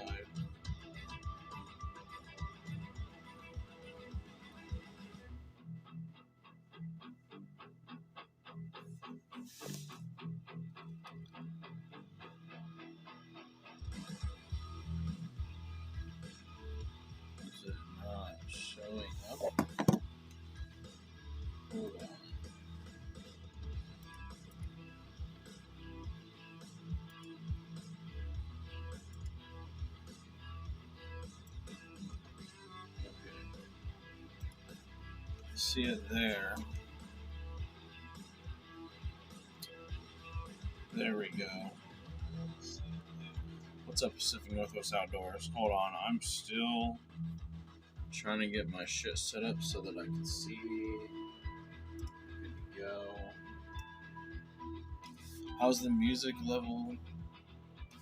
outside. Is it not showing up? Hold on. See it there. There we go. What's up, Pacific Northwest Outdoors? Hold on, I'm still trying to get my shit set up so that I can see. Good to go. How's the music level?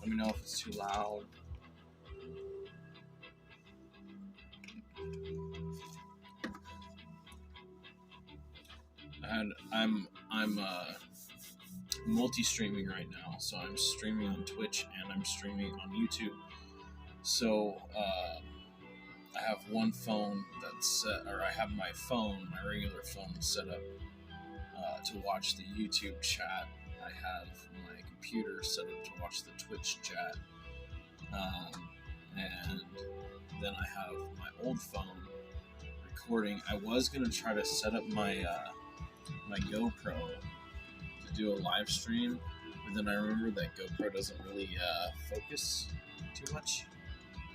Let me know if it's too loud. I'm multi-streaming right now, so I'm streaming on Twitch and I'm streaming on YouTube. So I have one phone that's set, or I have my phone, my regular phone, set up to watch the YouTube chat. I have my computer set up to watch the Twitch chat, and then I have my old phone recording. I was gonna try to set up my my GoPro to do a live stream, but then I remember that GoPro doesn't really focus too much.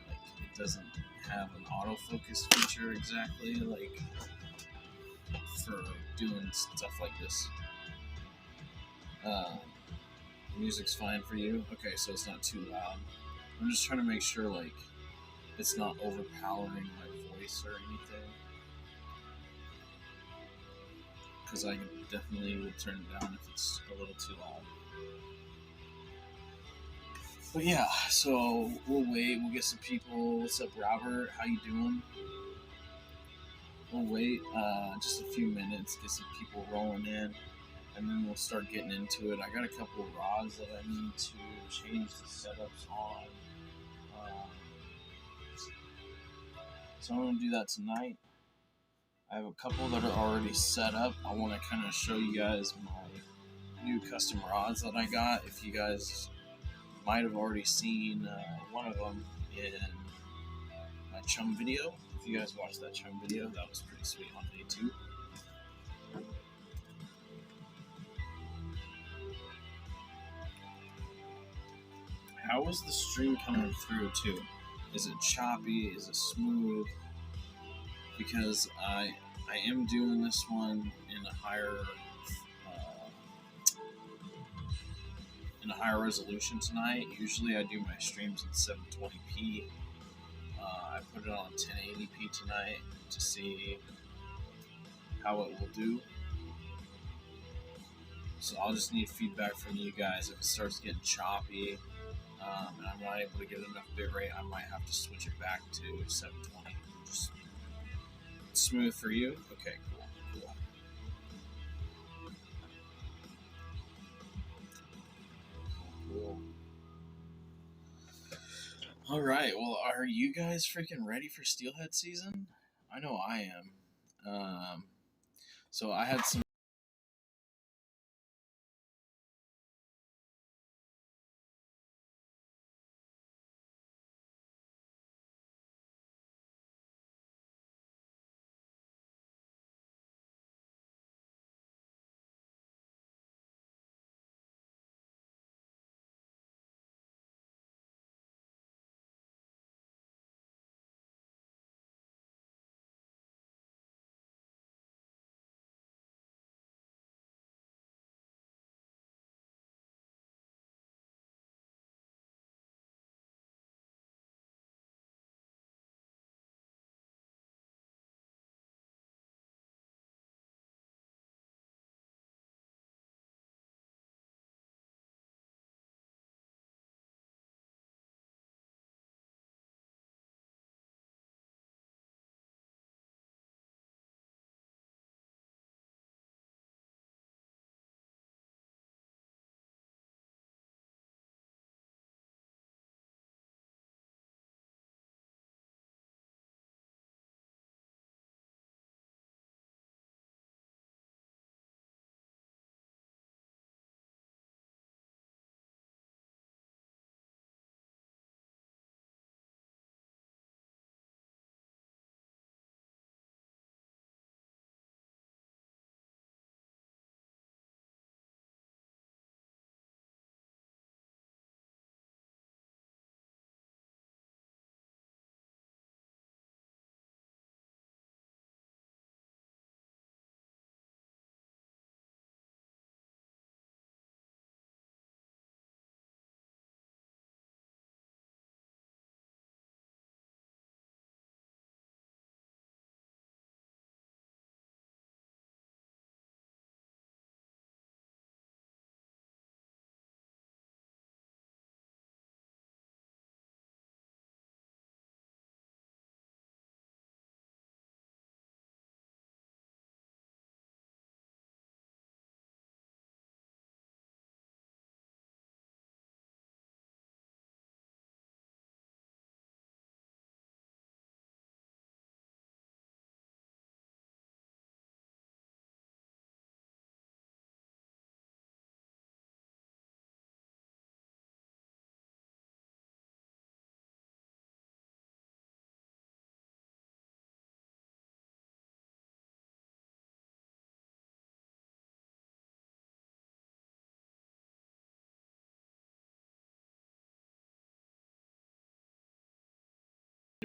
Like, it doesn't have an autofocus feature exactly, like for doing stuff like this. Music's fine for you? Okay, so it's not too loud. I'm just trying to make sure, like, it's not overpowering my voice or anything. Because I definitely would turn it down if it's a little too loud. But yeah, so we'll wait. We'll get some people. What's up, Robert? How you doing? We'll wait just a few minutes, get some people rolling in, and then we'll start getting into it. I got a couple of rods that I need to change the setups on. So I'm going to do that tonight. I have a couple that are already set up. I want to kind of show you guys my new custom rods that I got. If you guys might have already seen one of them in my chum video. If you guys watched that chum video, that was pretty sweet on day 2. How is the stream coming through too? Is it choppy? Is it smooth? Because I am doing this one in a higher resolution tonight. Usually I do my streams in 720p. I put it on 1080p tonight to see how it will do. So I'll just need feedback from you guys. If it starts getting choppy and I'm not able to get enough bitrate, I might have to switch it back to 720. Just smooth for you? Okay, cool. Alright, well, are you guys freaking ready for Steelhead season? I know I am. So I had some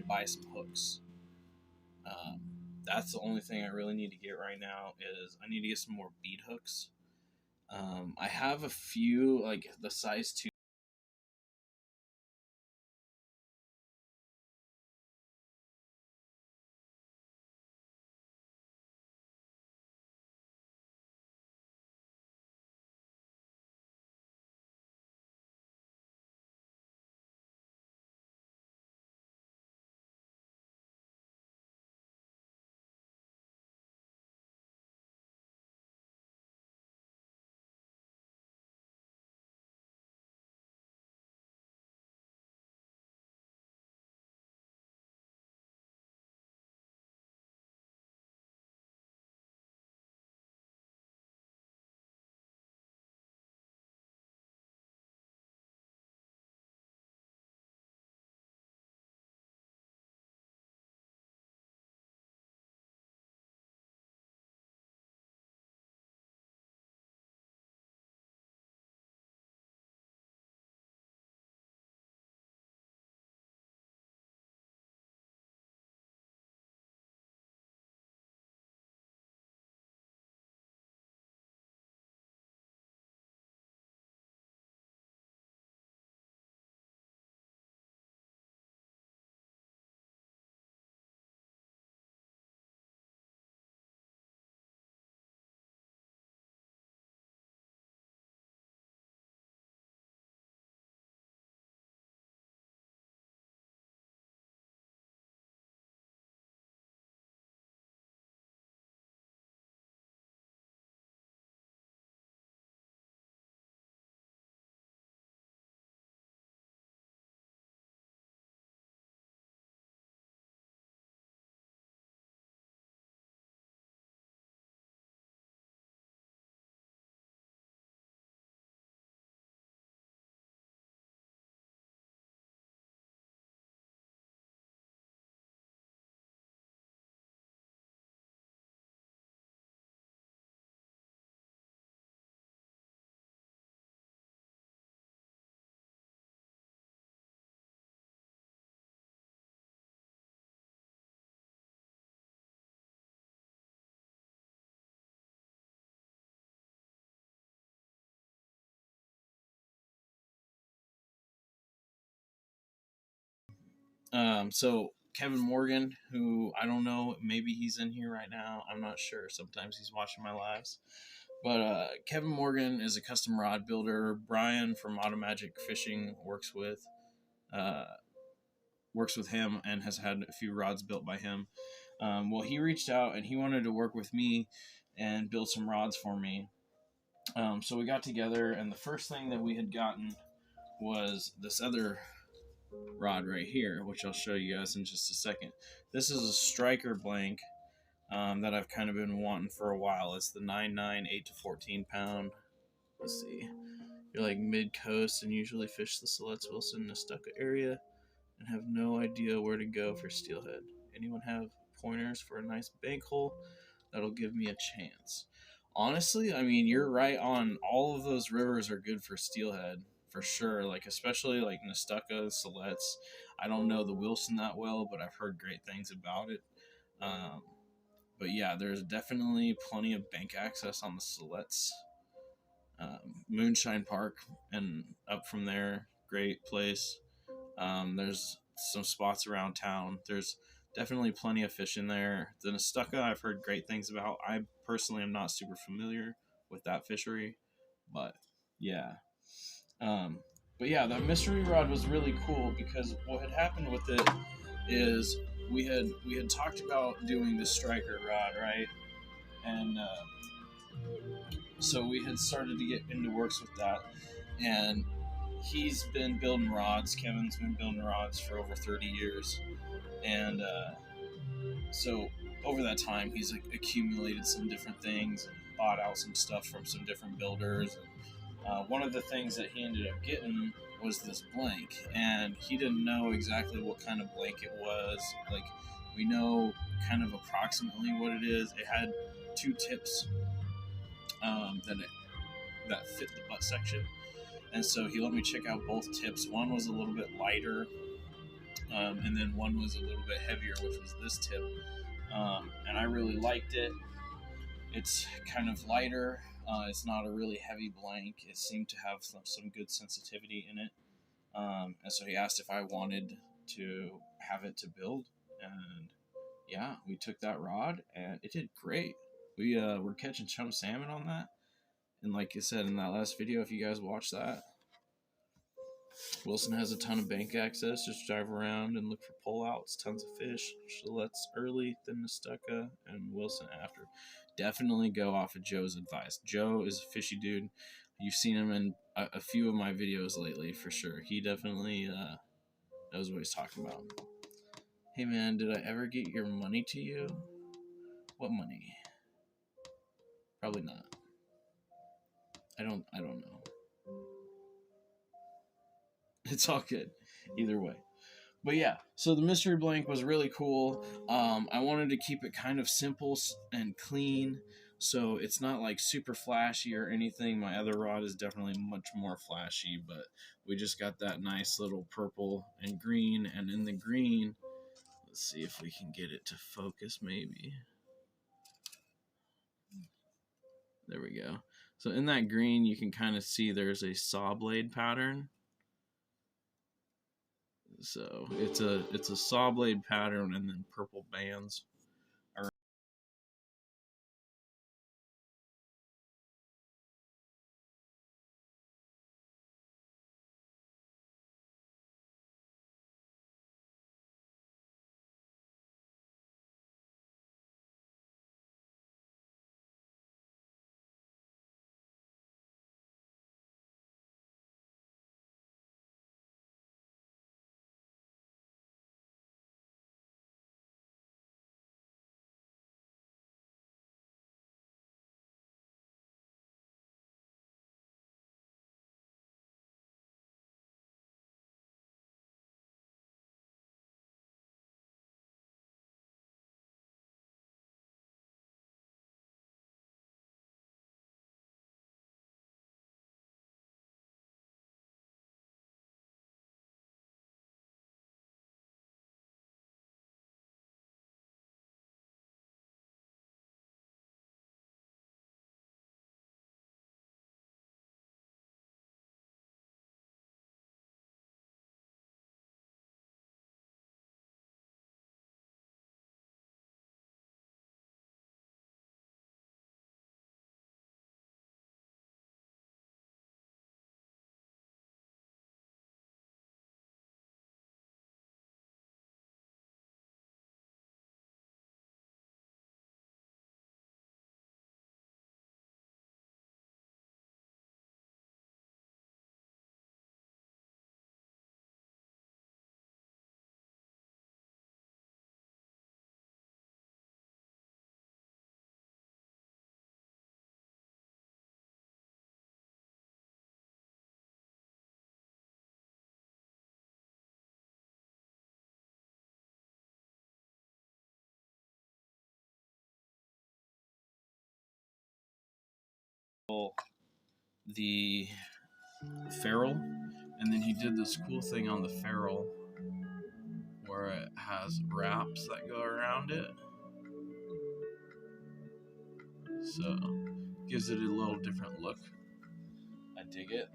to buy some hooks. Um, that's the only thing I really need to get right now is I need to get some more bead hooks. I have a few, like the size 2. So Kevin Morgan, who I don't know, maybe he's in here right now. I'm not sure. Sometimes he's watching my lives. But Kevin Morgan is a custom rod builder. Brian from Automagic Fishing uh, works with him and has had a few rods built by him. Well, he reached out and he wanted to work with me and build some rods for me. So we got together, and the first thing that we had gotten was this other rod right here, which I'll show you guys in just a second. This is a striker blank that I've kind of been wanting for a while. It's the 9.9 8 to 14 pound. Let's see. You're like mid coast and usually fish the Siletz Wilson Nestucca area and have no idea where to go for steelhead. Anyone have pointers for a nice bank hole that'll give me a chance? Honestly, I mean, you're right on. All of those rivers are good for steelhead for sure. Like especially like Nestucca, Siletz. I don't know the Wilson that well, but I've heard great things about it. Um, but yeah, there's definitely plenty of bank access on the Siletz. Moonshine Park and up from there, great place. There's some spots around town. There's definitely plenty of fish in there. The Nestucca, I've heard great things about. I personally am not super familiar with that fishery, but yeah. Um, but yeah, that mystery rod was really cool because what had happened with it is we had talked about doing the striker rod, right? And so we had started to get into works with that, and he's been building rods. Kevin's been building rods for over 30 years, and so over that time, he's like accumulated some different things and bought out some stuff from some different builders. And one of the things that he ended up getting was this blank, and he didn't know exactly what kind of blank it was. Like, we know kind of approximately what it is. It had two tips that fit the butt section, and so he let me check out both tips. One was a little bit lighter and then one was a little bit heavier, which was this tip, and I really liked it. It's kind of lighter. It's not a really heavy blank. It seemed to have some good sensitivity in it. And so he asked if I wanted to have it to build, and yeah, we took that rod, and it did great. We were catching chum salmon on that, and like I said in that last video, if you guys watch that, Wilson has a ton of bank access. Just drive around and look for pullouts, tons of fish. Shillett's early, then Nestucca, and Wilson after. Definitely go off of Joe's advice. Joe is a fishy dude. You've seen him in a few of my videos lately, for sure. He definitely knows what he's talking about. Hey man, did I ever get your money to you? What money? Probably not. I don't know. It's all good. Either way. But yeah, so the mystery blank was really cool. I wanted to keep it kind of simple and clean, so it's not like super flashy or anything. My other rod is definitely much more flashy, but we just got that nice little purple and green, and in the green, let's see if we can get it to focus maybe. There we go. So in that green, you can kind of see there's a saw blade pattern. So it's a saw blade pattern and then purple bands. The ferrule, and then he did this cool thing on the ferrule where it has wraps that go around it, so gives it a little different look. I dig it.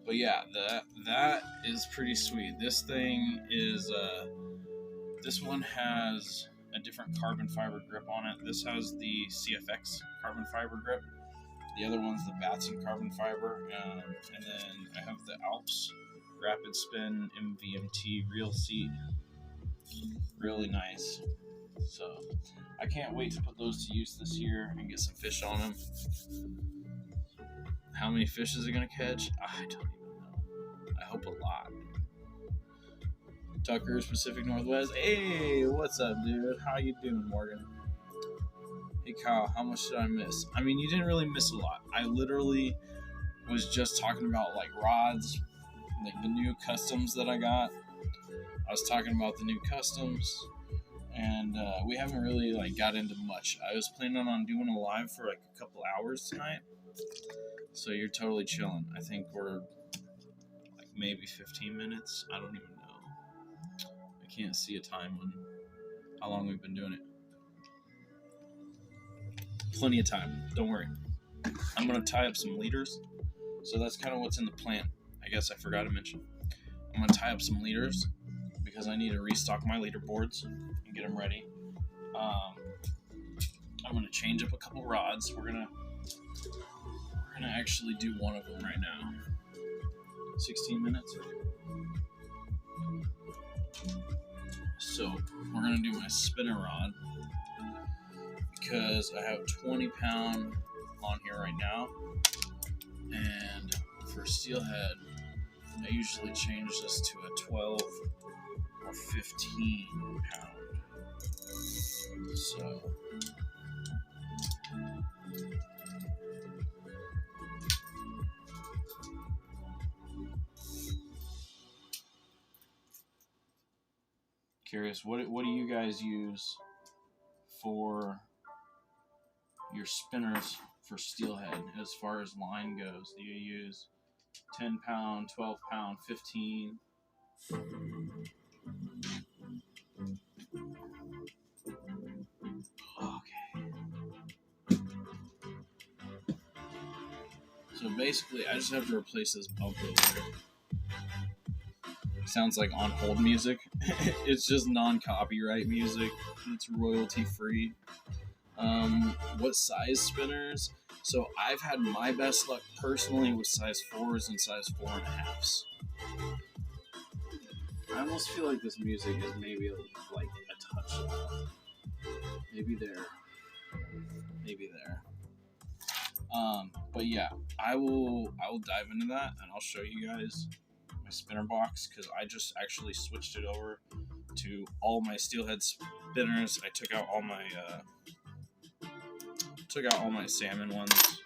But yeah, that is pretty sweet. This thing is this one has a different carbon fiber grip on it. This has the CFX carbon fiber grip. The other one's the Batson carbon fiber, and then I have the Alps Rapid Spin MVMT reel seat. Really nice. So I can't wait to put those to use this year and get some fish on them. How many fish is it going to catch? I don't even know. I hope a lot. Tucker, Pacific Northwest. Hey, what's up, dude? How you doing, Morgan? Hey Kyle, how much did I miss? I mean, you didn't really miss a lot. I literally was just talking about like rods, like the new customs that I got. I was talking about the new customs, and we haven't really like got into much. I was planning on doing a live for like a couple hours tonight, so you're totally chilling. I think we're like maybe 15 minutes. I don't even know. can't see a time on how long we've been doing it. Plenty of time. Don't worry. I'm going to tie up some leaders. So that's kind of what's in the plan. I guess I forgot to mention. I'm going to tie up some leaders because I need to restock my leaderboards and get them ready. I'm going to change up a couple rods. We're gonna actually do one of them right now. 16 minutes. So we're going to do my spinner rod because I have 20 pound on here right now. And for Steelhead, I usually change this to a 12 or 15 pound. So curious, what do you guys use for your spinners for Steelhead as far as line goes? Do you use 10 pound, 12 pound, 15? Okay. So basically, I just have to replace this bump over here. Sounds like on hold music. It's just non-copyright music. It's royalty free. What size spinners? So I've had my best luck personally with size 4s and size 4.5s. I almost feel like this music is maybe like a touch loud. Maybe there. But yeah, I will dive into that and I'll show you guys my spinner box because I just actually switched it over to all my Steelhead spinners. I took out all my salmon ones.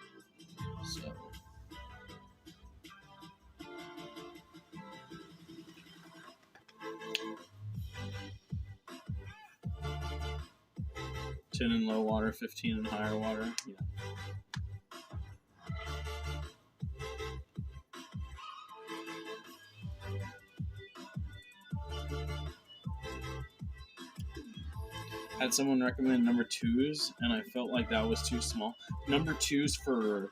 So ten in low water, 15 in higher water. Yeah. Had someone recommend number 2s, and I felt like that was too small. Number 2s for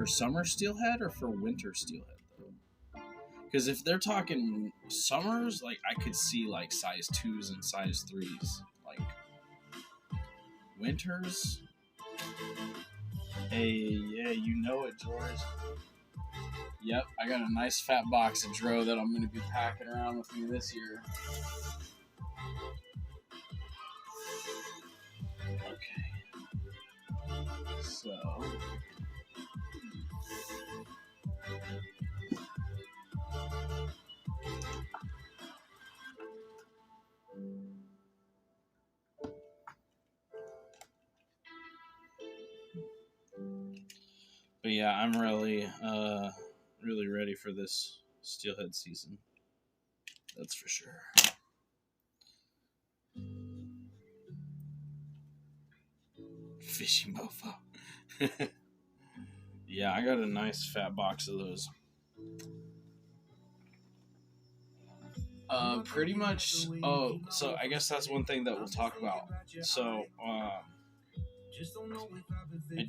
summer Steelhead or for winter Steelhead, though? Because if they're talking summers, like I could see like size 2s and size 3s. Like winters, hey, yeah, you know it, George. Yep, I got a nice fat box of Dro that I'm going to be packing around with me this year. So, but yeah, I'm really ready for this Steelhead season. That's for sure. Fishy mofo. Yeah, I got a nice fat box of those. Pretty much. Oh, so I guess that's one thing that we'll talk about. So, I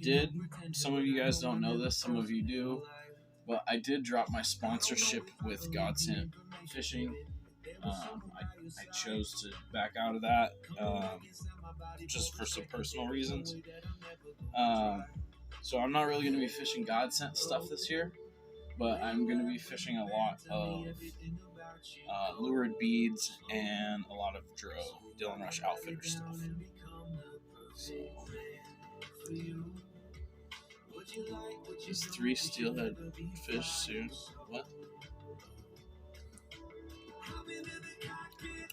did. Some of you guys don't know this. Some of you do. But I did drop my sponsorship with Godsent Fishing. I chose to back out of that just for some personal reasons. So I'm not really going to be fishing Godsent stuff this year, but I'm going to be fishing a lot of lured beads and a lot of Dro, Dylan Rush Outfitter stuff. So, these 3 Steelhead fish soon. What?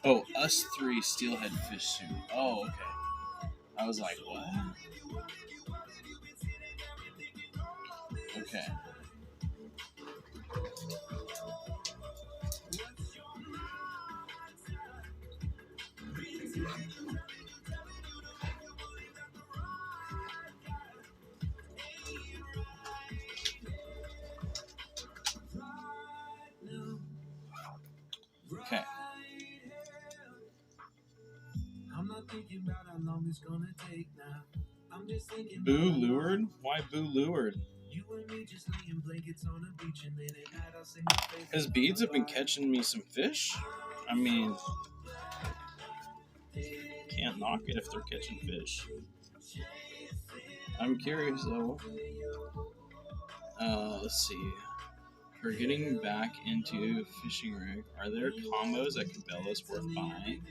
Oh, us 3 Steelhead fish soon. Oh, okay. I was like, what? Okay. Okay. Boo lured? Why boo lured? His beads have been catching me some fish. I mean, can't knock it if they're catching fish. I'm curious though. Let's see. For getting back into fishing rig, are there combos at Cabela's worth buying?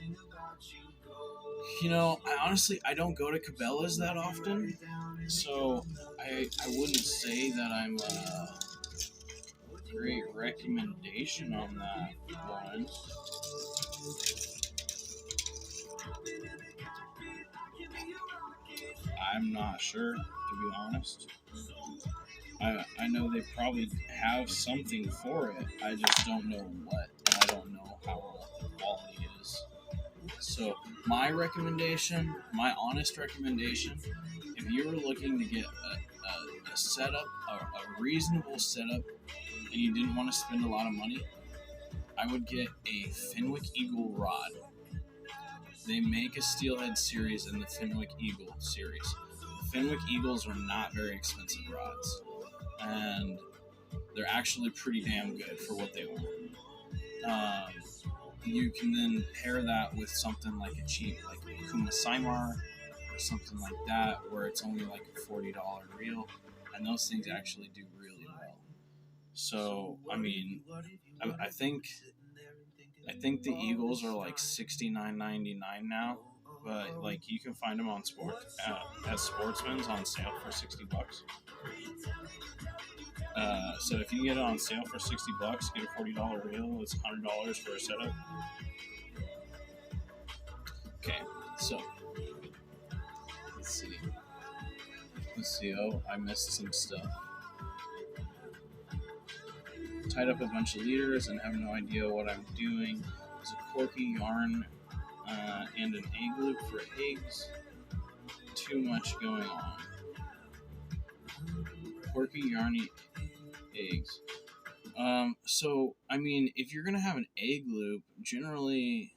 You know, I don't go to Cabela's that often, so I wouldn't say that I'm a great recommendation on that one. I'm not sure, to be honest. I know they probably have something for it. I just don't know what, and I don't know how well the quality is. So my recommendation, my honest recommendation, if you were looking to get a setup, a reasonable setup, and you didn't want to spend a lot of money, I would get a Fenwick Eagle rod. They make a Steelhead series and the Fenwick Eagle series. The Fenwick Eagles are not very expensive rods, and they're actually pretty damn good for what they want. You can then pair that with something like a cheap, like Kuma Saimar or something like that, where it's only like a $40 reel, and those things actually do really well. So, I mean, I think the Eagles are like $69.99 now, but like you can find them on at Sportsman's on sale for $60. So if you get it on sale for $60, get a $40 reel. It's $100 for a setup. Okay, so let's see. Oh, I missed some stuff. Tied up a bunch of leaders and have no idea what I'm doing. There's a corky yarn and an egg loop for eggs. Too much going on. Corky yarny eggs. So I mean, if you're gonna have an egg loop, generally,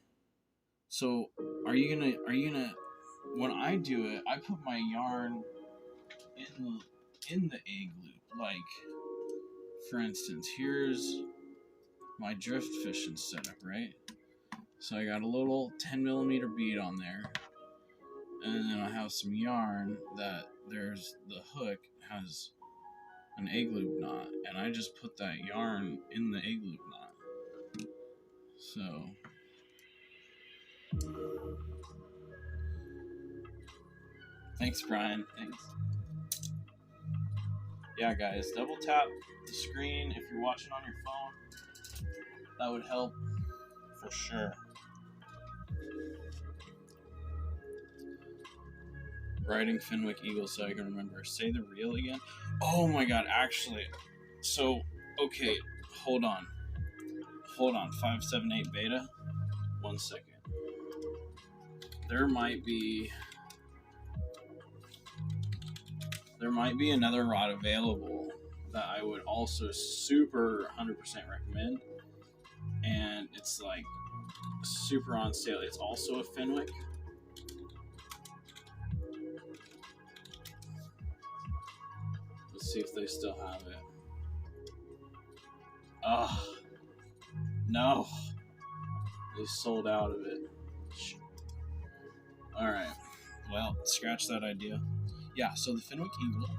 so are you gonna? When I do it, I put my yarn in the egg loop. Like, for instance, here's my drift fishing setup, right? So I got a little 10mm bead on there, and then I have some yarn that there's the hook has an egg loop knot, and I just put that yarn in the egg loop knot. So thanks, Brian. Thanks. Yeah, guys, double tap the screen if you're watching on your phone. That would help for sure. Writing Fenwick Eagle so I can remember. Say the reel again. Oh my god, actually. So, okay, hold on. 578 beta. 1 second. There might be another rod available that I would also super 100% recommend. And it's like super on sale. It's also a Fenwick. Let's see if they still have it. No. They sold out of it. Alright. Well, scratch that idea. Yeah, so the Fenwick Eagle.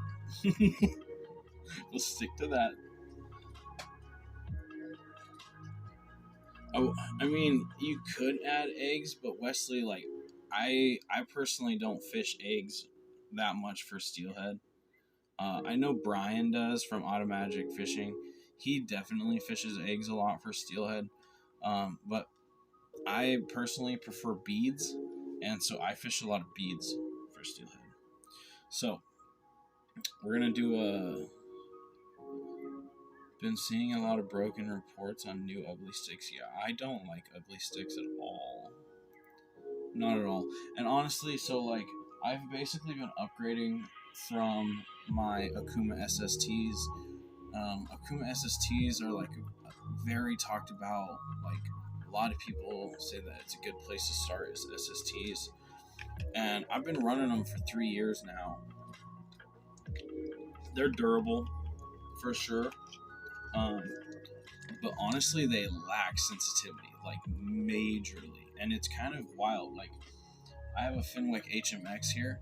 We'll stick to that. Oh, I mean, you could add eggs, but Wesley, like, I personally don't fish eggs that much for Steelhead. I know Brian does from Automagic Fishing. He definitely fishes eggs a lot for Steelhead. But I personally prefer beads, and so I fish a lot of beads for Steelhead. So, we're going to do been seeing a lot of broken reports on new ugly sticks. Yeah, I don't like ugly sticks at all. Not at all. And honestly, so like, I've basically been upgrading from my Akuma SSTs. Akuma SSTs are like very talked about. Like, a lot of people say that it's a good place to start is SSTs. and I've been running them for 3 years now. They're durable, for sure. But honestly, they lack sensitivity, like majorly, and it's kind of wild. Like, I have a Fenwick HMX here.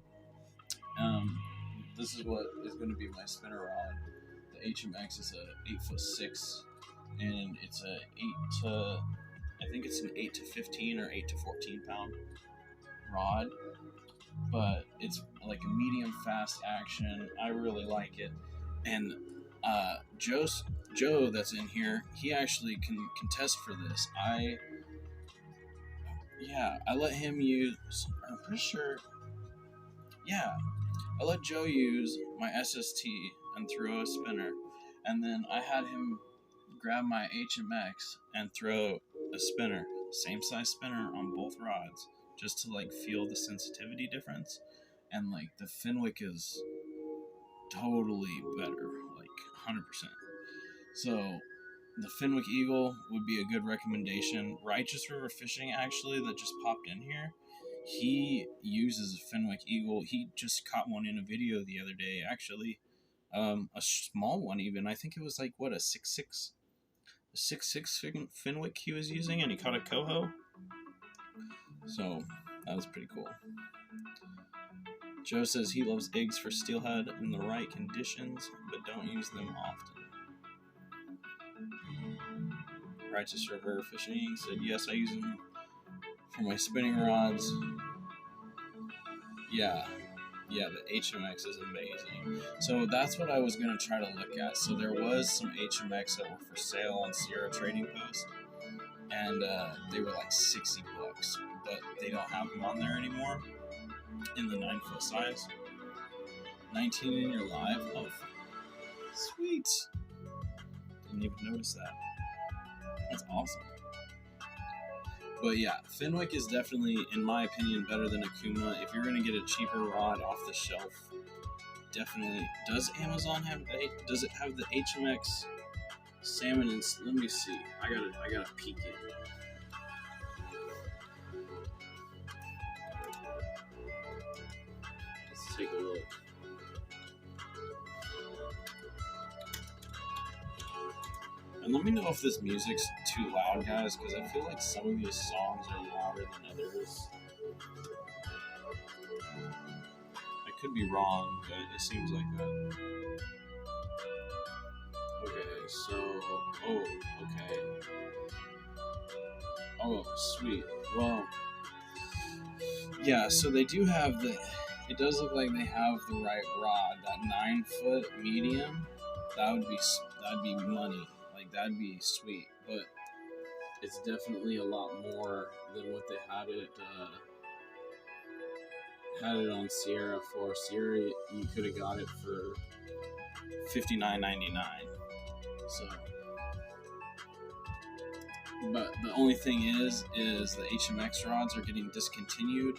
This is what is going to be my spinner rod. The HMX is a 8'6", and it's a 8 to, I think it's an 8 to 15 or 8 to 14 pound rod, but it's like a medium fast action. I really like it, and Joe that's in here, he actually can contest for this. I let him use. I'm pretty sure. Yeah, I let Joe use my SST and throw a spinner, and then I had him grab my HMX and throw a spinner, same size spinner on both rods, just to like feel the sensitivity difference. And like the Fenwick is totally better, like 100%. So the Fenwick Eagle would be a good recommendation. Righteous River Fishing, actually, that just popped in here, he uses a Fenwick Eagle. He just caught one in a video the other day, actually. A small one even. I think it was like, what, a 6'6", Fenwick he was using, and he caught a coho. So that was pretty cool. Joe says he loves eggs for steelhead in the right conditions, but don't use them often. Righteous River Fishing said, yes, I use them for my spinning rods. Yeah, the HMX is amazing. So that's what I was going to try to look at. So there was some HMX that were for sale on Sierra Trading Post, and they were like $60, but they don't have them on there anymore in the 9-foot size. 19 in your live. Oh, sweet. Didn't even notice that. That's awesome. But yeah, Fenwick is definitely, in my opinion, better than Akuma. If you're going to get a cheaper rod off the shelf, definitely. Does Amazon have, does it have the HMX salmon? And let me see. I gotta peek it. Let's take a look. And let me know if this music's too loud, guys, because I feel like some of these songs are louder than others. I could be wrong, but it seems like that. Okay, so... Oh, okay. Oh, sweet. Well... Yeah, so they do have the... It does look like they have the right rod. That 9-foot medium, that'd be money. That'd be sweet, but it's definitely a lot more than what they had it on Sierra for. Sierra, you could have got it for $59.99. So, but the only thing is the HMX rods are getting discontinued.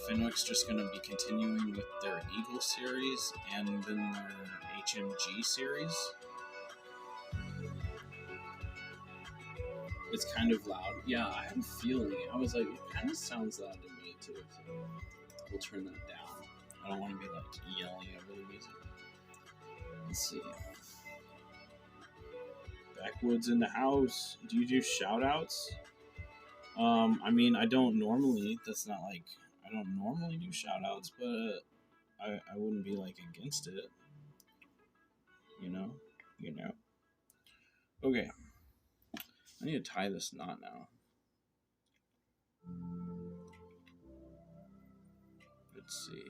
Fenwick's just going to be continuing with their Eagle series and then their HMG series. It's kind of loud. Yeah, I had a feeling. I was like, it kind of sounds loud to me too. So we'll turn that down. I don't want to be like yelling over the music. Let's see. Backwoods in the house. Do you do shout outs? I mean, I don't normally. That's not like, I don't normally do shout outs, but I wouldn't be like against it. You know? Okay. I need to tie this knot now. Let's see.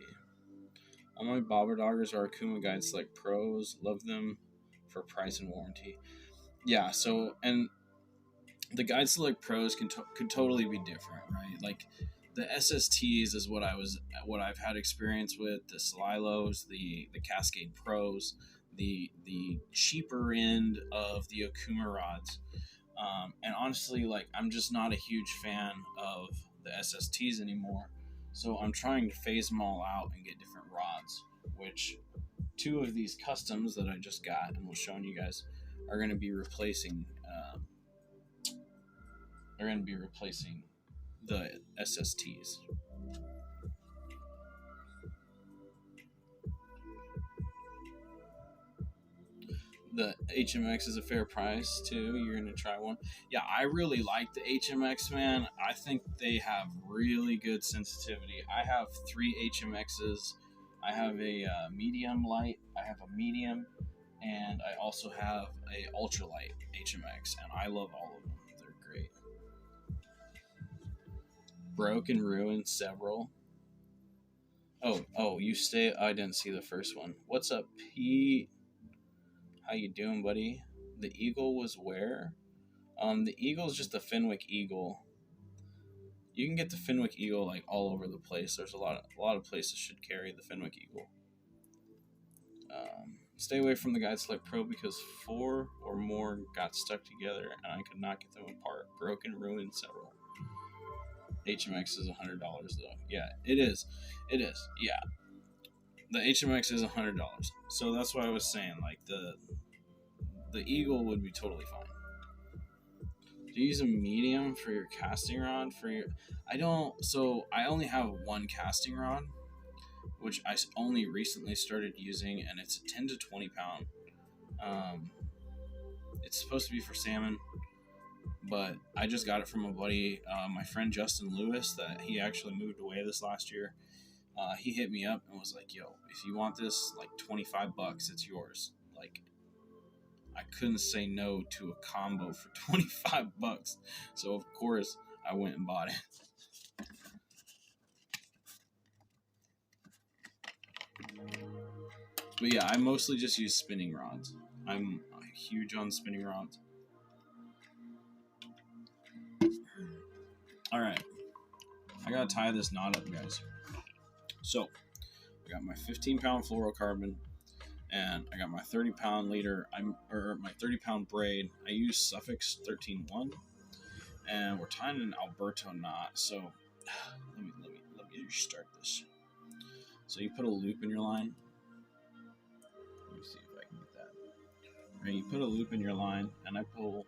All my bobber doggers are Akuma Guide Select Pros. Love them for price and warranty. Yeah, so, and the Guide Select Pros could totally be different, right? Like, the SSTs is what I've had experience with. The Slilos, the Cascade Pros, the cheaper end of the Akuma rods. And honestly, like, I'm just not a huge fan of the SSTs anymore. So I'm trying to phase them all out and get different rods, which 2 of these customs that I just got and was showing you guys are going to be replacing the SSTs. The HMX is a fair price too. You're gonna try one. Yeah, I really like the HMX, man. I think they have really good sensitivity. I have 3 HMXs. I have a medium light. I have a medium, and I also have a ultralight HMX, and I love all of them. They're great. Broke and ruined several. Oh, you stay. I didn't see the first one. What's up, Pete? How you doing, buddy? The eagle was where? The eagle is just the Fenwick eagle. You can get the Fenwick eagle like all over the place. There's a lot of places should carry the Fenwick eagle. Stay away from the Guide Select Pro because 4 or more got stuck together and I could not get them apart. Broken, ruined several. HMX is $100 though. Yeah, it is. It is. Yeah, the HMX is $100. So that's why I was saying like the eagle would be totally fine. Do you use a medium for your casting rod? I don't. So I only have one casting rod, which I only recently started using, and it's a 10 to 20 pound. It's supposed to be for salmon, but I just got it from a buddy, my friend Justin Lewis, that he actually moved away this last year. He hit me up and was like, "Yo, if you want this, like $25, it's yours." Like, I couldn't say no to a combo for $25. So of course I went and bought it. But yeah, I mostly just use spinning rods. I'm huge on spinning rods. Alright. I gotta tie this knot up, guys. So I got my 15-pound fluorocarbon, and I got my 30-pound leader. My 30-pound braid. I use Suffix 13-1, and we're tying an Alberto knot. So let me restart this. So you put a loop in your line. Let me see if I can get that. Right, you put a loop in your line, and I pull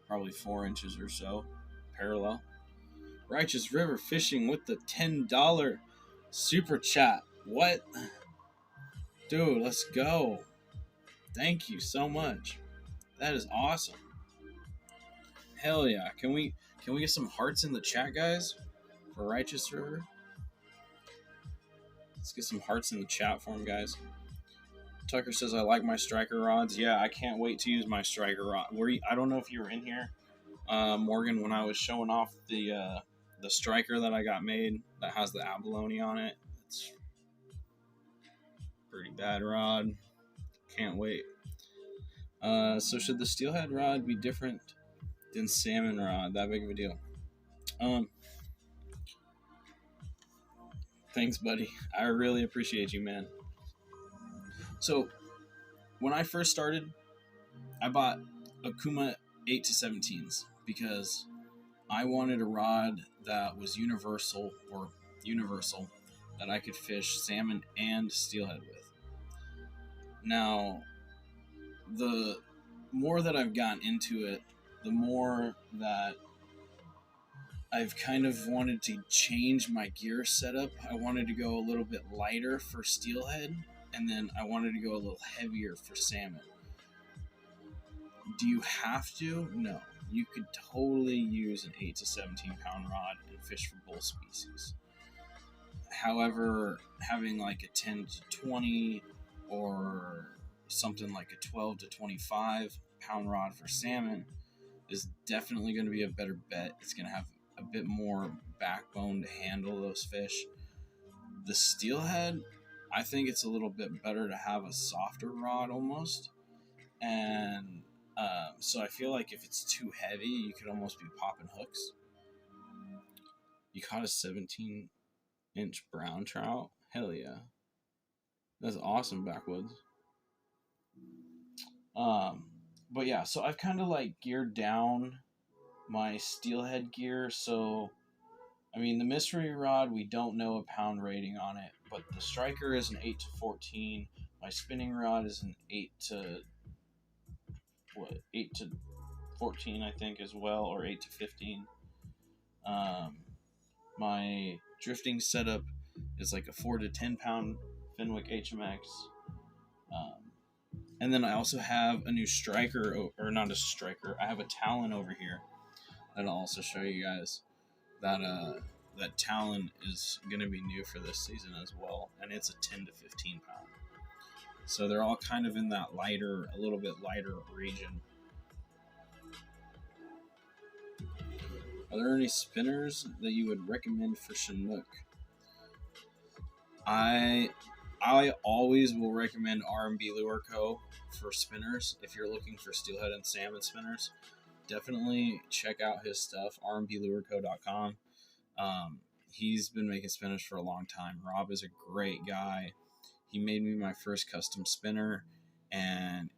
probably 4 inches or so parallel. Righteous River Fishing with the $10 super chat. What? Dude, let's go. Thank you so much. That is awesome. Hell yeah. Can we get some hearts in the chat, guys? For Righteous River? Let's get some hearts in the chat for him, guys. Tucker says, I like my striker rods. Yeah, I can't wait to use my striker rod. I don't know if you were in here, Morgan, when I was showing off the striker that I got made that has the abalone on it. It's pretty bad rod. Can't wait. So should the Steelhead rod be different than salmon rod? That big of a deal? Thanks, buddy. I really appreciate you, man. So when I first started, I bought Okuma 8 to 17s because I wanted a rod that was universal that I could fish salmon and steelhead with. Now, the more that I've gotten into it, the more that I've kind of wanted to change my gear setup. I wanted to go a little bit lighter for steelhead, and then I wanted to go a little heavier for salmon. Do you have to? No. You could totally use an 8 to 17 pound rod and fish for both species. However, having like a 10 to 20 or something like a 12 to 25 pound rod for salmon is definitely going to be a better bet. It's going to have a bit more backbone to handle those fish. The steelhead, I think it's a little bit better to have a softer rod almost. And so I feel like if it's too heavy, you could almost be popping hooks. You caught a 17-inch brown trout? Hell yeah. That's awesome, backwoods. But yeah, so I've kind of like geared down my steelhead gear. So, I mean, the mystery rod, we don't know a pound rating on it, but the striker is an 8 to 14. My spinning rod is an 8 to 14, I think, as well, or 8 to 15. My drifting setup is like a 4 to 10 pound Fenwick HMX. And then I also have a new striker, or not a striker. I have a Talon over here that I'll also show you guys. That Talon is going to be new for this season as well, and it's a 10 to 15 pound. So they're all kind of in that lighter, a little bit lighter region. Are there any spinners that you would recommend for Chinook? I always will recommend R&B Lure Co. for spinners. If you're looking for steelhead and salmon spinners, definitely check out his stuff, rmblureco.com. He's been making spinners for a long time. Rob is a great guy. He made me my first custom spinner, and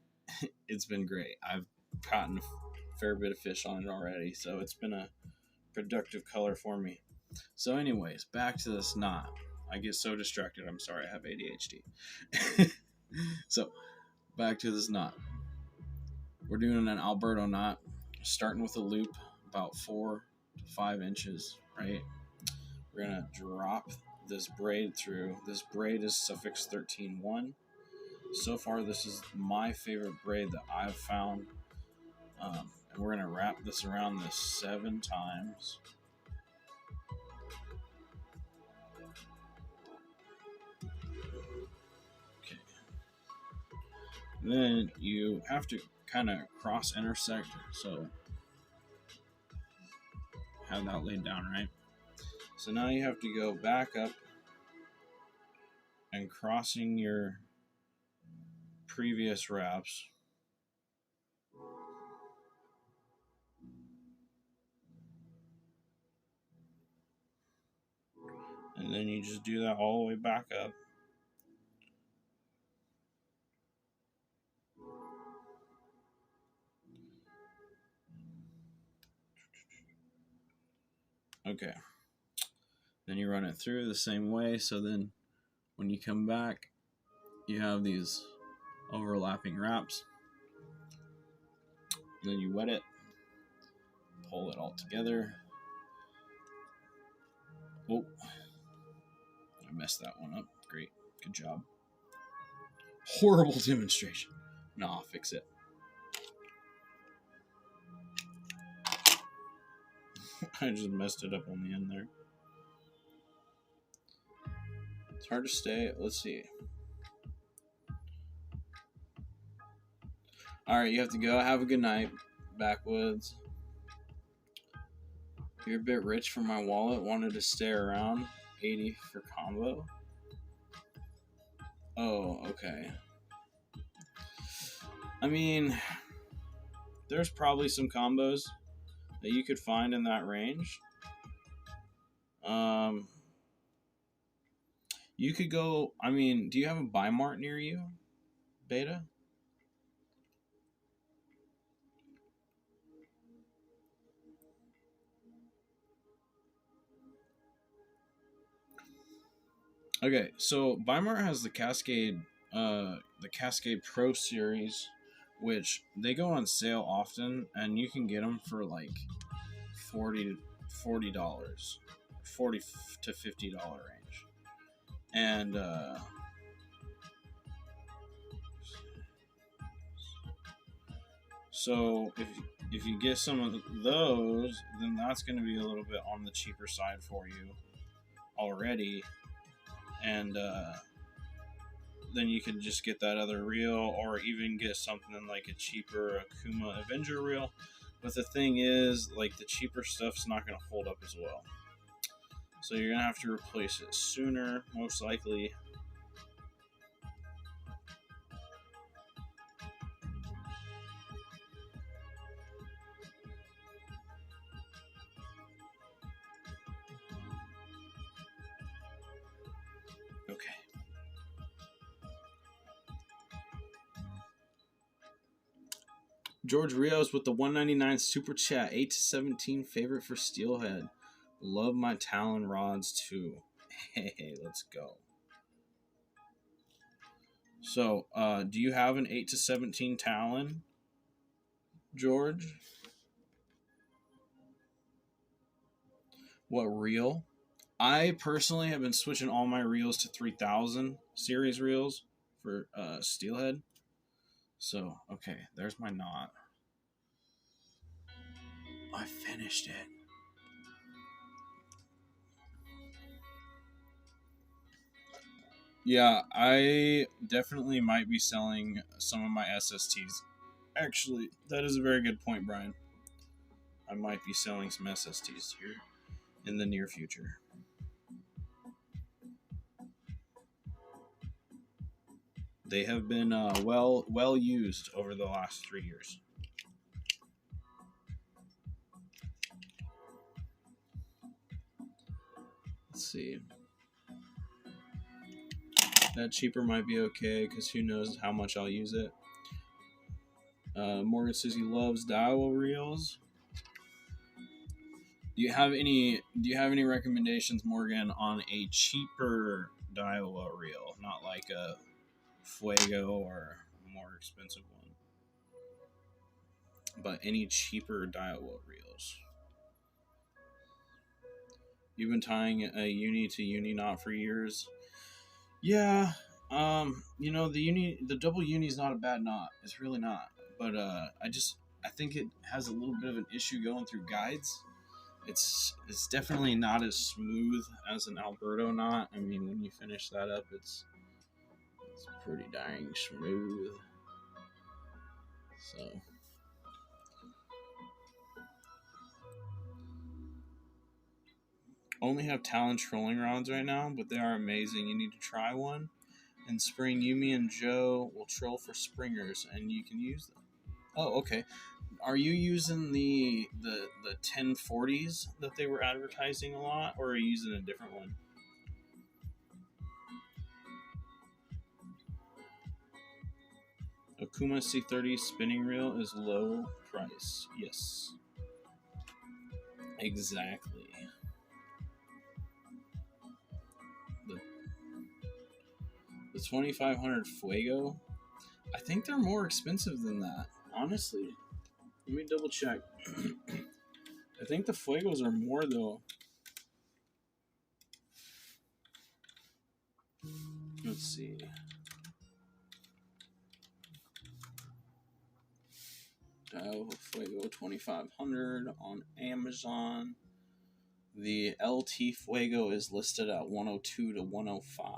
it's been great. I've gotten a fair bit of fish on it already, so it's been a productive color for me. So anyways, back to this knot. I get so distracted. I'm sorry, I have ADHD. So, back to this knot. We're doing an Alberto knot, starting with a loop about 4 to 5 inches, right? We're going to drop this braid through. This braid is suffix 13-1. So far, this is my favorite braid that I've found. And we're going to wrap this around this 7 times. Then you have to kind of cross intersect, so have that laid down, right? So now you have to go back up and crossing your previous wraps. And then you just do that all the way back up. Okay. Then you run it through the same way. So then when you come back, you have these overlapping wraps. And then you wet it. Pull it all together. Oh, I messed that one up. Great. Good job. Horrible demonstration. No, I'll fix it. I just messed it up on the end there. It's hard to stay. Let's see. Alright, you have to go. Have a good night. Backwoods. You're a bit rich for my wallet. Wanted to stay around. 80 for combo. Oh, okay. I mean, there's probably some combos that you could find in that range. You could go, I mean, do you have a buy mart near you, Beta? Okay, so Weimar has the Cascade Pro series, which they go on sale often, and you can get them for like $40 to $50 range. And so if you get some of those, then that's going to be a little bit on the cheaper side for you already. And then you can just get that other reel, or even get something like a cheaper Akuma Avenger reel. But the thing is, like, the cheaper stuff's not going to hold up as well. So you're going to have to replace it sooner, most likely. Okay. George Rios with the 199 super chat. 8 to 17 favorite for Steelhead. Love my Talon rods too. Hey, let's go. So, do you have an 8 to 17 Talon, George? What reel? I personally have been switching all my reels to 3000 series reels for Steelhead. So, okay, there's my knot. I finished it. Yeah, I definitely might be selling some of my SSTs. Actually, that is a very good point, Brian. I might be selling some SSTs here in the near future. They have been well used over the last 3 years. Let's see. That cheaper might be okay because who knows how much I'll use it. Morgan says he loves Daiwa reels. Do you have any recommendations, Morgan, on a cheaper Daiwa reel, not like a Fuego or a more expensive one, but any cheaper Daiwa reels? You've been tying a uni to uni knot for years. Yeah, the double uni is not a bad knot. It's really not. But I think it has a little bit of an issue going through guides. It's definitely not as smooth as an Alberto knot. I mean, when you finish that up, it's pretty dang smooth. So only have Talon trolling rods right now, but they are amazing. You need to try one. In spring, Yumi and Joe will troll for springers, and you can use them. Oh, okay. Are you using the 1040s that they were advertising a lot, or are you using a different one? Okuma C30 spinning reel is low price. Yes. Exactly. The 2500 Fuego, I think they're more expensive than that, honestly. Let me double check. I think the Fuegos are more, though. Let's see. Fuego 2500 on Amazon. The LT Fuego is listed at 102 to 105.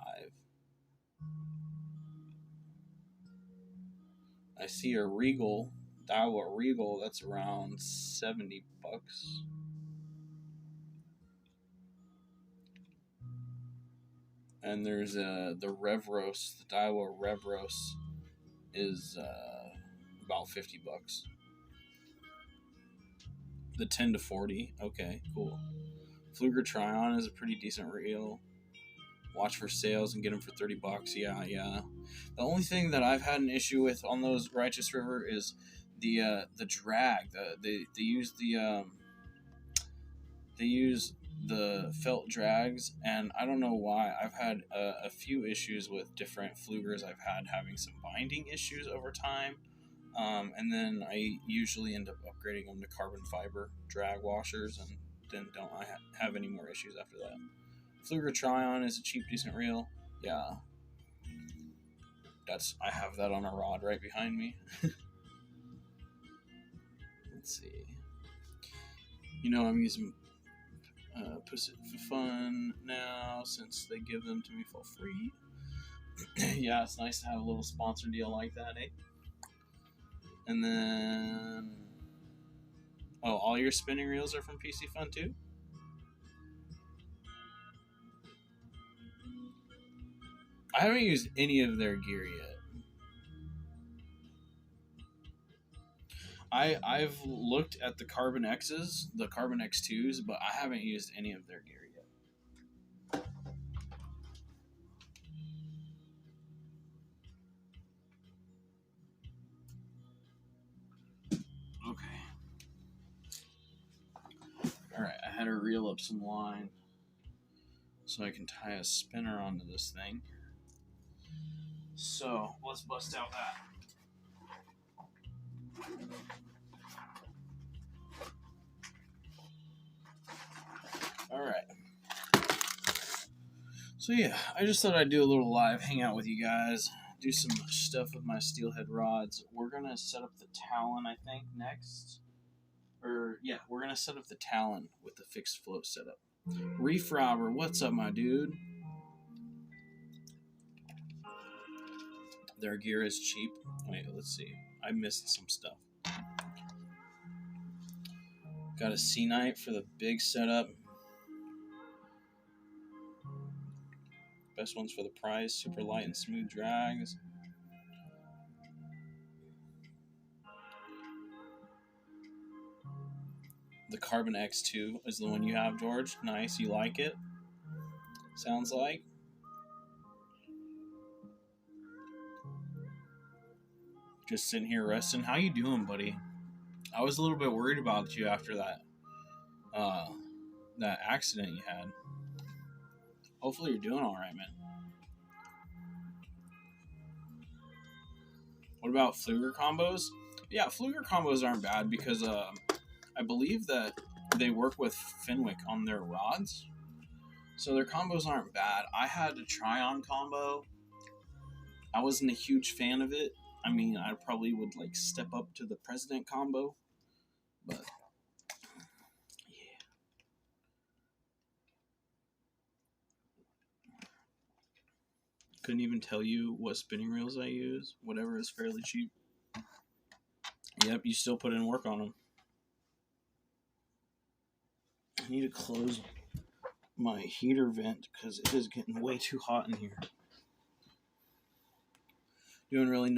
I see a Regal, Daiwa Regal, that's around $70. And there's the Revros, the Daiwa Revros is about $50. The 10 to 40, okay, cool. Fluger Tryon is a pretty decent reel. Watch for sales and get them for $30. Yeah. The only thing that I've had an issue with on those Righteous River is the drag. They use the felt drags, and I don't know why. I've had a few issues with different flugers I've had having some binding issues over time. And then I usually end up upgrading them to carbon fiber drag washers, and then don't have any more issues after that. Fluger Tryon is a cheap, decent reel. Yeah. I have that on a rod right behind me. Let's see. I'm using Pussy for Fun now since they give them to me for free. Yeah, it's nice to have a little sponsor deal like that, eh? And then... Oh, all your spinning reels are from PC Fun too? I haven't used any of their gear yet. I've looked at the Carbon X's, the Carbon X2s, but I haven't used any of their gear yet. Okay. Alright, I had to reel up some line so I can tie a spinner onto this thing. So, let's bust out that. Alright. So yeah, I just thought I'd do a little live hangout with you guys, do some stuff with my Steelhead rods. We're gonna set up the Talon, I think, next. Or yeah, we're gonna set up the Talon with the fixed float setup. Reef Robber, what's up, my dude? Their gear is cheap. Wait, let's see. I missed some stuff. Got a Sea Knight for the big setup. Best ones for the prize. Super light and smooth drags. The Carbon X2 is the one you have, George. Nice. You like it? Sounds like. Just sitting here resting. How you doing, buddy? I was a little bit worried about you after that that accident you had. Hopefully you're doing all right, man. What about Fluger combos? Yeah, Fluger combos aren't bad because I believe that they work with Fenwick on their rods. So their combos aren't bad. I had a try-on combo. I wasn't a huge fan of it. I mean, I probably would like step up to the President combo. But yeah. Couldn't even tell you what spinning reels I use. Whatever is fairly cheap. Yep, you still put in work on them. I need to close my heater vent because it is getting way too hot in here. Doing really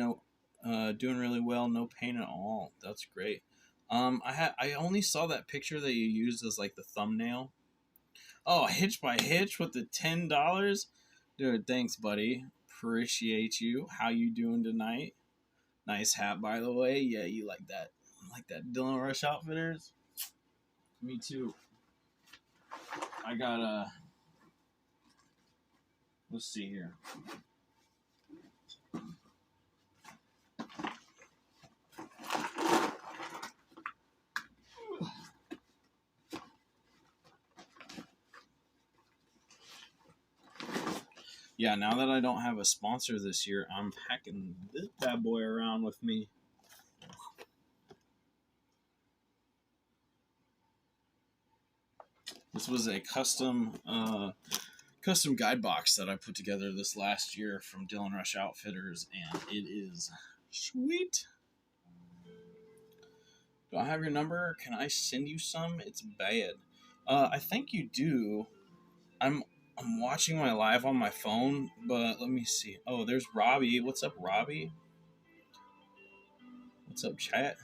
well, no pain at all. That's great. I only saw that picture that you used as like the thumbnail. Oh, Hitch by Hitch with the $10. Dude, thanks, buddy. Appreciate you. How you doing tonight? Nice hat, by the way. Yeah, you like that? Like that Dylan Rush Outfitters? Me too. I got let's see here. Yeah, now that I don't have a sponsor this year, I'm packing this bad boy around with me. This was a custom guide box that I put together this last year from Dylan Rush Outfitters, and it is sweet. Do I have your number? Can I send you some? It's bad. I think you do. I'm watching my live on my phone, but let me see. Oh, there's Robbie. What's up, Robbie? What's up, chat?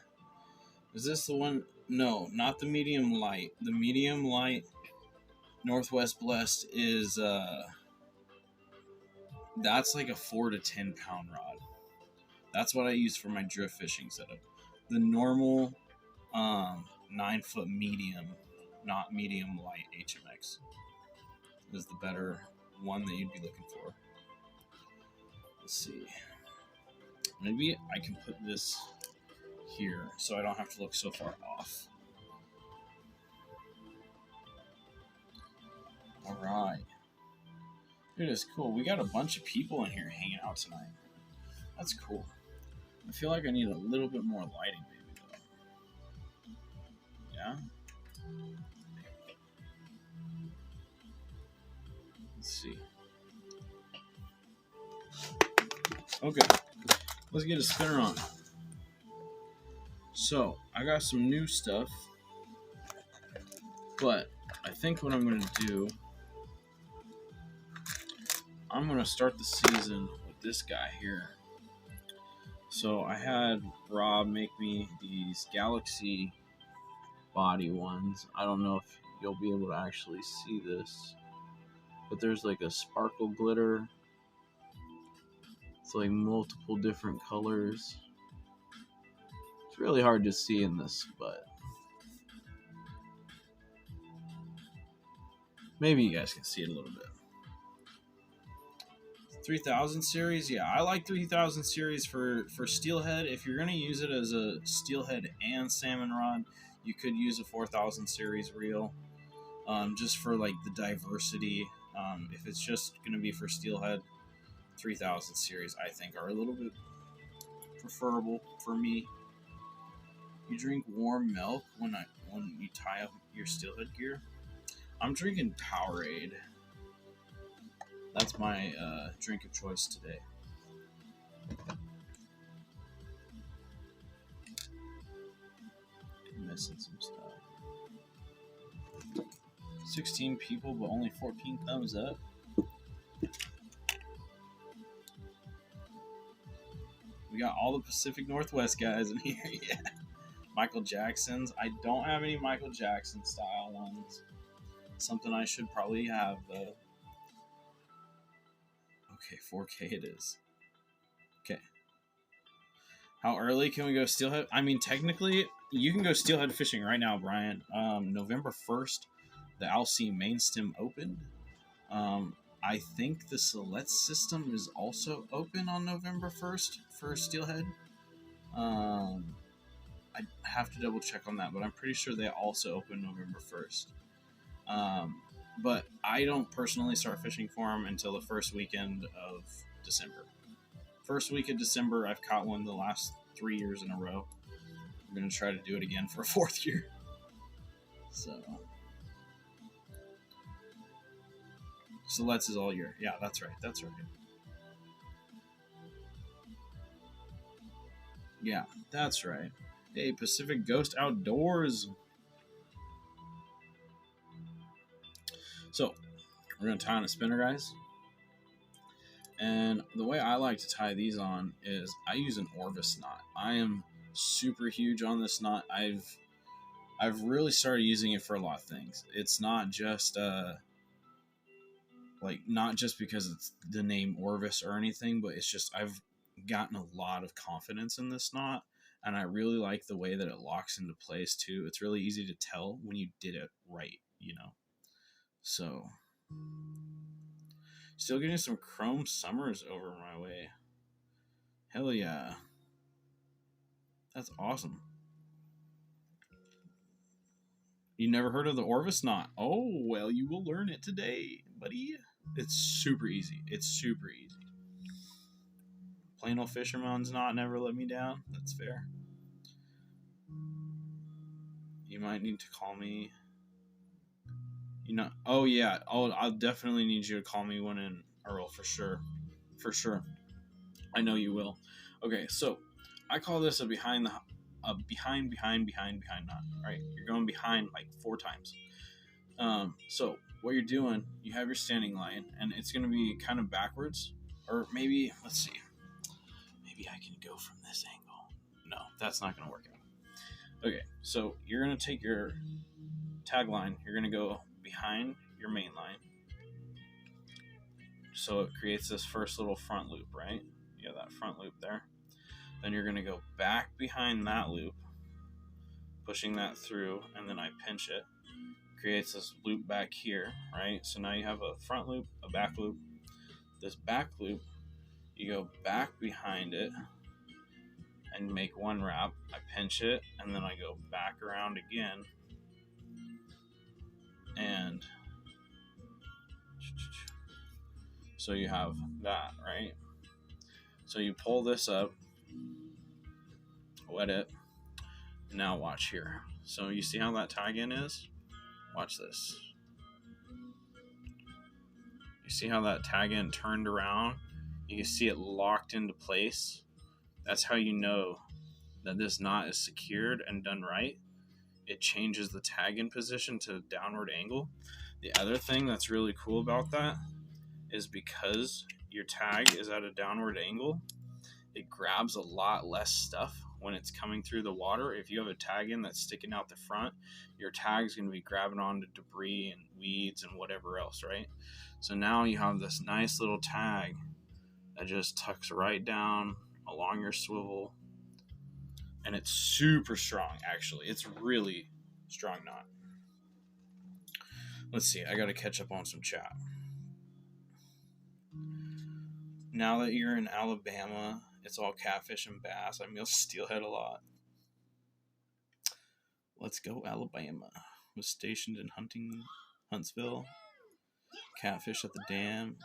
Is this the one? No, not the medium light. The medium light Northwest Blessed is that's like a 4 to 10 pound rod. That's what I use for my drift fishing setup. The normal 9-foot medium, not medium light HMX, is the better one that you'd be looking for. Let's see. Maybe I can put this here so I don't have to look so far off. All right. It is cool. We got a bunch of people in here hanging out tonight. That's cool. I feel like I need a little bit more lighting, maybe, though. Yeah? Let's see. Okay. Let's get a spinner on. So, I got some new stuff. But I think what I'm going to do, I'm going to start the season with this guy here. So I had Rob make me these Galaxy body ones. I don't know if you'll be able to actually see this, but there's like a sparkle glitter. It's like multiple different colors. It's really hard to see in this, but maybe you guys can see it a little bit. 3000 series, yeah, I like 3000 series for steelhead. If you're going to use it as a steelhead and salmon rod, you could use a 4000 series reel, just for like the diversity. If it's just going to be for Steelhead, 3000 series, I think, are a little bit preferable for me. You drink warm milk when you tie up your Steelhead gear. I'm drinking Powerade. That's my drink of choice today. Missing some stuff. 16 people, but only 14 thumbs up. We got all the Pacific Northwest guys in here. Yeah. Michael Jackson's. I don't have any Michael Jackson style ones. Something I should probably have, though. Okay, 4K it is. Okay. How early can we go steelhead? I mean, technically, you can go steelhead fishing right now, Brian. November 1st, the Alcee main stem opened. I think the Select system is also open on November 1st for steelhead. I have to double check on that, but I'm pretty sure they also open November 1st. But I don't personally start fishing for them until the first weekend of December. First week of December, I've caught one the last 3 years in a row. I'm going to try to do it again for a 4th year. So Let's is all year. Yeah, that's right. That's right. Yeah, that's right. Hey, Pacific Ghost Outdoors. So, we're going to tie on a spinner, guys. And the way I like to tie these on is I use an Orvis knot. I am super huge on this knot. I've really started using it for a lot of things. It's not just not just because it's the name Orvis or anything, but it's just I've gotten a lot of confidence in this knot, and I really like the way that it locks into place too. It's really easy to tell when you did it right, you know. So, still getting some Chrome Summers over my way. Hell yeah. That's awesome. You never heard of the Orvis knot? Oh, well, you will learn it today, buddy. It's super easy. It's super easy. Plain old fisherman's knot never let me down. That's fair. You might need to call me. Oh, yeah. Oh, I'll definitely need you to call me when in Earl, for sure. For sure. I know you will. Okay, so I call this a behind knot. Right? You're going behind like 4 times. So what you're doing, you have your standing line, and it's going to be kind of backwards, or maybe let's see. Maybe I can go from this angle. No, that's not going to work out. Okay, so you're going to take your tag line. You're going to go behind your main line, so it creates this first little front loop, right? You have that front loop there. Then you're going to go back behind that loop, pushing that through, and then I pinch it. Creates this loop back here, right? So now you have a front loop, a back loop. This back loop, you go back behind it and make one wrap. I pinch it, and then I go back around again. And so you have that, right? So you pull this up, wet it. Now watch here. So you see how that tag in is? Watch this. You see how that tag end turned around? You can see it locked into place. That's how you know that this knot is secured and done right. It changes the tag in position to downward angle. The other thing that's really cool about that is because your tag is at a downward angle, it grabs a lot less stuff when it's coming through the water. If you have a tag in that's sticking out the front, your tag's going to be grabbing onto debris and weeds and whatever else, right? So now you have this nice little tag that just tucks right down along your swivel, and it's super strong. Actually, it's really strong knot. Let's see, I gotta catch up on some chat. Now that you're in Alabama, it's all catfish and bass. I meal steelhead a lot. Let's go, Alabama. Was stationed in Huntsville. Catfish at the dam.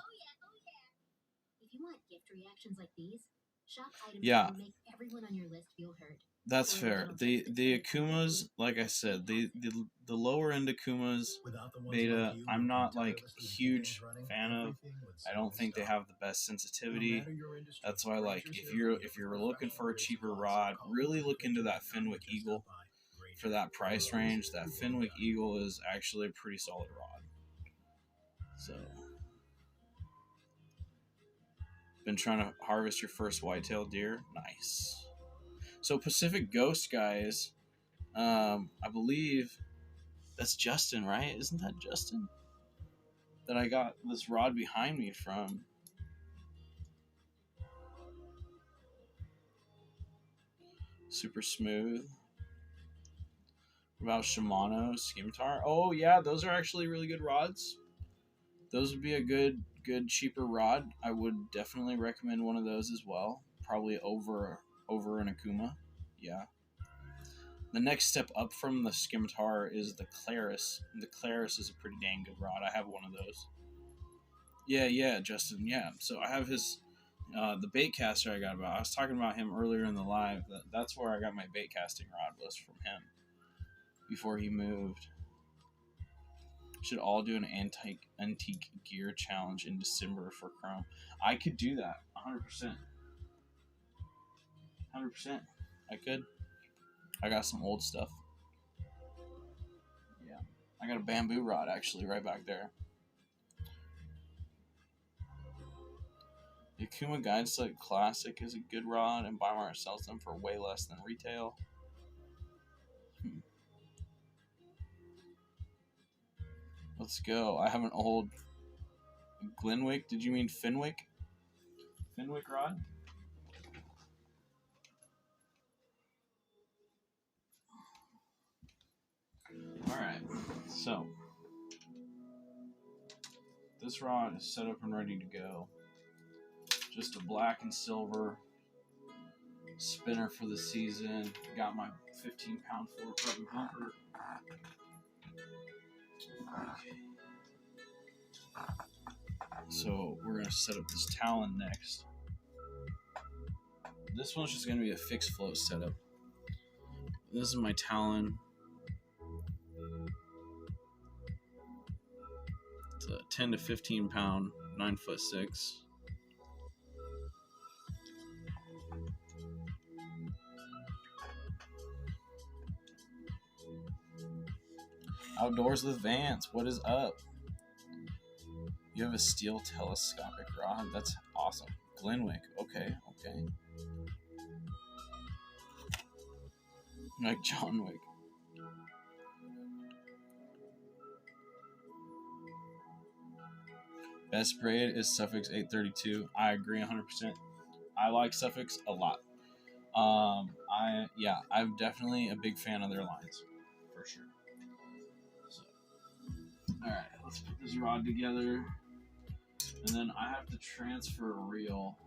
If you want gift reactions like these, shop items Yeah. that will make everyone on your list feel heard. That's fair. The Akumas, like I said, the lower end Akumas beta, I'm not like a huge fan of. I don't think they have the best sensitivity. That's why, like, if you're looking for a cheaper rod, really look into that Fenwick Eagle. For that price range, that Fenwick Eagle is actually a pretty solid rod. So, been trying to harvest your first whitetail deer? Nice. So Pacific Ghost, guys, I believe that's Justin, right? Isn't that Justin? That I got this rod behind me from. Super smooth. What about Shimano Scimitar? Oh yeah, those are actually really good rods. Those would be a good cheaper rod. I would definitely recommend one of those as well. Probably over an Akuma. Yeah. The next step up from the Scimitar is the Claris. The Claris is a pretty dang good rod. I have one of those. Yeah, Justin. Yeah. So I have his, the bait caster I got about. I was talking about him earlier in the live. That's where I got my bait casting rod, was from him before he moved. Should all do an antique gear challenge in December for Chrome. I could do that 100%. 100%. I could. I got some old stuff. Yeah. I got a bamboo rod actually right back there. The Akuma Guide Sled Classic is a good rod, and Weimar sells them for way less than retail. Let's go. I have an old Glenwick. Did you mean Fenwick? Fenwick rod? Alright, so this rod is set up and ready to go. Just a black and silver spinner for the season. Got my 15-pound 4-foot bumper. Okay. So we're going to set up this Talon next. This one's just going to be a fixed float setup. This is my Talon. It's a 10 to 15 pound, 9'6". Outdoors with Vance, what is up? You have a steel telescopic rod? That's awesome. Glenwick, okay. Like John Wick. Best braid is Suffix 832. I agree 100%. I like Suffix a lot. I'm definitely a big fan of their lines, for sure. So, all right, let's put this rod together, and then I have to transfer a reel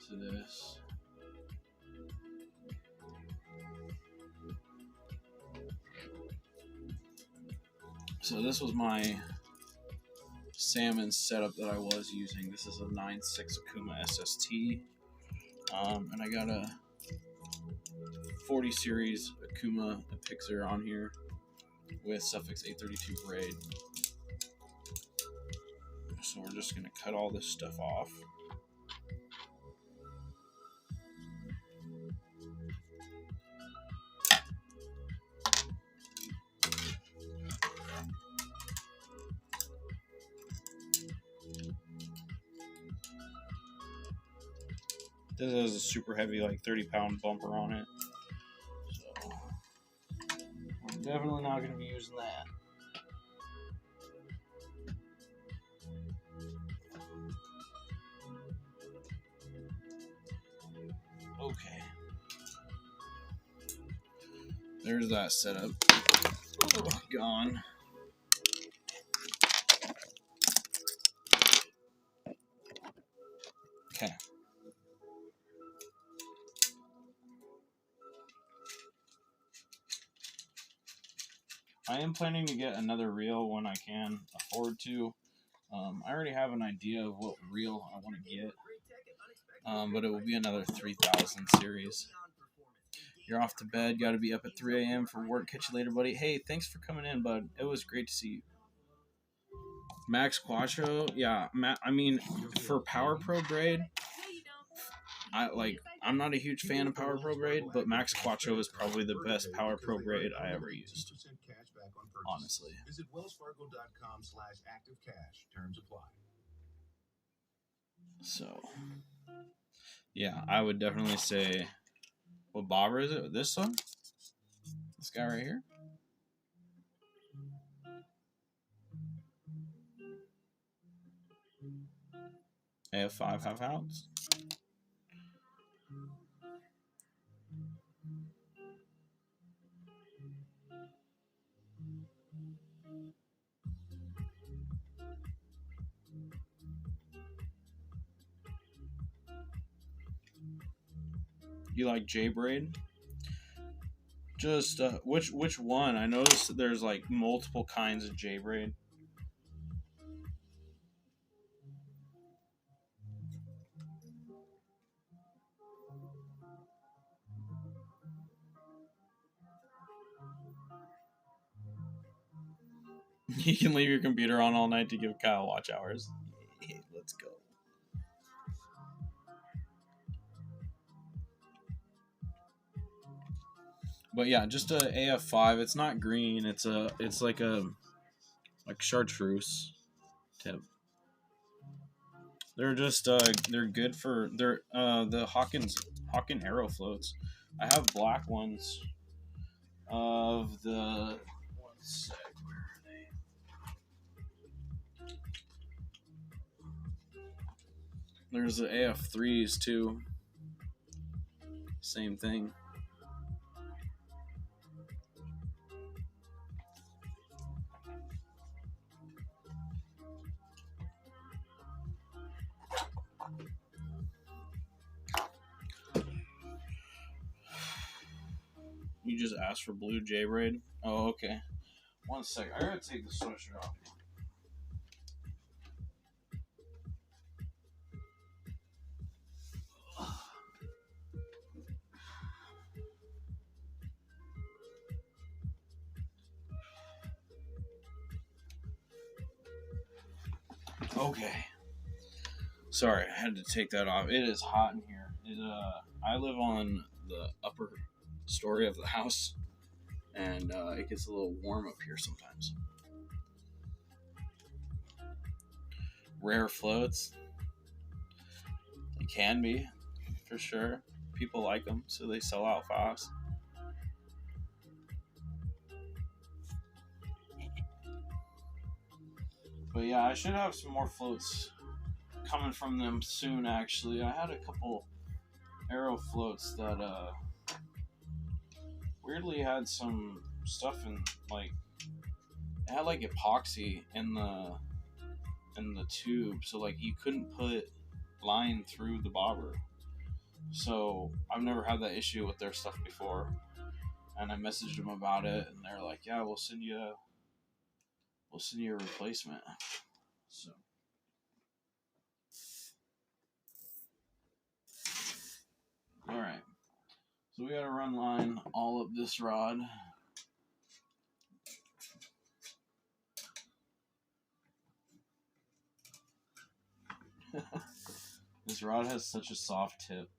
to this. So this was my salmon setup that I was using. This is a 9.6 Akuma SST, and I got a 40 series Akuma Pixar on here with Suffix 832 braid. So we're just going to cut all this stuff off. This has a super heavy, like 30-pound bumper on it. So we're definitely not going to be using that. Okay. There's that setup. Oh, gone. Okay. I am planning to get another reel when I can afford to. I already have an idea of what reel I want to get, but it will be another 3000 series. You're off to bed. Got to be up at 3 a.m. for work. Catch you later, buddy. Hey, thanks for coming in, bud. It was great to see you. Max Quattro, yeah. I mean, for Power Pro braid, I'm not a huge fan of Power Pro braid, but Max Quattro is probably the best Power Pro braid I ever used. Honestly. Visit wellsfargo.com/activecash. Terms apply. So, yeah, I would definitely say, what bobber is it? This one? This guy right here? AF5 half ounce. You like J braid? Just which one? I noticed there's like multiple kinds of J braid. You can leave your computer on all night to give Kyle watch hours. Hey, let's go. But yeah, just a AF5. It's not green. It's like chartreuse tip. They're just they're good for the Hawken Arrow floats. I have black ones of the. One sec, where are they? There's the AF3s too. Same thing. You just asked for blue J braid. Oh, okay. One sec. I gotta take the sweatshirt off. Okay. Sorry, I had to take that off. It is hot in here. I live on the upper story of the house, and it gets a little warm up here sometimes. Rare floats. They can be, for sure. People like them, so they sell out fast. But yeah, I should have some more floats coming from them soon, actually. I had a couple arrow floats that weirdly had some stuff in, like, it had like epoxy in the tube, so like you couldn't put line through the bobber. So I've never had that issue with their stuff before, and I messaged them about it, and they're like, "Yeah, we'll send you a replacement." So. All right. So we got to run line all up this rod. This rod has such a soft tip.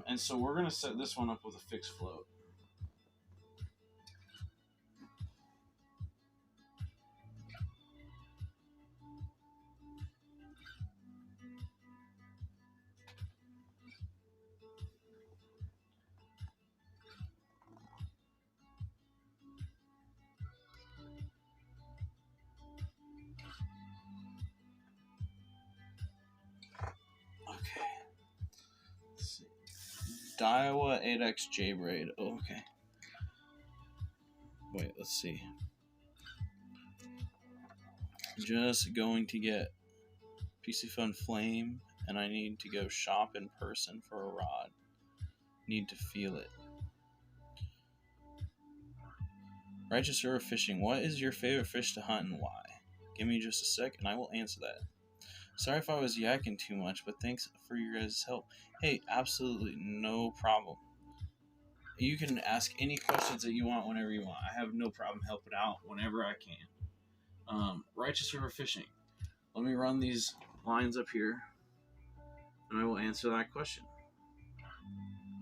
And so we're going to set this one up with a fixed float. Okay. Let's see. Daiwa 8X J braid. Oh, okay. Wait, let's see. Just going to get PC phone flame, and I need to go shop in person for a rod. Need to feel it. Righteous River Fishing. What is your favorite fish to hunt and why? Give me just a sec and I will answer that. Sorry if I was yakking too much, but thanks for your guys' help. Hey, absolutely no problem. You can ask any questions that you want whenever you want. I have no problem helping out whenever I can. Righteous River Fishing. Let me run these lines up here, and I will answer that question.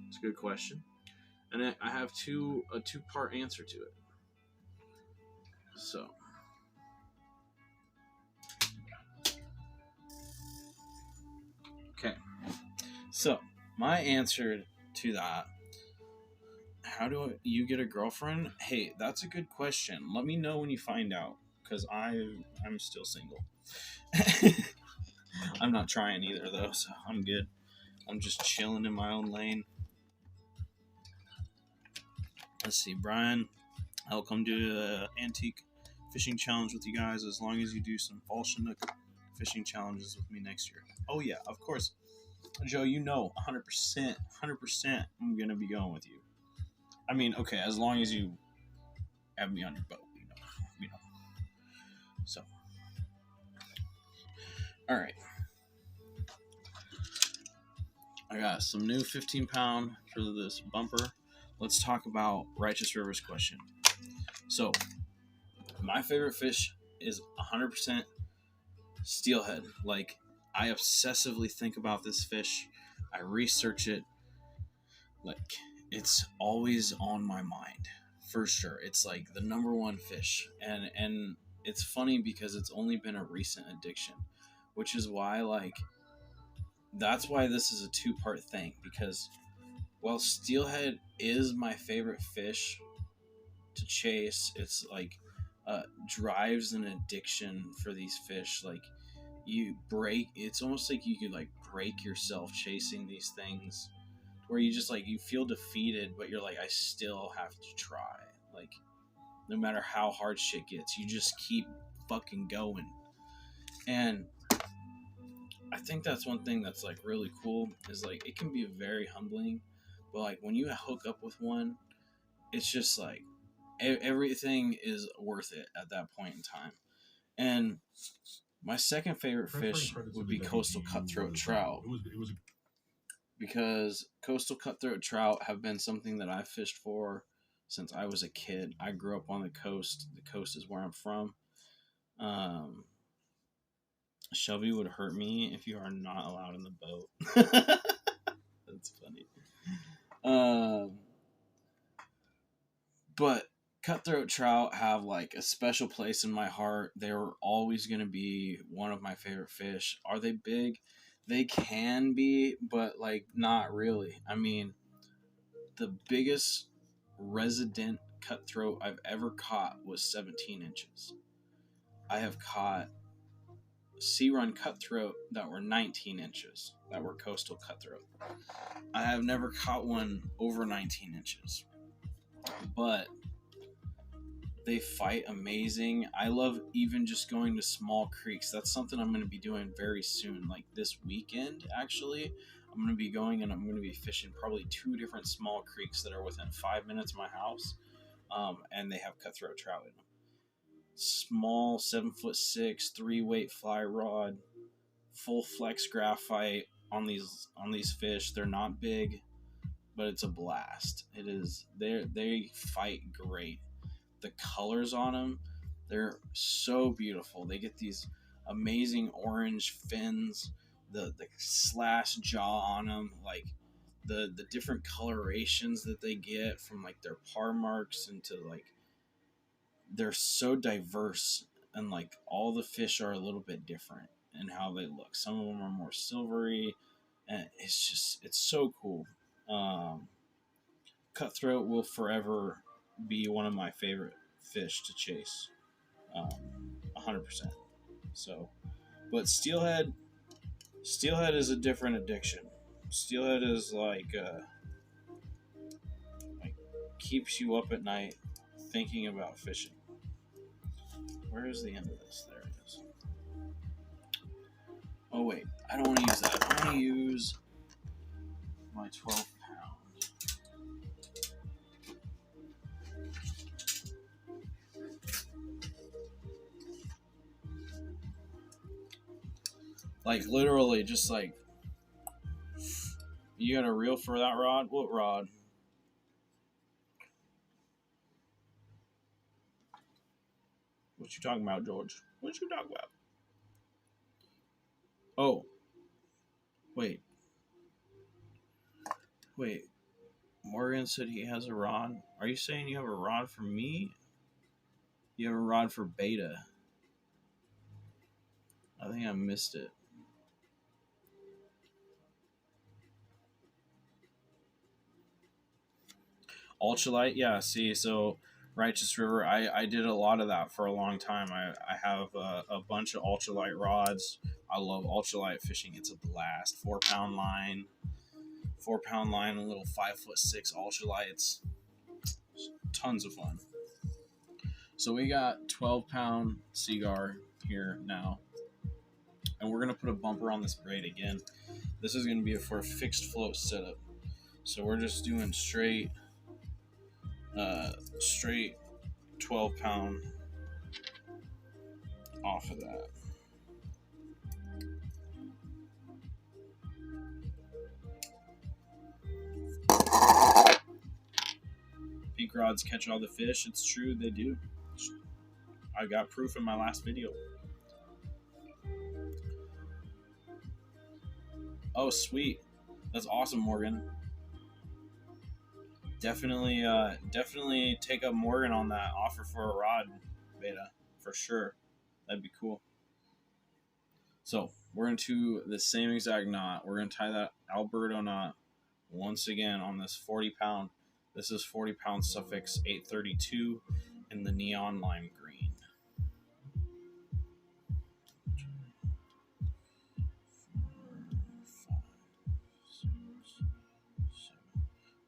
It's a good question, and I have a two-part answer to it. So, okay. So, my answer to that, how do you get a girlfriend? Hey, that's a good question. Let me know when you find out, because I'm still single. I'm not trying either, though, so I'm good. I'm just chilling in my own lane. Let's see, Brian. I'll come do an antique fishing challenge with you guys as long as you do some fall chinook fishing challenges with me next year. Oh, yeah, of course. Joe, 100%, 100% I'm going to be going with you. I mean, okay, as long as you have me on your boat, you know. So, all right. I got some new 15-pound for this bumper. Let's talk about Righteous River's question. So, my favorite fish is 100% steelhead. Like, I obsessively think about this fish. I research it. Like, it's always on my mind, for sure. It's like the number one fish. And it's funny because it's only been a recent addiction, which is why, like, that's why this is a two-part thing. Because while steelhead is my favorite fish to chase, it's like drives an addiction for these fish. Like, it's almost like you could like break yourself chasing these things, where you just like you feel defeated, but you're like, I still have to try. Like, no matter how hard shit gets, you just keep fucking going. And I think that's one thing that's like really cool, is like it can be very humbling, but like when you hook up with one, it's just like everything is worth it at that point in time. And my second favorite fish would be coastal cutthroat trout, because coastal cutthroat trout have been something that I've fished for since I was a kid. I grew up on the coast. The coast is where I'm from. Shelby would hurt me if you are not allowed in the boat. That's funny. But cutthroat trout have like a special place in my heart. They're always going to be one of my favorite fish. Are they big? They can be, but like not really. I mean, the biggest resident cutthroat I've ever caught was 17 inches. I have caught sea run cutthroat that were 19 inches, that were coastal cutthroat. I have never caught one over 19 inches, but they fight amazing. I love even just going to small creeks. That's something I'm going to be doing very soon, like this weekend actually. I'm going to be going and I'm going to be fishing probably 2 different small creeks that are within 5 minutes of my house, and they have cutthroat trout in them. Small 7'6", 3-weight fly rod, full flex graphite on these fish. They're not big, but it's a blast. It is. They fight great. The colors on them, they're so beautiful. They get these amazing orange fins, the slash jaw on them, like the different colorations that they get from like their par marks into like, they're so diverse, and like all the fish are a little bit different in how they look. Some of them are more silvery, and it's so cool. Cutthroat will forever be one of my favorite fish to chase, 100%. So, but steelhead is a different addiction. Steelhead is like keeps you up at night thinking about fishing. Where is the end of this? There it is. Oh wait, I don't want to use that. I want to use my 12 pound. Like literally, just like you got a reel for that rod? What rod? What you talking about, George? What you talking about? Oh, wait. Morgan said he has a rod. Are you saying you have a rod for me? You have a rod for Beta. I think I missed it. Ultralight, yeah. See, so Righteous River, I did a lot of that for a long time. I have a bunch of ultralight rods. I love ultralight fishing. It's a blast. 4-pound line, 4-pound line, and little 5'6" ultralights. Tons of fun. So we got 12-pound Seagar here now, and we're gonna put a bumper on this braid again. This is gonna be for a fixed float setup. So we're just doing straight 12-pound off of that. Pink rods catch all the fish. It's true, they do. I got proof in my last video. Oh, sweet. That's awesome, Morgan. Definitely take up Morgan on that offer for a rod, Beta, for sure. That'd be cool. So we're into the same exact knot. We're gonna tie that Alberto knot once again on this 40-pound. This is 40-pound Suffix 832 in the neon lime green.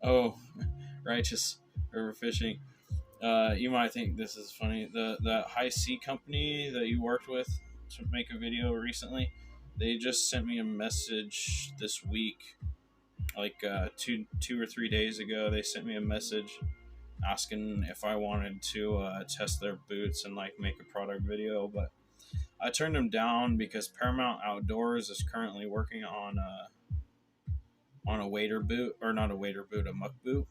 Oh, Righteous River Fishing. You might think this is funny. The High Sea company that you worked with to make a video recently, they just sent me a message this week, like two or 3 days ago. They sent me a message asking if I wanted to test their boots and like make a product video, but I turned them down because Paramount Outdoors is currently working on a wader boot, or not a wader boot, a muck boot.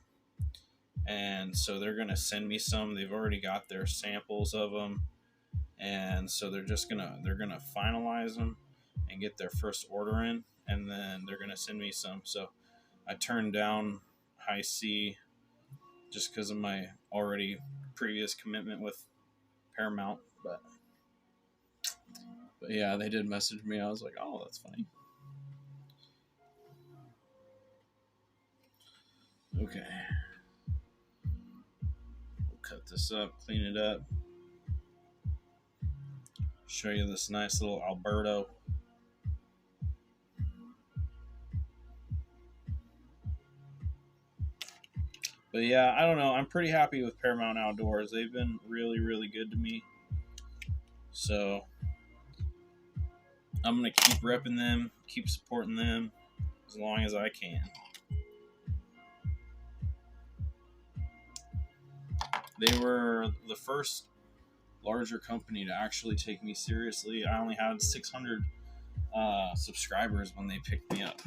And so they're gonna send me some. They've already got their samples of them, and so they're gonna finalize them and get their first order in, and then they're gonna send me some. So I turned down High Sea just because of my already previous commitment with Paramount, but yeah, they did message me. I was like, oh, that's funny. Okay. Cut this up, clean it up, show you this nice little Alberto. But yeah, I don't know. I'm pretty happy with Paramount Outdoors. They've been really, really good to me. So I'm going to keep repping them, keep supporting them as long as I can. They were the first larger company to actually take me seriously. I only had 600 subscribers when they picked me up,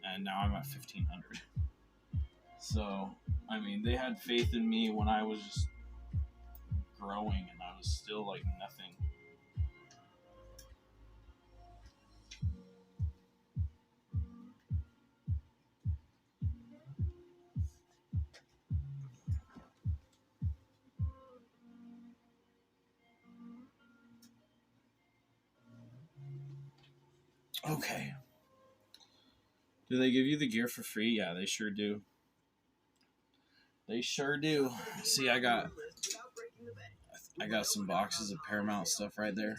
and now I'm at 1,500. So, I mean, they had faith in me when I was just growing and I was still like nothing. Okay. Do they give you the gear for free? Yeah, they sure do. They sure do. See, I got some boxes of Paramount stuff right there.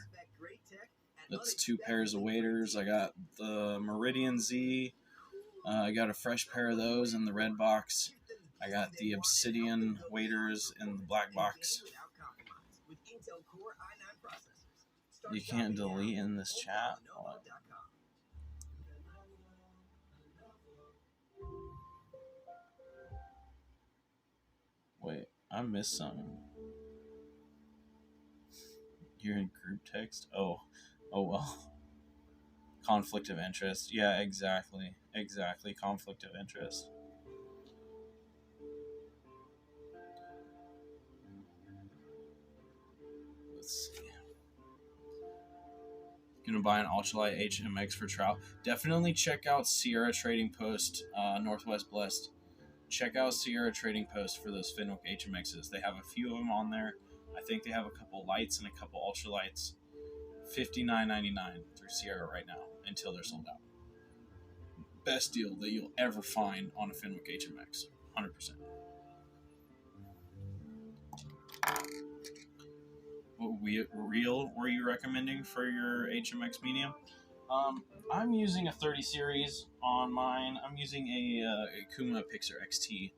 That's 2 pairs of waders. I got the Meridian Z. I got a fresh pair of those in the red box. I got the Obsidian waders in the black box. You can't delete in this chat? What? I missed some. You're in group text? Oh well. Conflict of interest. Yeah, exactly. Exactly. Conflict of interest. Let's see. Gonna buy an ultralight HMX for trout. Definitely check out Sierra Trading Post, Northwest Blessed. Check out Sierra Trading Post for those Fenwick HMXs. They have a few of them on there. I think they have a couple lights and a couple ultralights. $59.99 through Sierra right now until they're sold out. Best deal that you'll ever find on a Fenwick HMX. 100%. What reel were you recommending for your HMX medium? I'm using a 30 series on mine. I'm using a Kuma Pixar XT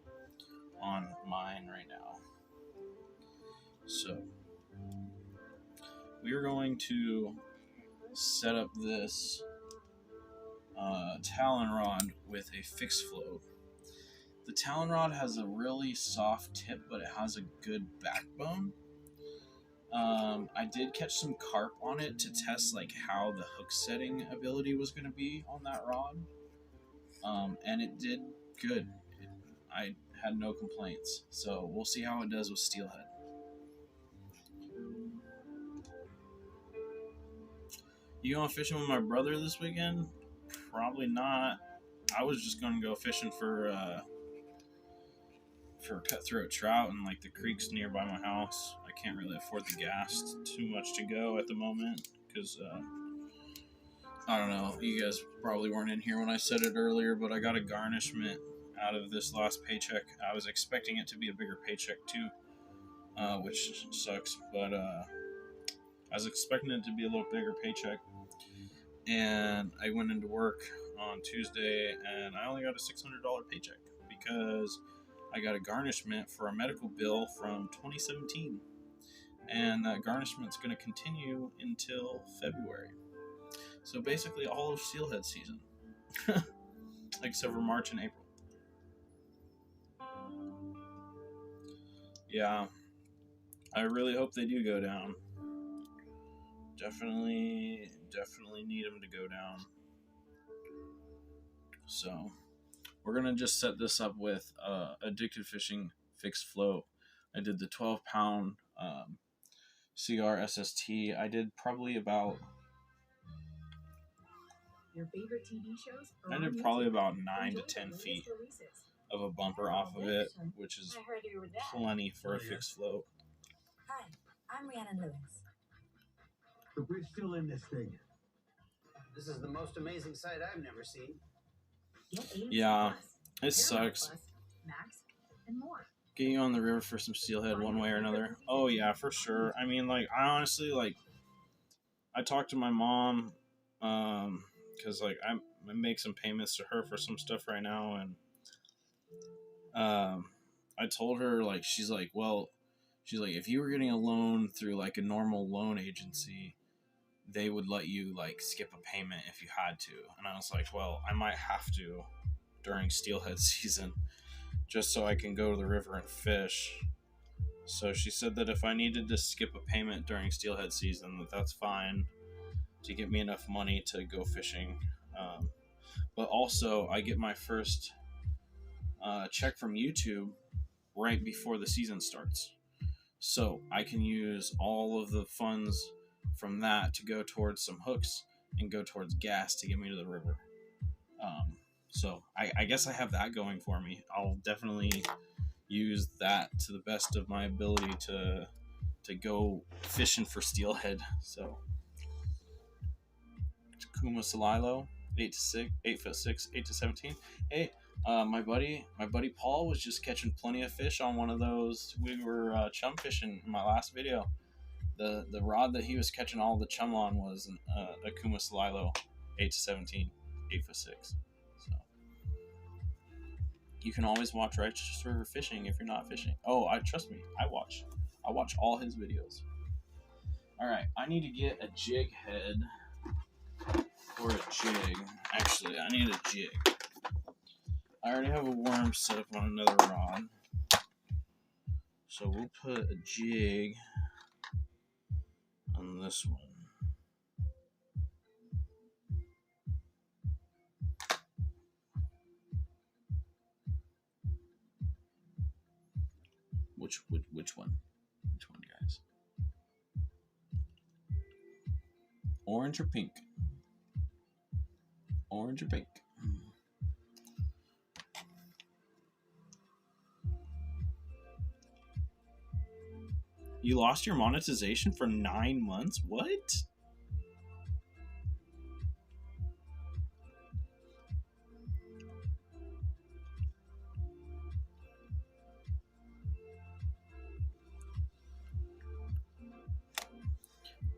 on mine right now. So we are going to set up this Talon rod with a fixed float. The Talon rod has a really soft tip, but it has a good backbone. I did catch some carp on it to test like how the hook setting ability was going to be on that rod, and it did good. I had no complaints, so we'll see how it does with Steelhead. You going fishing with my brother this weekend? Probably not. I was just going to go fishing for cutthroat trout in like the creeks nearby my house. I can't really afford the gas too much to go at the moment because I don't know. You guys probably weren't in here when I said it earlier, but I got a garnishment out of this last paycheck. I was expecting it to be a bigger paycheck too, which sucks. But I was expecting it to be a little bigger paycheck, and I went into work on Tuesday, and I only got a $600 paycheck because I got a garnishment for a medical bill from 2017, and that garnishment's going to continue until February. So basically all of Steelhead season, except for March and April. Yeah, I really hope they do go down. Definitely need them to go down. So we're gonna just set this up with Addicted Fishing fixed float. I did the 12-pound CR SST. I did probably about. Your favorite TV shows I did probably about 9 to 10 feet of a bumper off of it, which is plenty for a fixed float. Hi, I'm Rhiannon Lewis. But we're still in this thing. This is the most amazing sight I've never seen. Yeah, it sucks. Max and more. Get you on the river for some steelhead one way or another. Oh yeah, for sure. I mean, like, I honestly, like, I talked to my mom, because like I make some payments to her for some stuff right now, and I told her, like, she's like, if you were getting a loan through like a normal loan agency, they would let you like skip a payment if you had to. And I was like, well, I might have to during steelhead season just so I can go to the river and fish. So she said that if I needed to skip a payment during steelhead season, that's fine to get me enough money to go fishing. But also, I get my first check from YouTube right before the season starts. So I can use all of the funds from that to go towards some hooks and go towards gas to get me to the river. So I guess I have that going for me. I'll definitely use that to the best of my ability to go fishing for steelhead. So Kuma Salilo, 8 foot 6, 8 to 17. Hey, my buddy Paul was just catching plenty of fish on one of those. We were chum fishing in my last video. The rod that he was catching all the chum on was a Kuma Salilo, 8 to 17, 8 foot 6. So you can always watch Righteous River Fishing if you're not fishing. Oh, trust me, I watch all his videos. All right, I need to get a jig head or a jig. Actually, I need a jig. I already have a worm set up on another rod. So we'll put a jig on this one. Which one? Which one, guys? Orange or pink? Orange or pink? You lost your monetization for 9 months? What?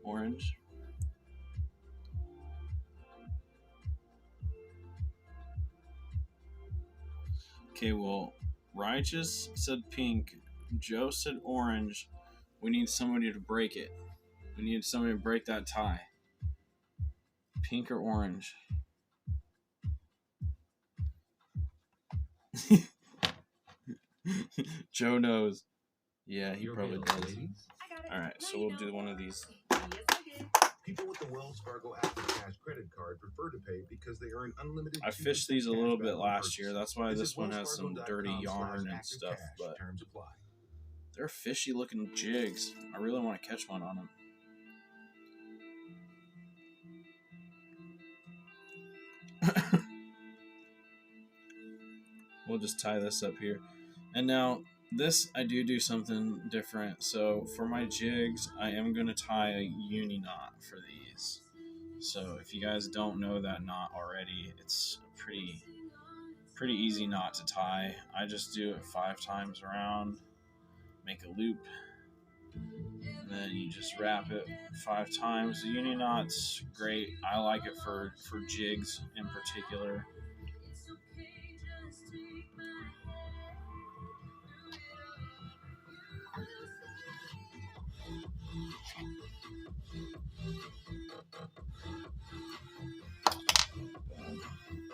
Orange. Okay, well, Righteous said pink. Joe said orange. We need somebody to break it. We need somebody to break that tie. Pink or orange? Joe knows. Yeah, he probably does. Alright, so we'll do one of these. People with the Wells Fargo Active Cash credit card prefer to pay because they earn unlimited. I fished these a little bit last year. That's why this one has some dirty yarn and stuff. But they're fishy looking jigs. I really want to catch one on them. We'll just tie this up here. And now this, I do something different. So for my jigs, I am going to tie a uni knot for these. So if you guys don't know that knot already, it's a pretty easy knot to tie. I just do it 5 times around, make a loop, and then you just wrap it 5 times. The uni knot's great. I like it for jigs in particular.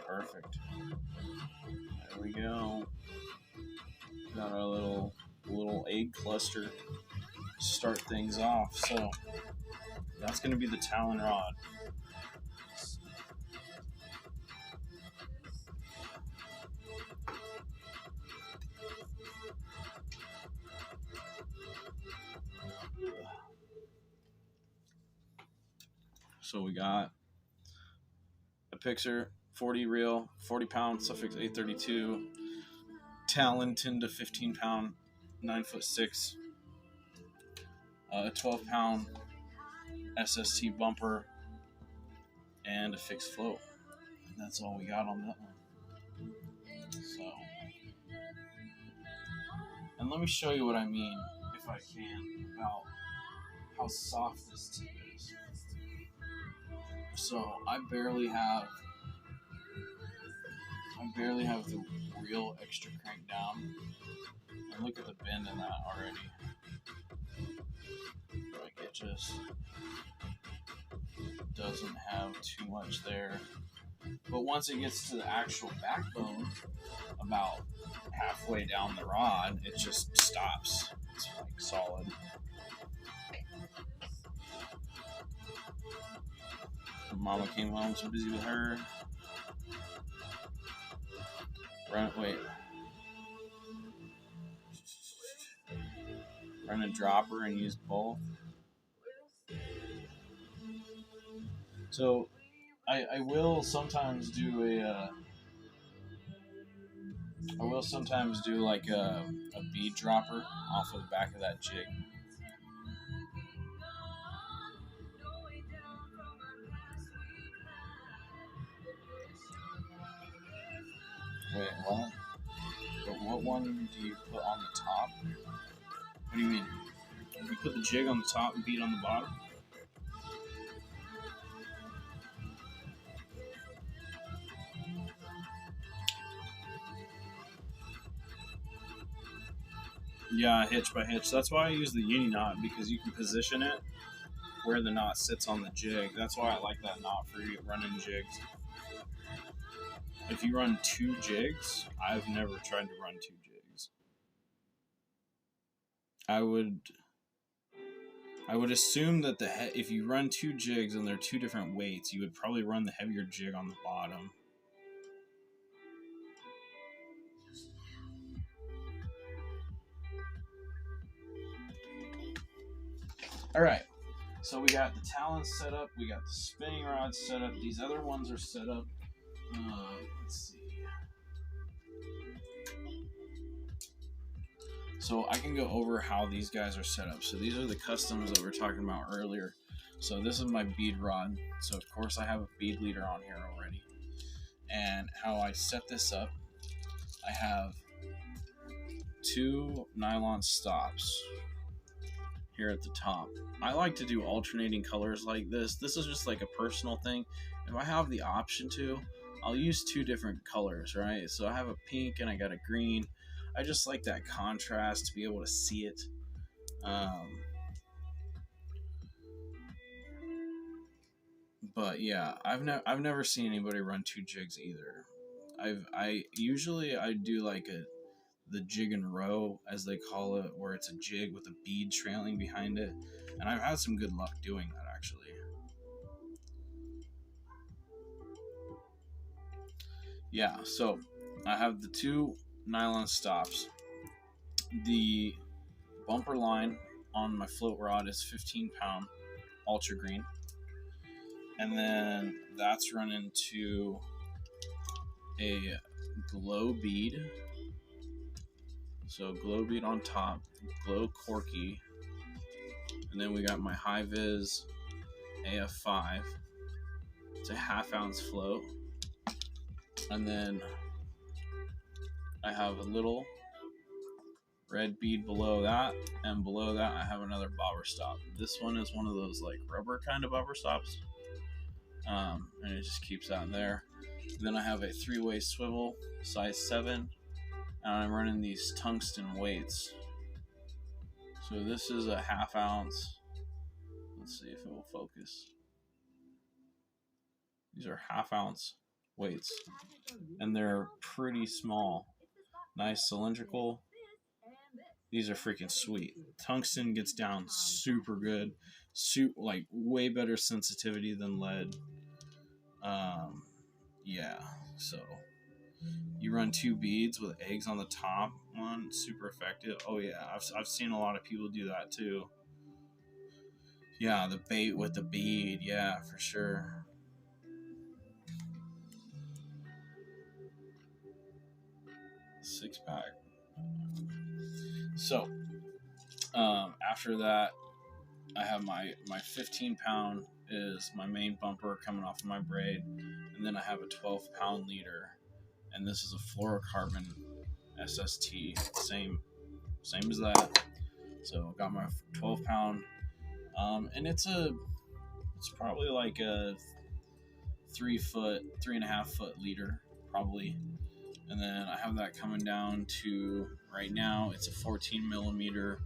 Perfect. There we go. Got our little egg cluster to start things off. So that's going to be the Talon rod. So we got a Pixar 40 reel, 40 pound Suffix 832, Talon 10 to 15 pound, 9'6", a 12 pound SST bumper, and a fixed float. And that's all we got on that one. So, and let me show you what I mean, if I can, about how soft this tip is. So I barely have the real extra crank down, and look at the bend in that already. Like, it just doesn't have too much there. But once it gets to the actual backbone, about halfway down the rod, it just stops. It's like solid. Mama came home, so busy with her. Run a dropper and use both. So I will sometimes do like a bead dropper off of the back of that jig. Wait, what? But what one do you put on the top? What do you mean? You put the jig on the top and bead on the bottom? Yeah, hitch by hitch. That's why I use the uni knot, because you can position it where the knot sits on the jig. That's why I like that knot for running jigs. If you run 2 jigs, I've never tried to run 2 jigs. I would assume that if you run 2 jigs and they're 2 different weights, you would probably run the heavier jig on the bottom. All right, so we got the Talon set up, we got the spinning rod set up. These other ones are set up. Let's see. So I can go over how these guys are set up. So these are the customs that we were talking about earlier. So this is my bead rod. So of course I have a bead leader on here already. And how I set this up, I have 2 nylon stops here at the top. I like to do alternating colors like this. This is just like a personal thing. If I have the option to, I'll use 2 different colors, right? So I have a pink and I got a green. I just like that contrast to be able to see it. But yeah, I've never seen anybody run 2 jigs either. I usually do like the jig and row, as they call it, where it's a jig with a bead trailing behind it, and I've had some good luck doing that actually. Yeah, so I have the 2 nylon stops. The bumper line on my float rod is 15-pound ultra green, and then that's run into a glow bead. So glow bead on top, glow corky, and then we got my high vis AF5. It's a 1/2 ounce float, and then I have a little red bead below that, and below that I have another bobber stop. This one is one of those like rubber kind of bobber stops, and it just keeps that there. Then I have a 3-way swivel, size 7, and I'm running these tungsten weights. So this is a 1/2 ounce. Let's see if it will focus. These are 1/2 ounce weights, and they're pretty small. Nice cylindrical. These are freaking sweet. Tungsten gets down super good, like way better sensitivity than lead. Yeah, so you run 2 beads with eggs on the top one, super effective. Oh yeah, I've seen a lot of people do that too. Yeah, the bait with the bead, yeah, for sure. Six-pack. So, after that, I have my 15-pound is my main bumper coming off of my braid, and then I have a 12-pound leader, and this is a fluorocarbon SST, same as that. So got my 12-pound, and it's probably like a 3.5 foot leader probably. And then I have that coming down to, right now, it's a 14 millimeter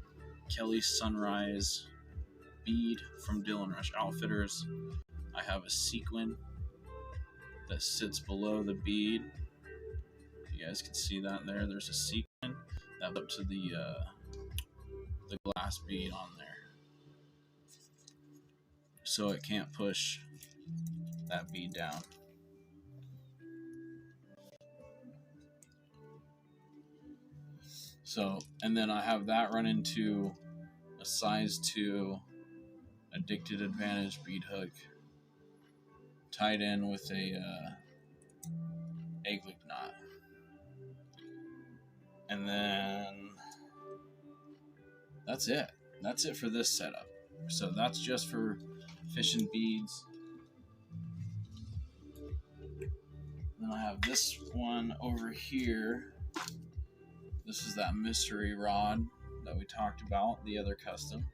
Kelly Sunrise bead from Dillon Rush Outfitters. I have a sequin that sits below the bead. You guys can see that there. There's a sequin that up to the glass bead on there, so it can't push that bead down. So, and then I have that run into a size 2 Addicted Advantage bead hook tied in with a egg loop knot. And then that's it. That's it for this setup. So that's just for fishing beads. Then I have this one over here. This is that mystery rod that we talked about, the other custom.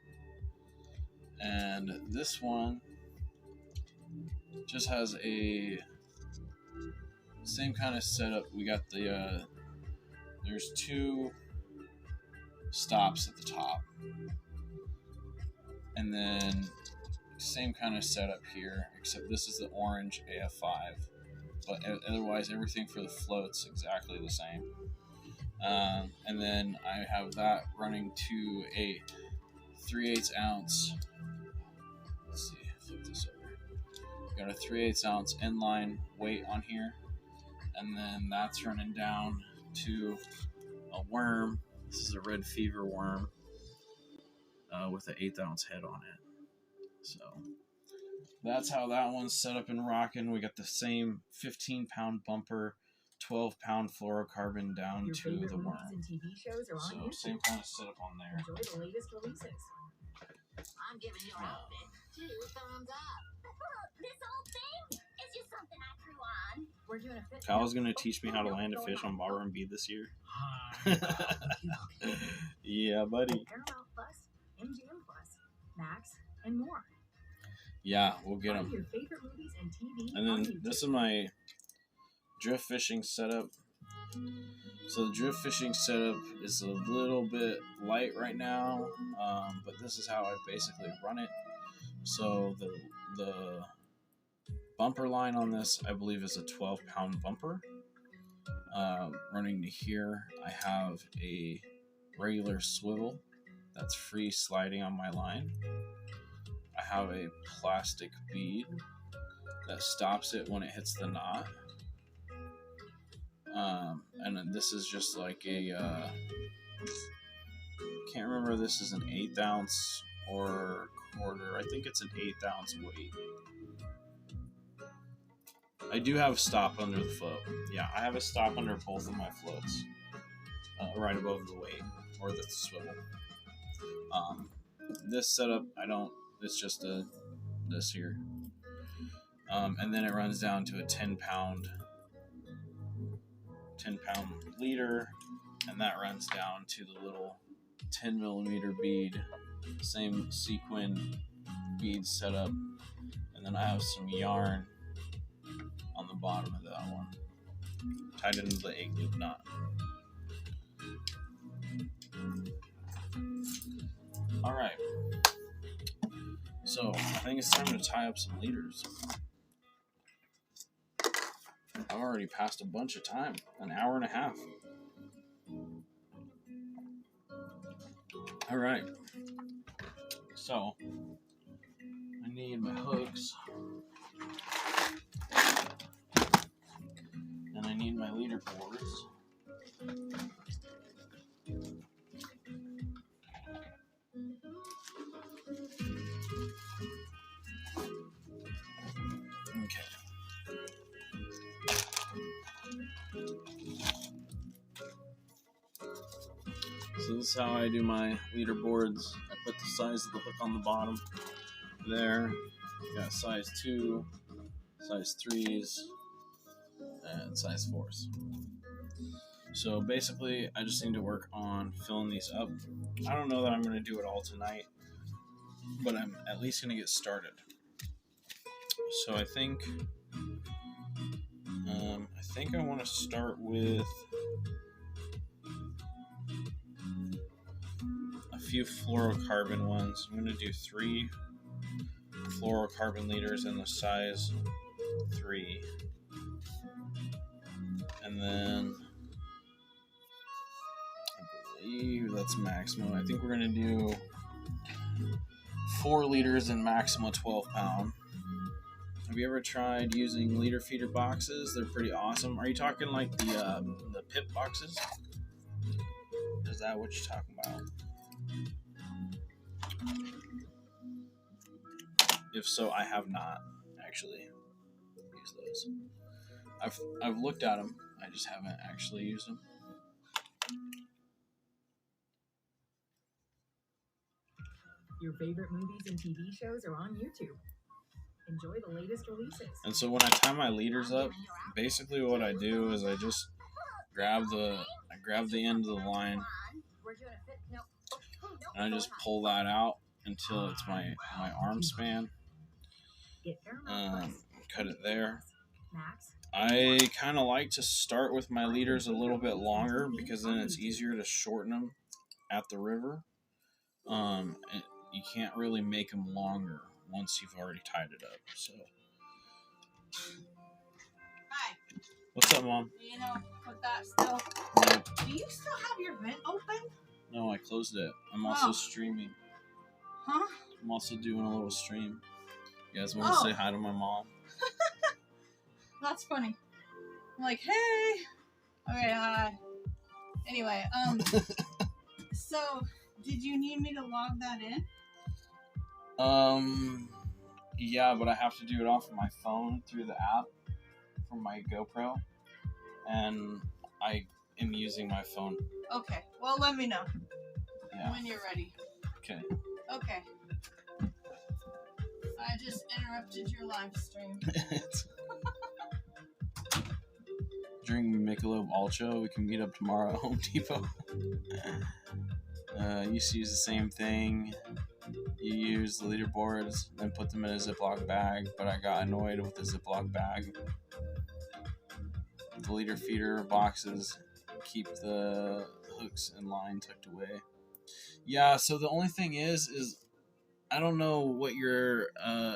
And this one just has a same kind of setup. We got the there's 2 stops at the top, and then same kind of setup here, except this is the orange AF5, but otherwise everything for the float's exactly the same. And then I have that running to a 3/8 ounce. Let's see, flip this over. Got a 3/8 ounce inline weight on here, and then that's running down to a worm. This is a red fever worm with an 1/8 ounce head on it. So that's how that one's set up and rocking. We got the same 15-pound bumper, 12-pound fluorocarbon down Your to favorite the movies worm. and TV shows are on So YouTube. same kind of setup on there. Enjoy the latest releases. I'm giving your outfit 2 thumbs up. This whole thing is just something I threw on. We're doing a fit. Kyle's gonna teach me how to land a fish on bobber and bead this year. Yeah, buddy. Paramount Plus, MGM Plus, Max, and more. Yeah, we'll get Find them. your favorite movies and TV And on then YouTube. this is my drift fishing setup. So the drift fishing setup is a little bit light right now, but this is how I basically run it. So the bumper line on this, I believe, is a 12-pound bumper. Running to here, I have a regular swivel that's free sliding on my line. I have a plastic bead that stops it when it hits the knot. And then this is just like a, can't remember if this is an 1/8 ounce or quarter. I think it's an 1/8 ounce weight. I do have a stop under the float. Yeah, I have a stop under both of my floats, right above the weight or the swivel. This setup, I don't. It's just this here, and then it runs down to a 10-pound leader, and that runs down to the little 10mm bead, same sequin bead setup, and then I have some yarn on the bottom of that one, tied into the 8-loop knot. All right, so I think it's time to tie up some leaders. I've already passed a bunch of time, an hour and a half. All right, so I need my hooks, and I need my leader boards. Okay. So this is how I do my leaderboards. I put the size of the hook on the bottom there. Got size 2, size 3s, and size 4s. So basically, I just need to work on filling these up. I don't know that I'm going to do it all tonight, but I'm at least going to get started. So I think I want to start with a few fluorocarbon ones. I'm going to do 3 fluorocarbon leaders in the size 3, and then I believe that's maximum. I think we're going to do 4 liters in maximum 12-pound. Have you ever tried using leader feeder boxes? They're pretty awesome. Are you talking like the pip boxes? Is that what you're talking about? If so, I have not actually used those. I've looked at them. I just haven't actually used them. Your favorite movies and TV shows are on YouTube. Enjoy the latest releases. And so when I tie my leaders up, basically what I do is I just grab the end of the line, and I just pull that out until it's my arm span. Cut it there. I kind of like to start with my leaders a little bit longer because then it's easier to shorten them at the river. And you can't really make them longer once you've already tied it up. So, What's up, Mom? You know, put that still. No, Do you still have your vent open? no, I closed it. I'm also Oh. streaming. Huh? I'm also doing a little stream. You guys want to say hi to my mom? That's funny. I'm like, hey. Okay, anyway, so, did you need me to log that in? Yeah, but I have to do it off of my phone through the app from my GoPro, and I am using my phone. Okay, well, let me know Yeah. when you're ready. Okay. Okay. I just interrupted your live stream. During Michelob Ultra, we can meet up tomorrow at Home Depot. Used to use the same thing. You use the leaderboards, then put them in a Ziploc bag, but I got annoyed with the Ziploc bag. The leader feeder boxes keep the hooks and line tucked away. Yeah, so the only thing is I don't know what your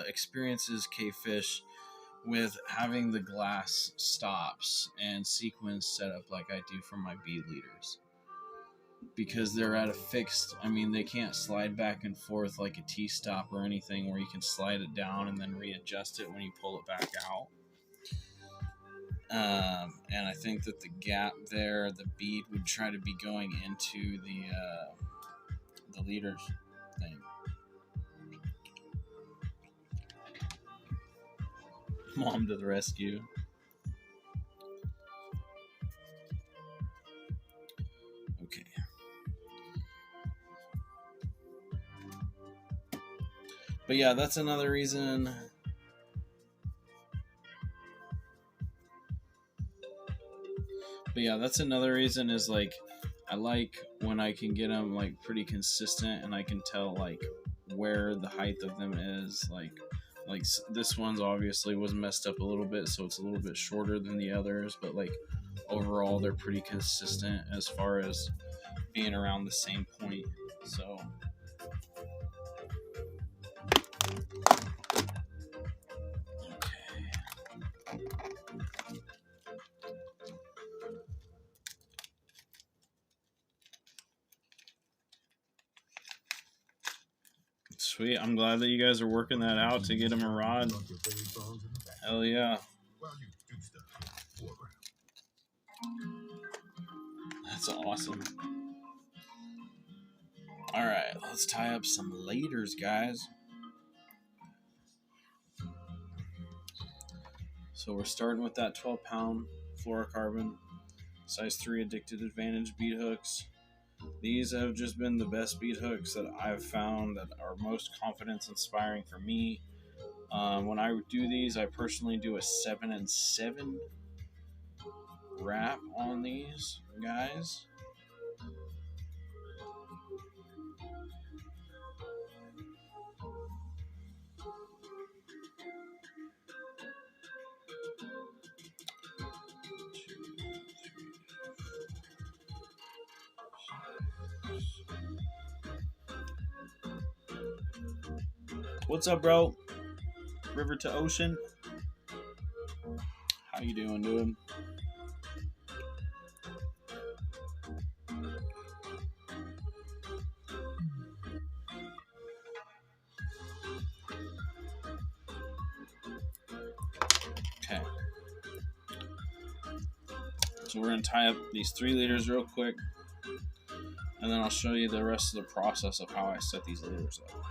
experience is, K-Fish, with having the glass stops and sequence set up like I do for my bead leaders. Because they're at a fixed, I mean, they can't slide back and forth like a T-stop or anything where you can slide it down and then readjust it when you pull it back out. And I think that the gap there, the bead would try to be going into the leaders thing. Mom to the rescue. Okay. But yeah, that's another reason. But yeah, that's another reason is like I like when I can get them like pretty consistent and I can tell like where the height of them is. Like this one's obviously was messed up a little bit, so it's a little bit shorter than the others, but like overall they're pretty consistent as far as being around the same point. So sweet. I'm glad that you guys are working that out to get him a rod. Hell yeah. That's awesome. Alright, let's tie up some leaders, guys. So we're starting with that 12-pound fluorocarbon, size 3 addicted advantage bead hooks. These have just been the best bead hooks that I've found that are most confidence inspiring for me. When I do these, I personally do a 7 and 7 wrap on these guys. What's up, bro? River to ocean. How you doing, dude? Okay. So we're gonna tie up these 3 leaders real quick, and then I'll show you the rest of the process of how I set these leaders up.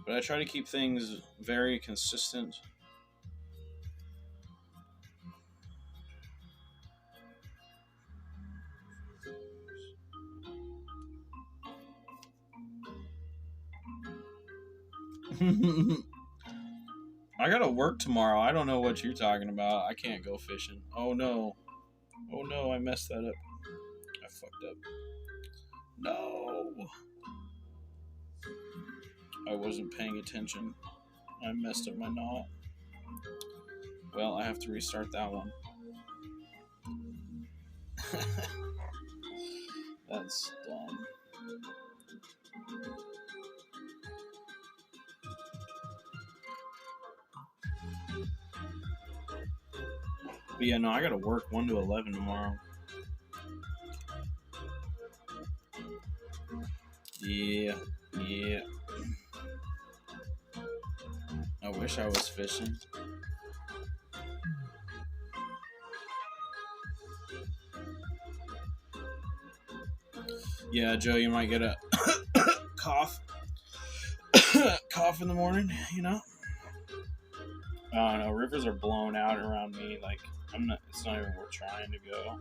But I try to keep things very consistent. I gotta work tomorrow. I don't know what you're talking about. I can't go fishing. Oh no. Oh no, I messed that up. I fucked up. No. I wasn't paying attention. I messed up my knot. Well, I have to restart that one. That's dumb. But yeah, no, I gotta work 1 to 11 tomorrow. Yeah. I wish I was fishing. Yeah, Joe, you might get a cough. Cough in the morning, you know? I don't know. Rivers are blown out around me. Like, it's not even worth trying to go.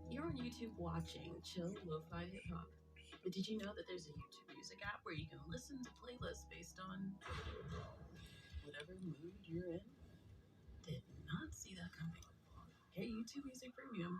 You're on YouTube watching chill lo-fi hip hop. But did you know that there's a YouTube music app where you can listen to playlists based on whatever mood you're in? Did not see that coming. Get YouTube Music Premium.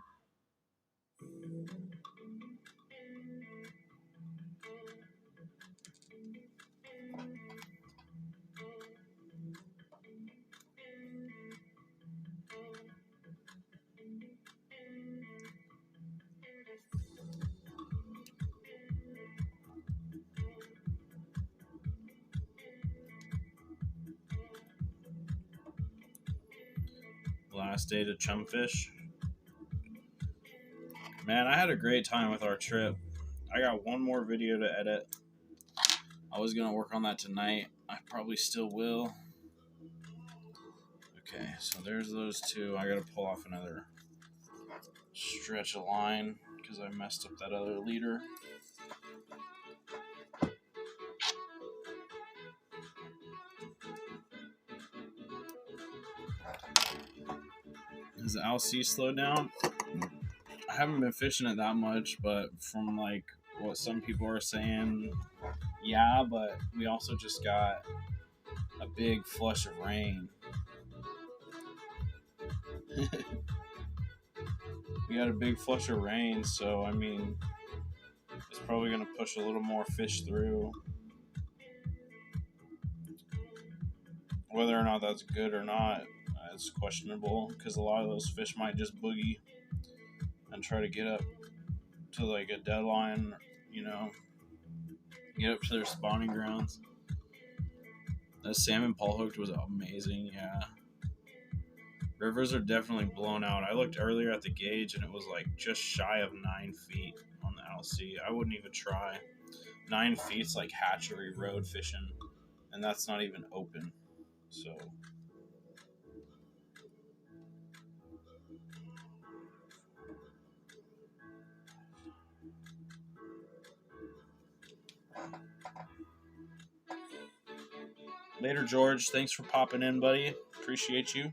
Last day to chum fish. Man, I had a great time with our trip. I got one more video to edit. I was gonna work on that tonight. I probably still will. Okay, so there's those two. I gotta pull off another stretch of line because I messed up that other leader. Has the LC slowed down? I haven't been fishing it that much, but from like what some people are saying, yeah, but we also just got a big flush of rain. We got a big flush of rain, so I mean, it's probably going to push a little more fish through. Whether or not that's good or not, it's questionable, because a lot of those fish might just boogie and try to get up to like a deadline, you know, get up to their spawning grounds. That salmon Paul hooked was amazing, yeah. Rivers are definitely blown out. I looked earlier at the gauge and it was like just shy of 9 feet on the LC. I wouldn't even try. 9 feet's like hatchery road fishing, and that's not even open. So later, George. Thanks for popping in, buddy. Appreciate you.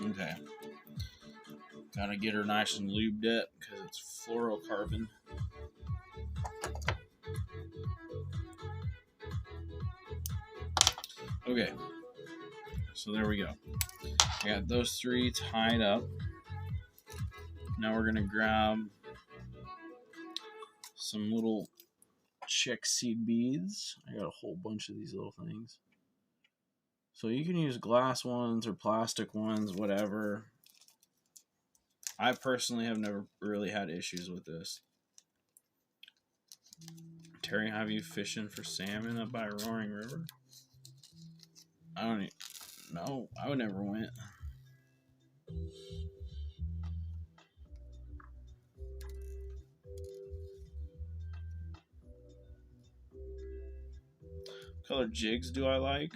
Okay. Gotta get her nice and lubed up because it's fluorocarbon. Okay. So there we go. I got those 3 tied up. Now we're gonna grab some little chick seed beads. I got a whole bunch of these little things. So you can use glass ones or plastic ones, whatever. I personally have never really had issues with this. Terry, have you fishing for salmon up by Roaring River? I don't even know. I would never went. What color jigs do I like?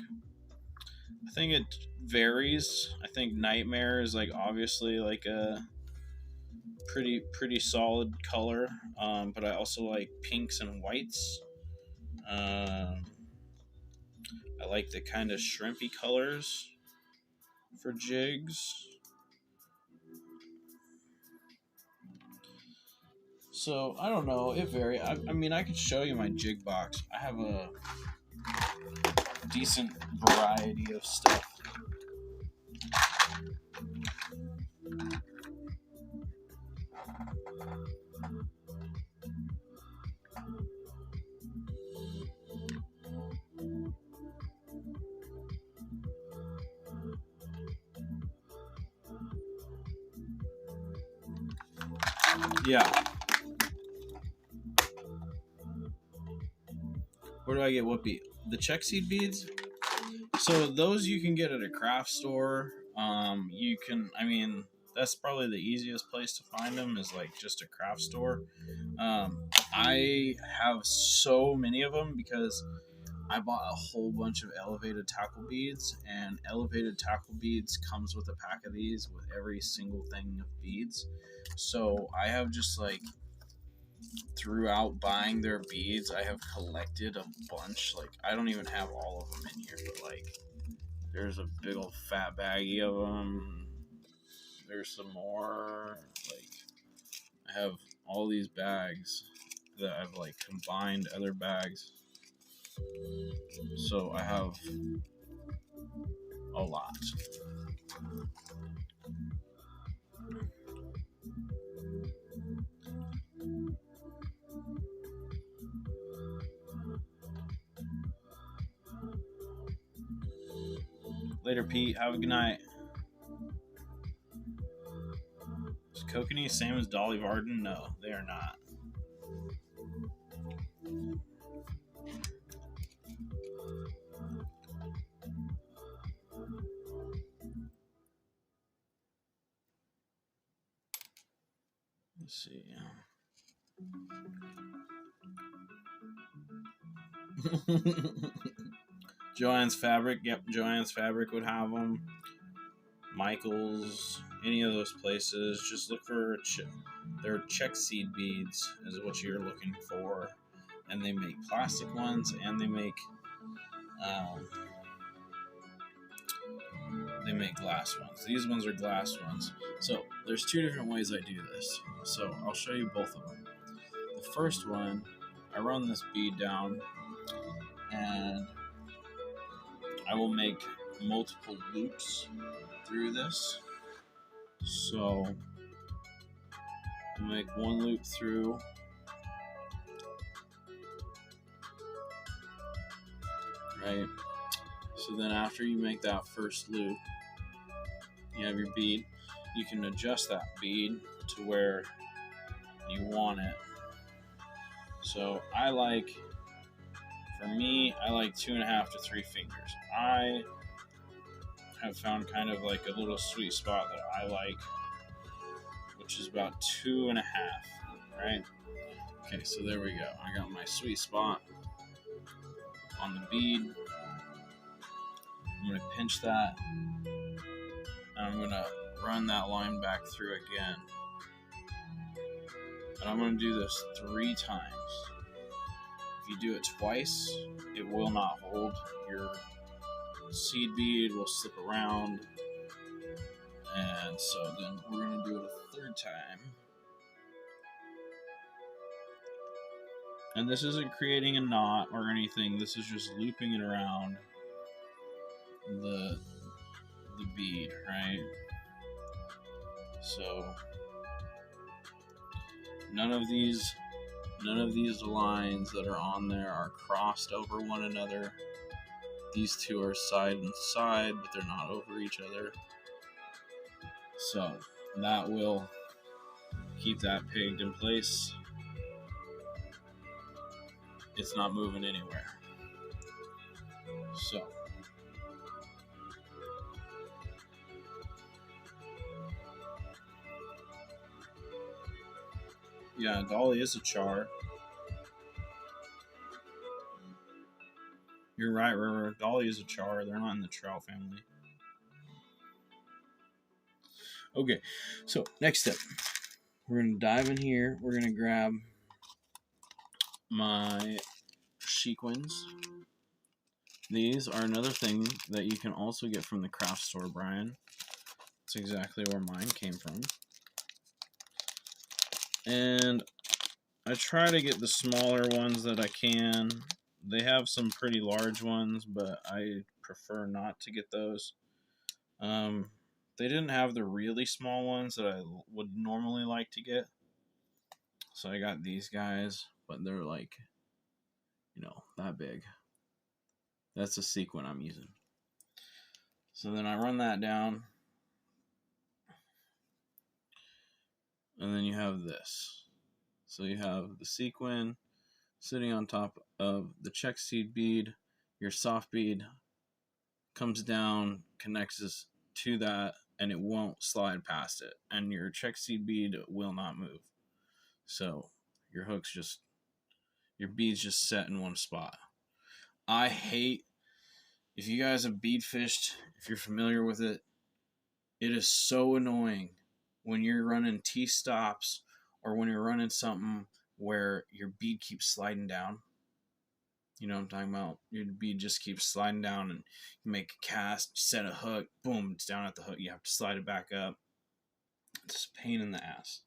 I think it varies. I think Nightmare is like obviously like a pretty solid color, but I also like pinks and whites. I like the kind of shrimpy colors for jigs. So I don't know, it varies. I mean, I could show you my jig box. I have a decent variety of stuff. Yeah. Where do I get what bead? The check seed beads? So those you can get at a craft store. You can, I mean, that's probably the easiest place to find them is like just a craft store. I have so many of them because I bought a whole bunch of elevated tackle beads, and elevated tackle beads comes with a pack of these with every single thing of beads. So I have just like throughout buying their beads, I have collected a bunch. Like I don't even have all of them in here, but like there's a big old fat baggie of them. There's some more. Like I have all these bags that I've like combined other bags. So I have a lot. Later, Pete. Have a good night. Is Kokanee same as Dolly Varden? No, they are not. Let's see. Joann's Fabric. Yep, Joann's Fabric would have them. Michael's, any of those places. Just look for their check seed beads is what you're looking for. And they make plastic ones, and they make glass ones. These ones are glass ones. So there's two different ways I do this. So I'll show you both of them. The first one, I run this bead down, and I will make multiple loops through this. So I'll make one loop through, right? So then after you make that first loop, you have your bead. You can adjust that bead to where you want it. So for me, I like 2.5 to 3 fingers. I have found kind of like a little sweet spot that I like, which is about 2.5, right? Okay, so there we go. I got my sweet spot on the bead. I'm going to pinch that, and I'm going to run that line back through again. And I'm going to do this 3 times. If you do it twice, it will not hold. Your seed bead will slip around. And so then we're going to do it a 3rd time. And this isn't creating a knot or anything. This is just looping it around the bead, right? So none of these lines that are on there are crossed over one another. These two are side and side, but they're not over each other. So that will keep that pegged in place. It's not moving anywhere. So yeah, Dolly is a char. You're right, River. Dolly is a char. They're not in the trout family. Okay, so next step. We're going to dive in here. We're going to grab my sequins. These are another thing that you can also get from the craft store, Brian. That's exactly where mine came from. And I try to get the smaller ones that I can. They have some pretty large ones, but I prefer not to get those. They didn't have the really small ones that I would normally like to get. So I got these guys, but they're like, that big. That's the sequin I'm using. So then I run that down. and then you have this. So you have the sequin sitting on top of the check seed bead. Your soft bead comes down, connects to that, and it won't slide past it. And your check seed bead will not move. So your bead's just set in one spot. I hate, if you guys have bead fished, if you're familiar with it, it is so annoying when you're running T-stops or when you're running something where your bead keeps sliding down. You know what I'm talking about? Your bead just keeps sliding down, and you make a cast, set a hook, boom, it's down at the hook. You have to slide it back up. It's a pain in the ass.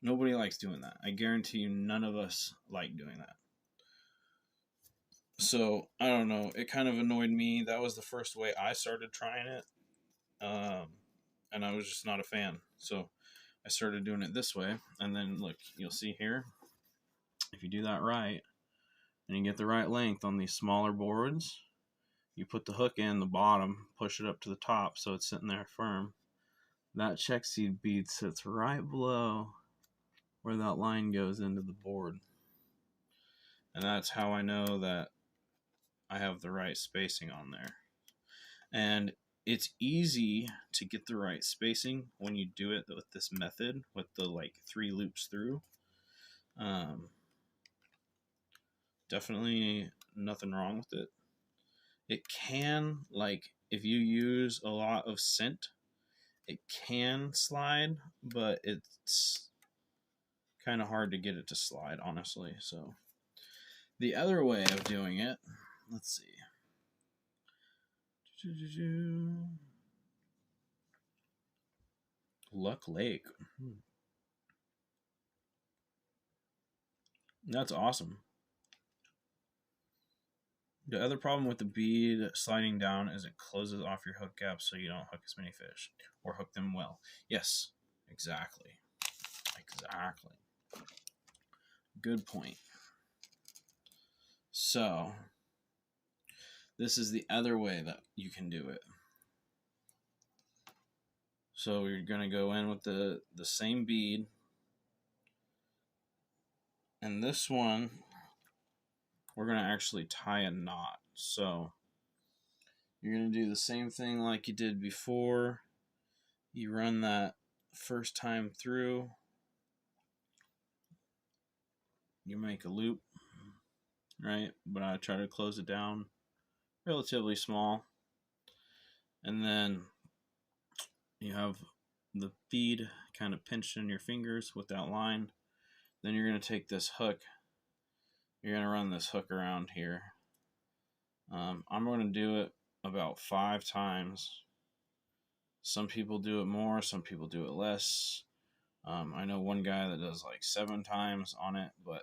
Nobody likes doing that. I guarantee you none of us like doing that. So, I don't know. It kind of annoyed me. That was the first way I started trying it. And I was just not a fan. So, I started doing it this way. And then, look, you'll see here, if you do that right, and you get the right length on these smaller boards, you put the hook in the bottom, push it up to the top so it's sitting there firm. That check seed bead sits right below where that line goes into the board. And that's how I know that I have the right spacing on there. And it's easy to get the right spacing when you do it with this method, with the like 3 loops through. Definitely nothing wrong with it. It can, like, if you use a lot of scent, it can slide, but it's kind of hard to get it to slide, honestly. So the other way of doing it, let's see. Luck Lake. That's awesome. The other problem with the bead sliding down is it closes off your hook gap so you don't hook as many fish or hook them well. Yes, exactly. Exactly. Good point. So, this is the other way that you can do it. So you're going to go in with the same bead. And this one, we're going to actually tie a knot. So you're going to do the same thing like you did before. You run that first time through. You make a loop, right? But I try to close it down relatively small. And then you have the bead kind of pinched in your fingers with that line. Then you're going to take this hook. You're going to run this hook around here. I'm going to do it about 5 times. Some people do it more, some people do it less. I know one guy that does like 7 times on it, but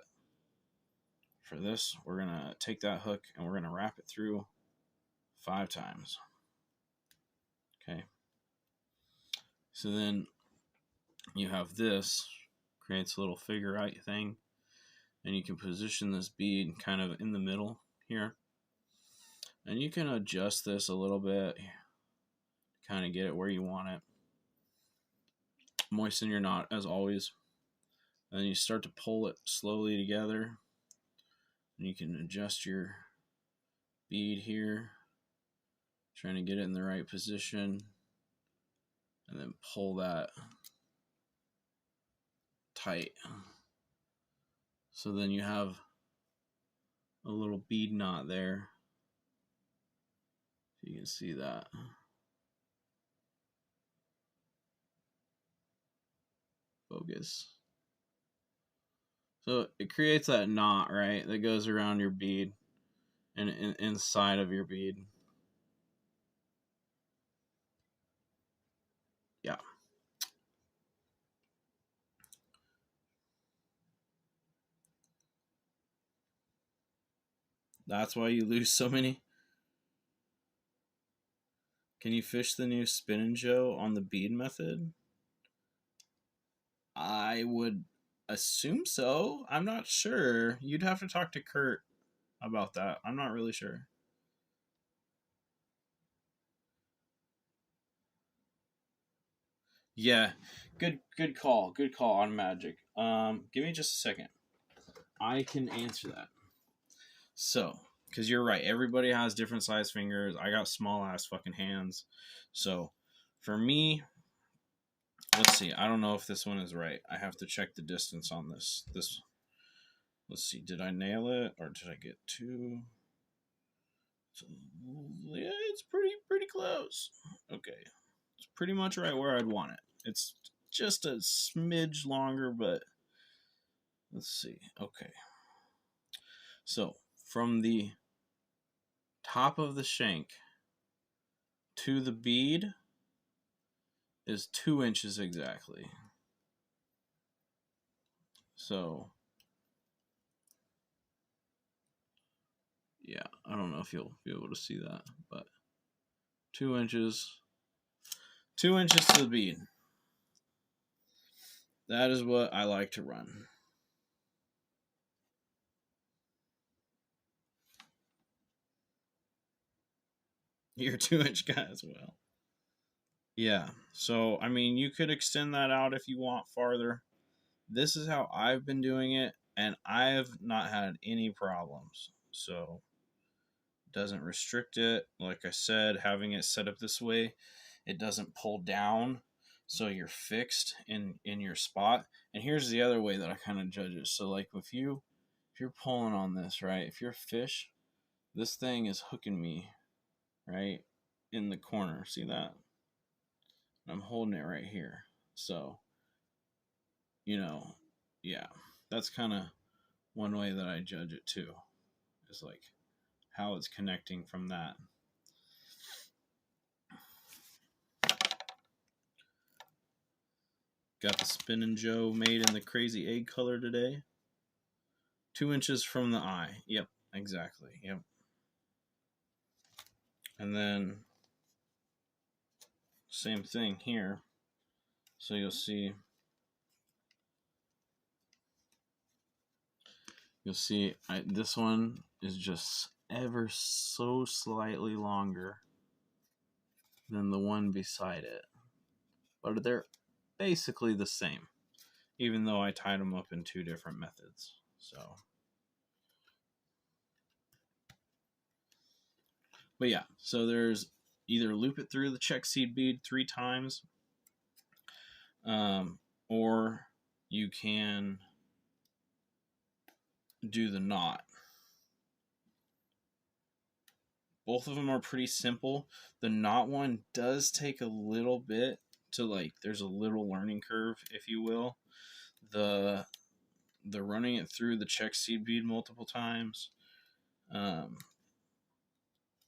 for this, we're going to take that hook and we're going to wrap it through 5 times. Okay. So then you have this, creates a little figure eight thing, and you can position this bead kind of in the middle here. And you can adjust this a little bit, kind of get it where you want it. Moisten your knot as always. And then you start to pull it slowly together. And you can adjust your bead here, trying to get it in the right position. And then pull that tight. So then you have a little bead knot there. You can see that. Focus. So it creates that knot, right, that goes around your bead and inside of your bead. Yeah. That's why you lose so many. Can you fish the new Spin and Joe on the bead method? I would assume so. I'm not sure. You'd have to talk to Kurt about that. I'm not really sure. Yeah, good call. Good call on magic. Give me just a second. I can answer that. So, because you're right, everybody has different size fingers. I got small ass fucking hands. So, for me, let's see. I don't know if this one is right. I have to check the distance on this. Let's see. Did I nail it or did I get two? So, yeah, it's pretty close. Okay, it's pretty much right where I'd want it. It's just a smidge longer, but let's see. Okay, so from the top of the shank to the bead is 2 inches exactly. So, yeah, I don't know if you'll be able to see that, but 2 inches, 2 inches to the bead. That is what I like to run. You're a 2 inch guy as well. Yeah, so I mean, you could extend that out if you want farther. This is how I've been doing it, and I've not had any problems. So, doesn't restrict it. Like I said, having it set up this way, it doesn't pull down, so you're fixed in your spot. And here's the other way that I kind of judge it. So, like if you're pulling on this, right? If you're a fish, this thing is hooking me right in the corner. See that? I'm holding it right here. So, yeah, that's kind of one way that I judge it too. Is like how it's connecting from that. Got the Spinning Joe made in the crazy egg color today. 2 inches from the eye. Yep, exactly. Yep. And then same thing here. So you'll see this one is just ever so slightly longer than the one beside it. But they're basically the same, even though I tied them up in 2 different methods. So, but yeah, so there's either loop it through the check seed bead 3 times, or you can do the knot. Both of them are pretty simple. The knot one does take a little bit to there's a little learning curve, if you will. The running it through the check seed bead multiple times,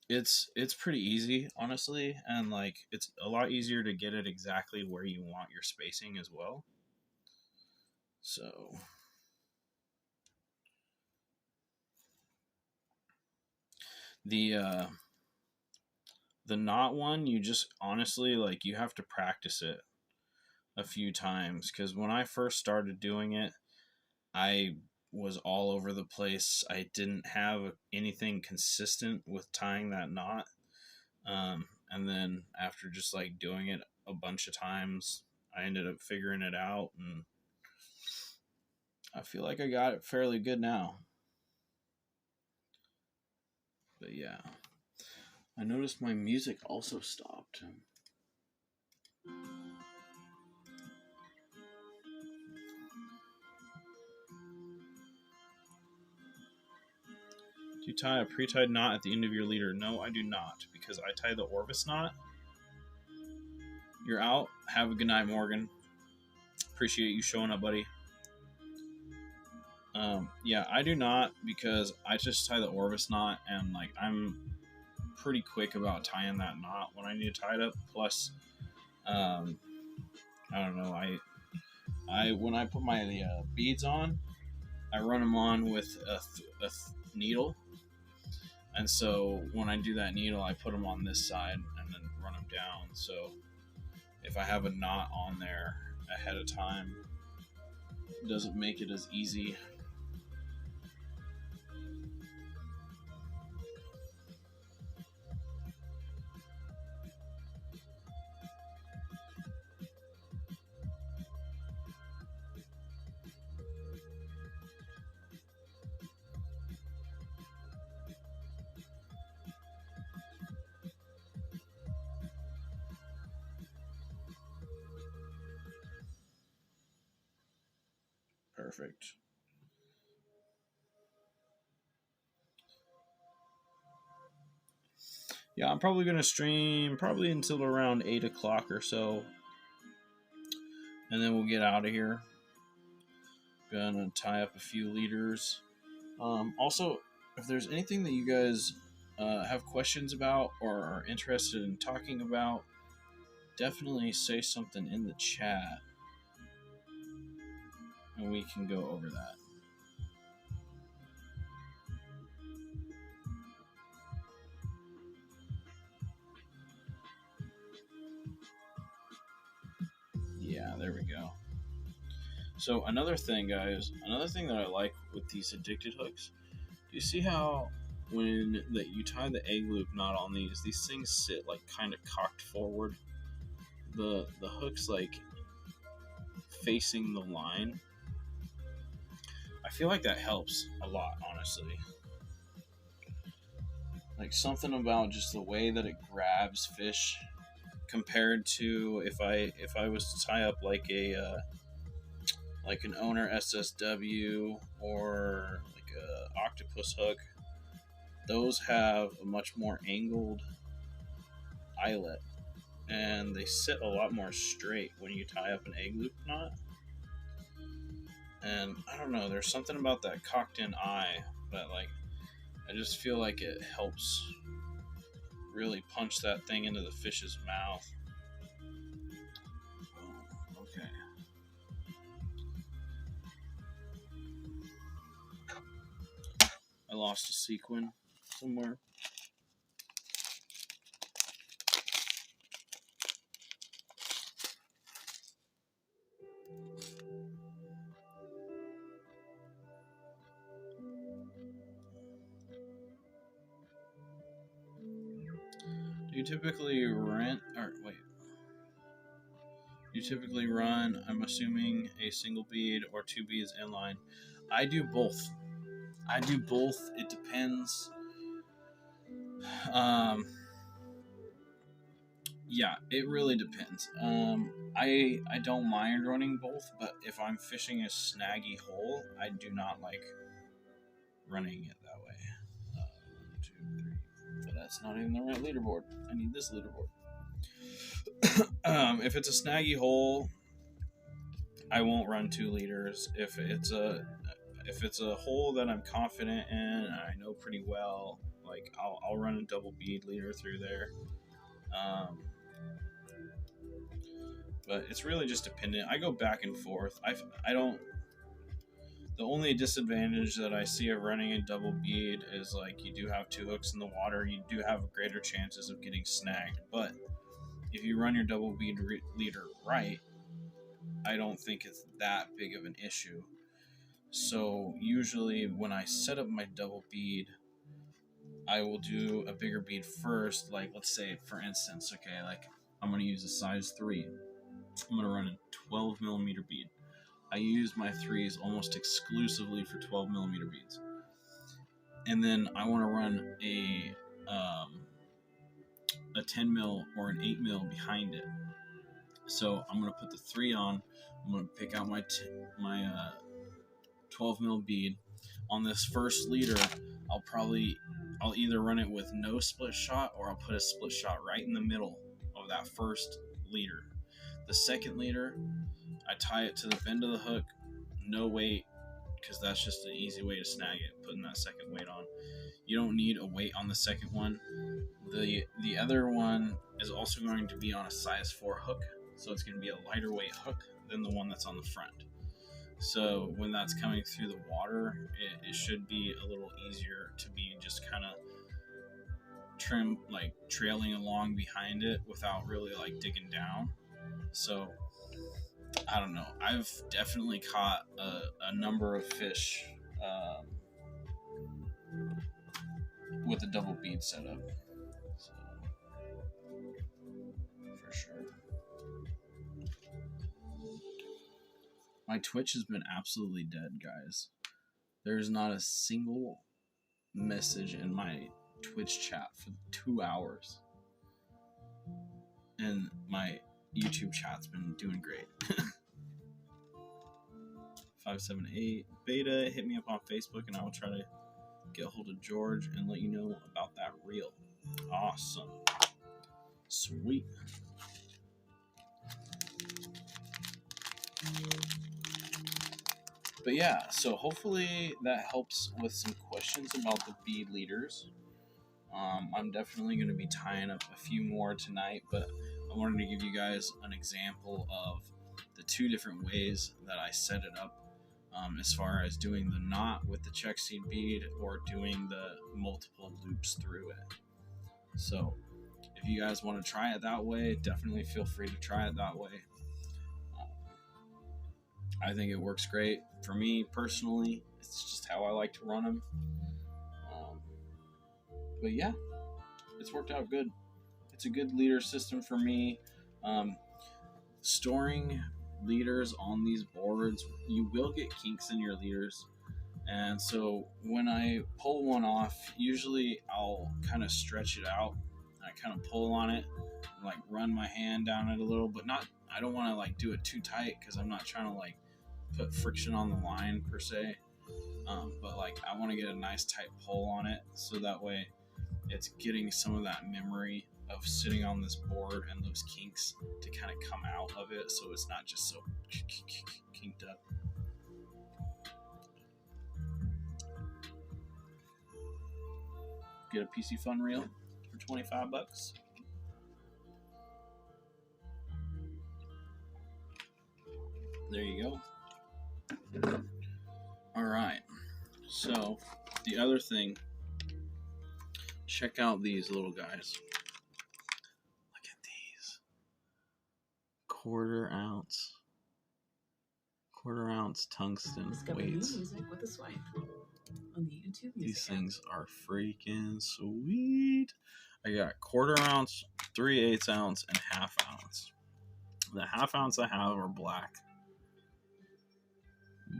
it's pretty easy, honestly, and it's a lot easier to get it exactly where you want your spacing as well. So the knot one, you just honestly you have to practice it a few times, because when I first started doing it, I was all over the place. I didn't have anything consistent with tying that knot. And then after just doing it a bunch of times, I ended up figuring it out, and I feel like I got it fairly good now. But yeah, I noticed my music also stopped. Do you tie a pre-tied knot at the end of your leader? No, I do not, because I tie the Orvis knot. You're out. Have a good night, Morgan. Appreciate you showing up, buddy. Yeah, I do not, because I just tie the Orvis knot, and I'm pretty quick about tying that knot when I need to tie it up. Plus, I don't know. I when I put my beads on, I run them on with a needle, and so when I do that needle, I put them on this side and then run them down. So if I have a knot on there ahead of time, it doesn't make it as easy. Perfect. Yeah, I'm probably going to stream probably until around 8 o'clock or so. And then we'll get out of here. Gonna tie up a few leaders. Also, if there's anything that you guys have questions about or are interested in talking about, definitely say something in the chat. And we can go over that. Yeah, there we go. So another thing, guys, another thing that I like with these addicted hooks, do you see how when that you tie the egg loop knot on these things sit like kind of cocked forward? The hook's like facing the line. I feel like that helps a lot, honestly. Like something about just the way that it grabs fish compared to if I was to tie up like a like an owner SSW or like a octopus hook. Those have a much more angled eyelet and they sit a lot more straight when you tie up an egg loop knot. And I don't know, there's something about that cocked in eye that like I just feel like it helps really punch that thing into the fish's mouth. Okay. I lost a sequin somewhere. Do you typically rent, or wait, you typically run, I'm assuming, a single bead or two beads inline? I do both. It depends. Yeah, it really depends. I don't mind running both, but if I'm fishing a snaggy hole, I do not like running it that way. 1, 2, 3. But that's not even the right leaderboard. I need this leaderboard. If it's a snaggy hole, I won't run 2 leaders. If it's a hole that I'm confident in and I know pretty well, like I'll run a double bead leader through there. But it's really just dependent. I go back and forth. I don't. The only disadvantage that I see of running a double bead is like you do have 2 hooks in the water. You do have greater chances of getting snagged. But if you run your double bead leader right, I don't think it's that big of an issue. So usually when I set up my double bead, I will do a bigger bead first. Like let's say, for instance, okay, like I'm going to use a size 3. I'm going to run a 12 millimeter bead. I use my 3s almost exclusively for 12 millimeter beads. And then I want to run a 10 mil or an 8 mil behind it. So I'm going to put the 3 on. I'm going to pick out my 12 mil bead. On this first leader, I'll either run it with no split shot or I'll put a split shot right in the middle of that first leader. The second leader, I tie it to the bend of the hook, no weight, because that's just an easy way to snag it, putting that second weight on. You don't need a weight on the second one. The other one is also going to be on a size 4 hook, so it's going to be a lighter weight hook than the one that's on the front. So when that's coming through the water, it should be a little easier to be just kind of trailing along behind it without really like digging down. So I don't know. I've definitely caught a number of fish with a double bead setup. So, for sure. My Twitch has been absolutely dead, guys. There's not a single message in my Twitch chat for 2 hours. And my YouTube chat's been doing great. 578 beta. Hit me up on Facebook and I will try to get a hold of George and let you know about that reel. Awesome. Sweet. But yeah, so hopefully that helps with some questions about the bead leaders. I'm definitely going to be tying up a few more tonight, but I wanted to give you guys an example of the two different ways that I set it up, as far as doing the knot with the check seed bead or doing the multiple loops through it. So if you guys want to try it that way, definitely feel free to try it that way. I think it works great for me personally. It's just how I like to run them. But yeah, it's worked out good. It's a good leader system for me. Storing leaders on these boards, you will get kinks in your leaders. And so when I pull one off, usually I'll kind of stretch it out. I kind of pull on it and like run my hand down it a little, but not, I don't want to like do it too tight because I'm not trying to like put friction on the line per se. But like I want to get a nice tight pull on it so that way it's getting some of that memory of sitting on this board and those kinks to kind of come out of it, so it's not just so kinked up. Get a PC Fun reel for $25. There you go. All right. So the other thing, check out these little guys. Look at these. Quarter ounce tungsten Discover weights. new music with a swipe on the YouTube Music These app. things are freaking sweet. I got quarter ounce, 3/8 ounce, and half ounce. The half ounce I have are black.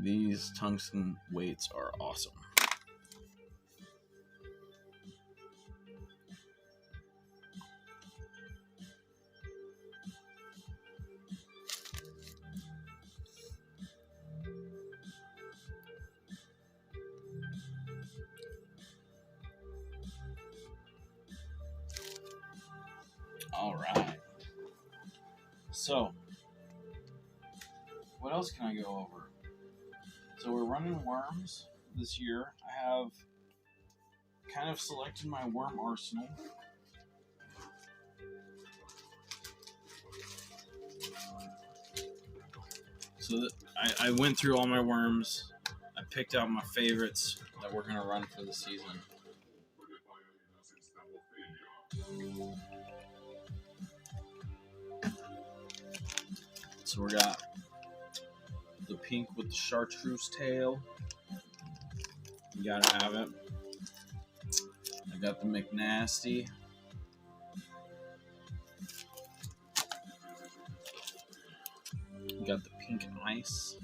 These tungsten weights are awesome. All right. So, what else can I go over? So we're running worms this year. I have kind of selected my worm arsenal. So that I went through all my worms. I picked out my favorites that we're going to run for the season. So we got the pink with the chartreuse tail. You gotta have it. I got the McNasty. You got the pink ice.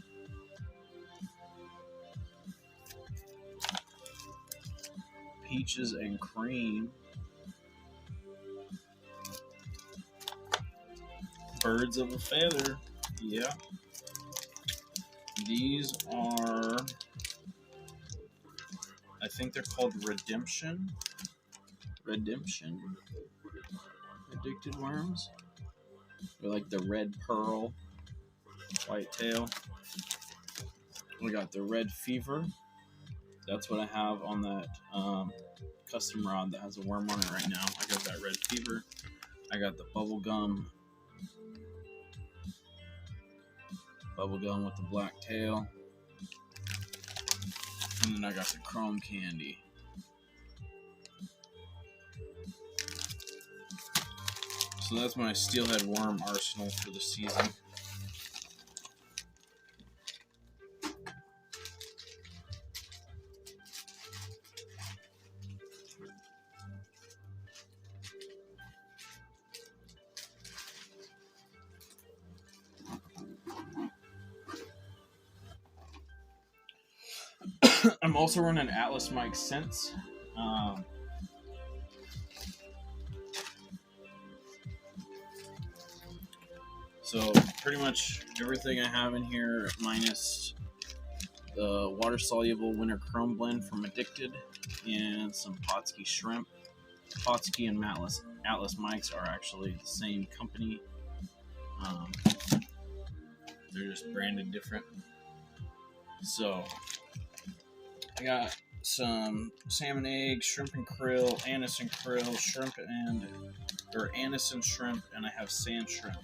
Peaches and cream. Birds of a feather. Yeah. These are, I think they're called Redemption. Addicted worms. They're like the red pearl, white tail. We got the red fever. That's what I have on that custom rod that has a worm on it right now. I got that red fever. I got the bubblegum with the black tail. And then I got the chrome candy. So that's my Steelhead worm arsenal for the season. I'm also running Atlas Mike Sense. So pretty much everything I have in here, minus the water-soluble winter chrome blend from Addicted, and some Potski shrimp. Potski and Atlas mics are actually the same company. They're just branded different. So I got some salmon eggs, shrimp and krill, anise and krill, anise and shrimp, and I have sand shrimp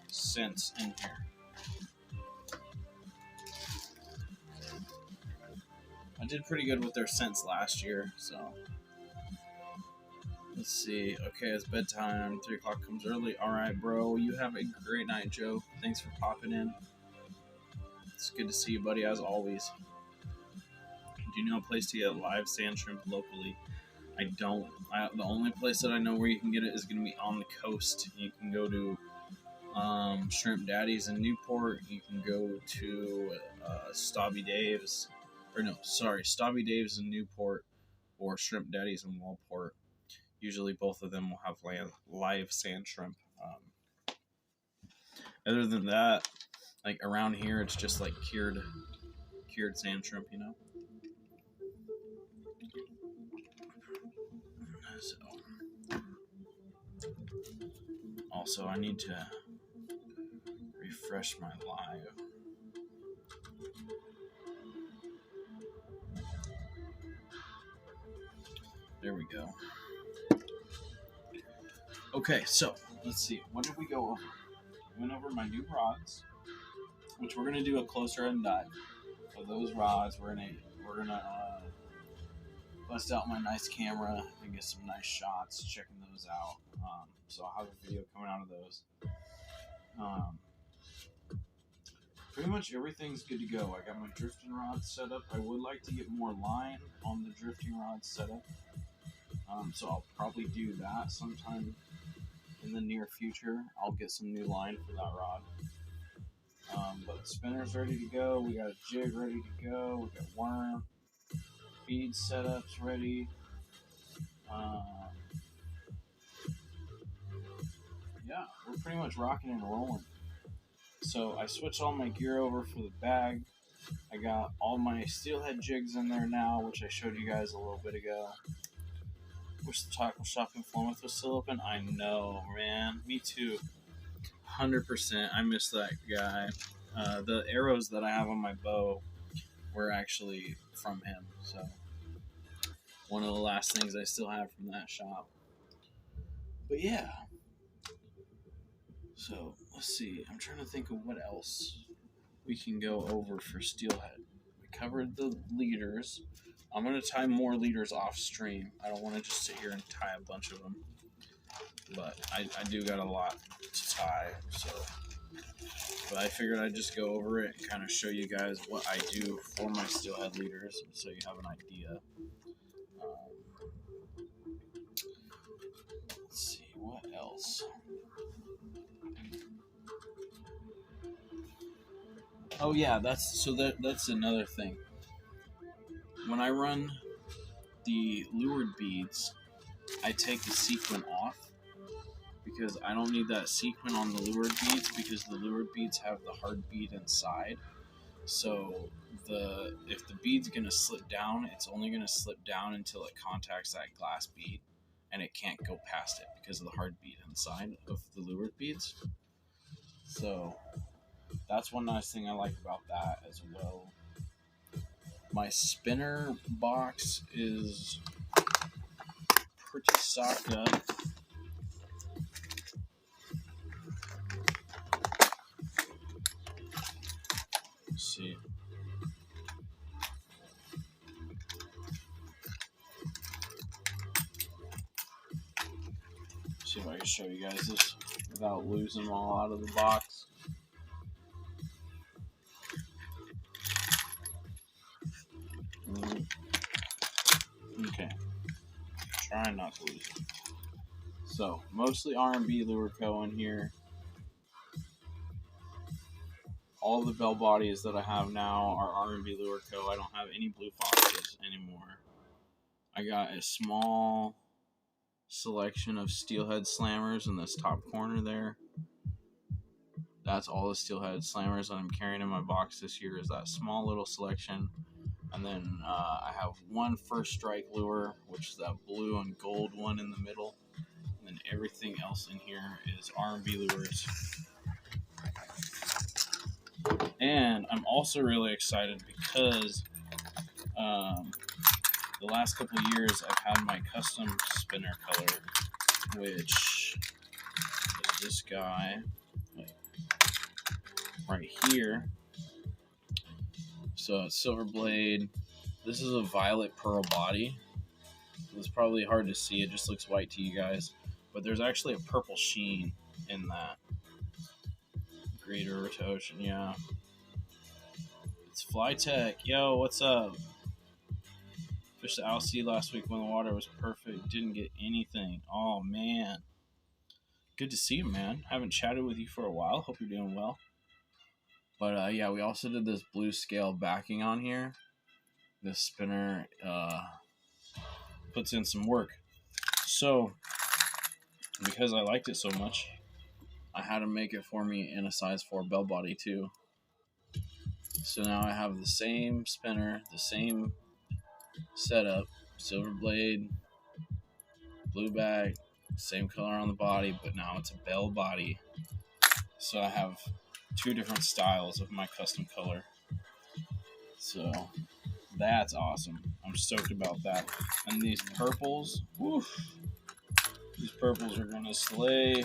scents in here. I did pretty good with their scents last year, so let's see. Okay, it's bedtime. 3 o'clock comes early. All right, bro. You have a great night, Joe. Thanks for popping in. It's good to see you, buddy, as always. Do you know a place to get live sand shrimp locally? I don't. The only place that I know where you can get it is going to be on the coast. You can go to Shrimp Daddies in Newport. You can go to Stobby Dave's. Stobby Dave's in Newport or Shrimp Daddies in Walport. Usually both of them will have live sand shrimp. Other than that, like around here, it's just like cured sand shrimp, you know? So, also, I need to refresh my live. There we go. Okay, so let's see. What did we go over? We went over my new rods, which we're gonna do a closer end dive. So those rods, we're gonna bust out my nice camera and get some nice shots, checking those out. So I'll have a video coming out of those. Pretty much everything's good to go. I got my drifting rods set up. I would like to get more line on the drifting rod setup. So I'll probably do that sometime in the near future. I'll get some new line for that rod. But spinner's ready to go. We got a jig ready to go. We got worm. Bead setups ready. Yeah, we're pretty much rocking and rolling. So I switched all my gear over for the bag. I got all my Steelhead jigs in there now, which I showed you guys a little bit ago. Wish the tackle shop in Plymouth was still open. I know, man. Me too. 100%. I miss that guy. The arrows that I have on my bow were actually from him. So one of the last things I still have from that shop. But yeah. So let's see. I'm trying to think of what else we can go over for Steelhead. We covered the leaders. I'm going to tie more leaders off stream. I don't want to just sit here and tie a bunch of them. But I do got a lot to tie. But I figured I'd just go over it and kind of show you guys what I do for my Steelhead leaders so you have an idea. Let's see, what else? Oh yeah, that's another thing. When I run the lured beads, I take the sequin off because I don't need that sequin on the lured beads because the lured beads have the hard bead inside. So if the bead's gonna slip down, it's only gonna slip down until it contacts that glass bead, and it can't go past it because of the hard bead inside of the lured beads. So that's one nice thing I like about that as well. My spinner box is pretty stocked up. Let's see. See if I can show you guys this without losing them all out of the box. Okay. Trying not to lose them. So, mostly R&B Lure Co. in here. All the bell bodies that I have now are R&B Lure Co. I don't have any Blue Foxes anymore. I got a small selection of Steelhead Slammers in this top corner there. That's all the Steelhead Slammers that I'm carrying in my box this year is that small little selection. And then I have one First Strike lure, which is that blue and gold one in the middle. And then everything else in here is R&B lures. And I'm also really excited because the last couple of years I've had my custom spinner color, which is this guy right here. So it's Silver Blade. This is a violet pearl body. It's probably hard to see. It just looks white to you guys. But there's actually a purple sheen in that. Greater rotation, yeah. It's Flytech. Yo, what's up? Fished the Alcee last week when the water was perfect. Didn't get anything. Oh, man. Good to see you, man. Haven't chatted with you for a while. Hope you're doing well. But, yeah, we also did this blue scale backing on here. This spinner puts in some work. So, because I liked it so much, I had to make it for me in a size 4 bell body, too. So now I have the same spinner, the same setup, silver blade, blue bag, same color on the body, but now it's a bell body. So I have 2 different styles of my custom color. So that's awesome. I'm stoked about that. And these purples, woof, these purples are gonna slay.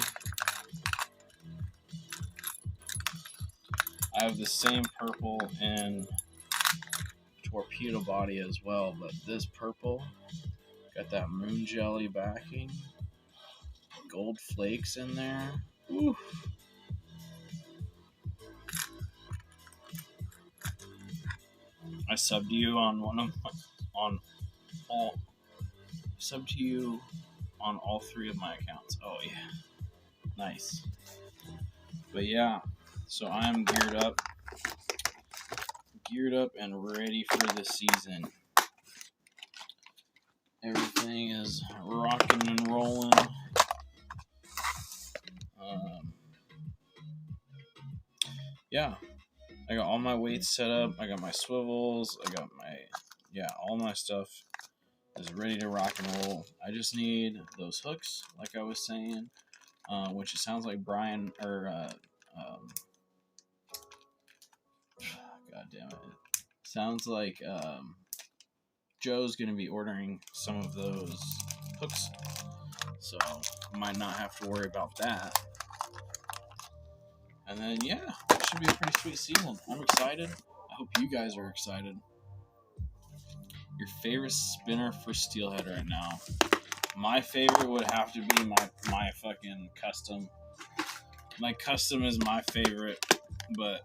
I have the same purple in torpedo body as well, but this purple got that moon jelly backing, gold flakes in there. Woo. I subbed you on all 3 of my accounts. Oh yeah, nice. But yeah, so I'm geared up and ready for the season. Everything is rocking and rolling. Yeah, I got all my weights set up. I got my swivels. I got all my stuff is ready to rock and roll. I just need those hooks, like I was saying, which it sounds like Brian or God damn it, sounds like Joe's gonna be ordering some of those hooks, so I might not have to worry about that. And then yeah, it should be a pretty sweet season. I'm excited. I hope you guys are excited. Your favorite spinner for Steelhead right now? My favorite would have to be my fucking custom. My custom is my favorite, but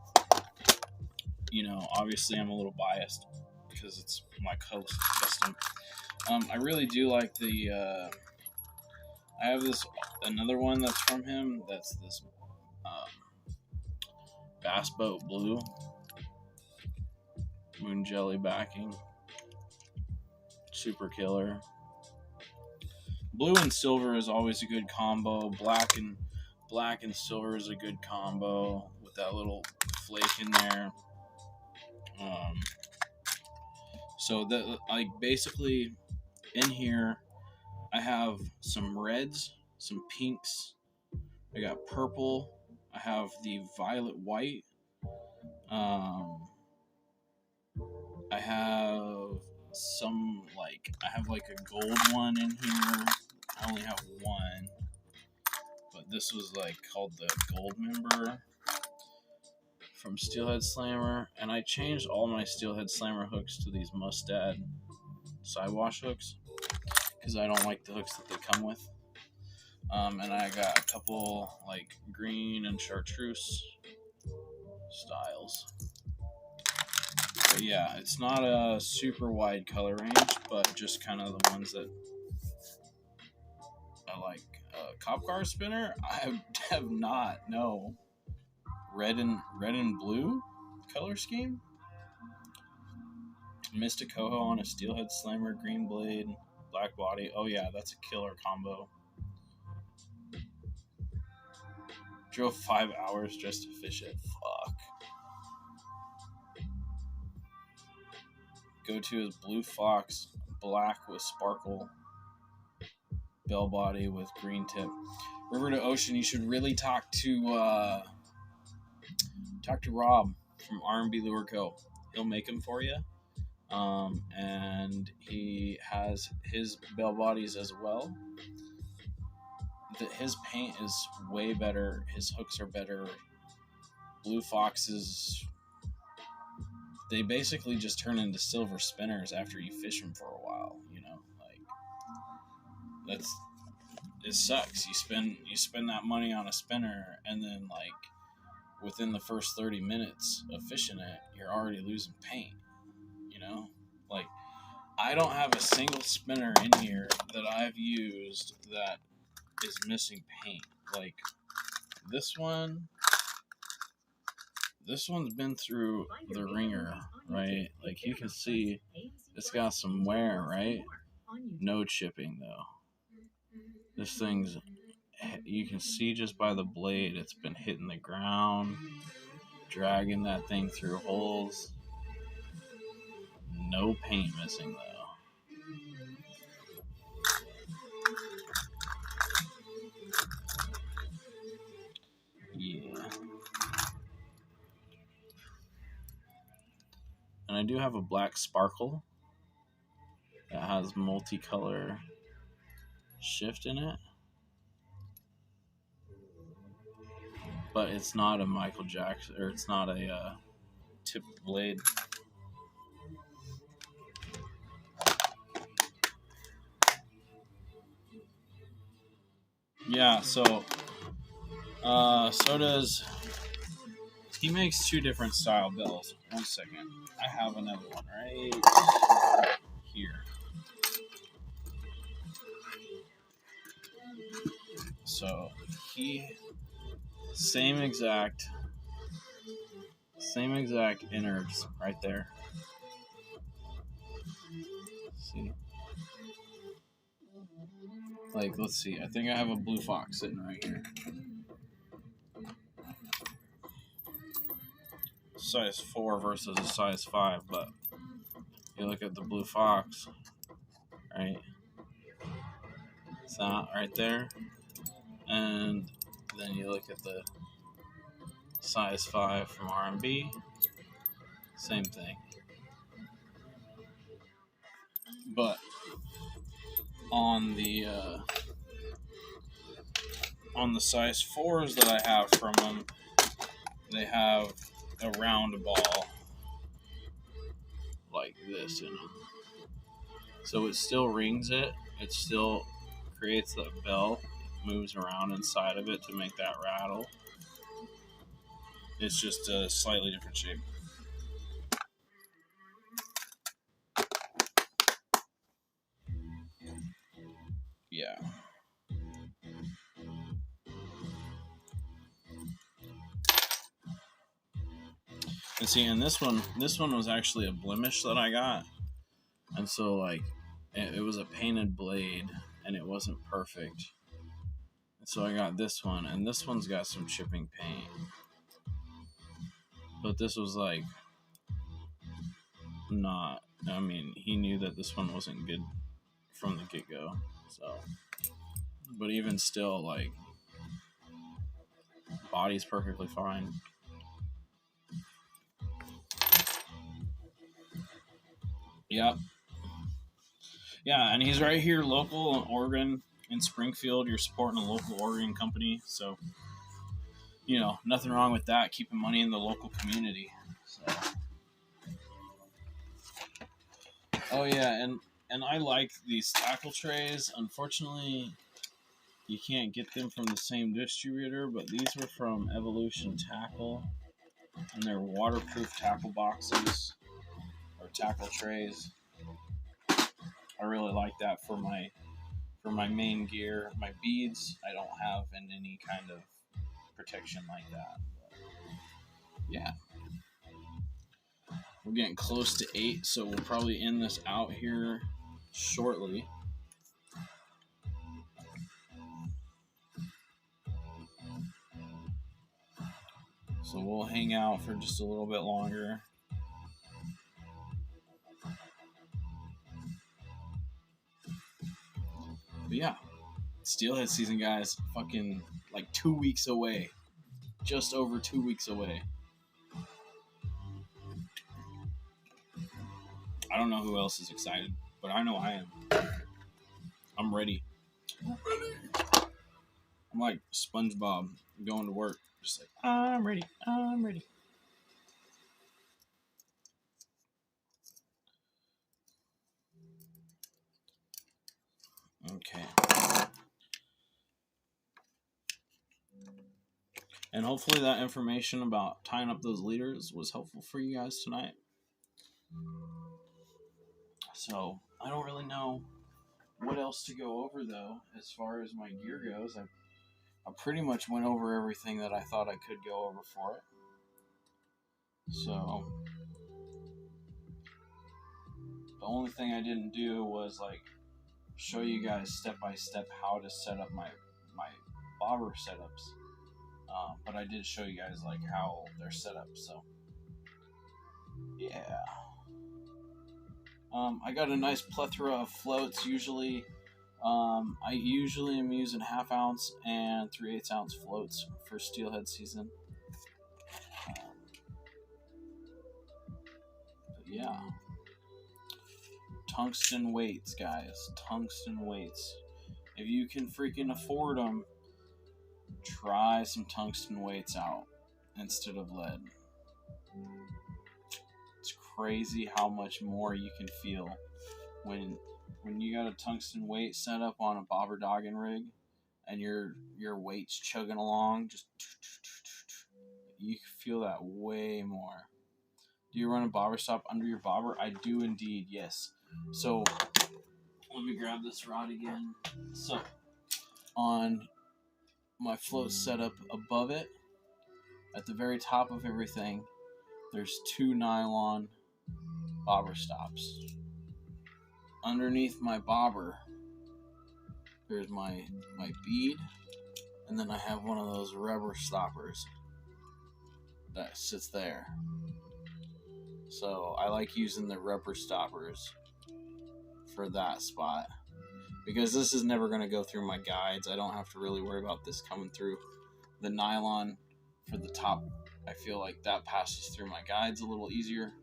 obviously I'm a little biased because it's my custom. I really do like the. I have another one that's from him. That's this Bass Boat Blue moon jelly backing. Super killer. Blue and silver is always a good combo. Black and silver is a good combo with that little flake in there. So that basically in here I have some reds, some pinks. I got purple. I have the violet white. I have a gold one in here. I only have one, but this was called the gold member from Steelhead Slammer, and I changed all my Steelhead Slammer hooks to these Mustad sidewash hooks because I don't like the hooks that they come with. And I got a couple green and chartreuse styles. But yeah, it's not a super wide color range, but just kind of the ones that I like. Cop car spinner? I have not. No. Red and blue color scheme. Mystic Coho on a Steelhead Slammer, green blade, black body. Oh yeah, that's a killer combo. Drove 5 hours just to fish it. Fuck. Go-to is blue fox, black with sparkle, bell body with green tip. River to ocean. You should really talk to Rob from R&B Lure Co. He'll make them for you. And he has his bell bodies as well. His paint is way better. His hooks are better. Blue foxes, they basically just turn into silver spinners after you fish them for a while. You know, like it sucks. You spend that money on a spinner, and then like within the first 30 minutes of fishing it, you're already losing paint. You know, like I don't have a single spinner in here that I've used that is missing paint. Like this one's been through the ringer, right? Like you can see it's got some wear, right? No chipping though. This thing's, you can see just by the blade, it's been hitting the ground, dragging that thing through holes. No paint missing though. Yeah. And I do have a black sparkle that has multicolor shift in it. But it's not a Michael Jackson, or it's not a tipped blade. Yeah, so does, he makes two different style bells. One second. I have another one right here. So he, same exact innards right there. See? Like, let's see. I think I have a blue fox sitting right here. Size 4 versus a size 5, but you look at the blue fox, right? It's not right there. And then you look at the size 5 from R&B, same thing. But on the size 4s that I have from them, they have a round ball like this in them. So it still rings it. It still creates that bell, moves around inside of it to make that rattle. It's just a slightly different shape. Yeah. And see, and this one was actually a blemish that I got. And so, like, it was a painted blade, and it wasn't perfect. And so I got this one, and this one's got some chipping paint. But this was, like, not, I mean, he knew that this one wasn't good from the get-go. So, but even still, like, body's perfectly fine. Yep. Yeah, and he's right here local in Oregon, in Springfield. You're supporting a local Oregon company, so, you know, nothing wrong with that, keeping money in the local community. So. Oh yeah, and I like these tackle trays. Unfortunately, you can't get them from the same distributor, but these were from Evolution Tackle, and they're waterproof tackle boxes or tackle trays. I really like that for my main gear. My beads, I don't have in any kind of protection like that. But yeah. We're getting close to 8, so we'll probably end this out here shortly. So we'll hang out for just a little bit longer. But yeah, Steelhead season, guys, fucking like 2 weeks away. Just over 2 weeks away. I don't know who else is excited, but I know I am. I'm ready. I'm like SpongeBob going to work. Just like, I'm ready. I'm ready. Okay. And hopefully that information about tying up those leaders was helpful for you guys tonight. So, I don't really know what else to go over, though, as far as my gear goes. I pretty much went over everything that I thought I could go over for it. So, the only thing I didn't do was, like, show you guys step by step how to set up my bobber setups. But I did show you guys like how they're set up. So yeah, I got a nice plethora of floats. Usually, I usually am using 1/2 ounce and 3/8 ounce floats for Steelhead season. But yeah, tungsten weights, guys. Tungsten weights. If you can freaking afford them, try some tungsten weights out instead of lead. It's crazy how much more you can feel when you got a tungsten weight set up on a bobber dogging rig and your weight's chugging along. Just you can feel that way more. Do you run a bobber stop under your bobber? I do indeed, yes. So let me grab this rod again. So on my float set up above it, at the very top of everything, there's 2 nylon bobber stops. Underneath my bobber, there's my bead, and then I have one of those rubber stoppers that sits there. So I like using the rubber stoppers for that spot, because this is never going to go through my guides. I don't have to really worry about this coming through. The nylon for the top, I feel like that passes through my guides a little easier.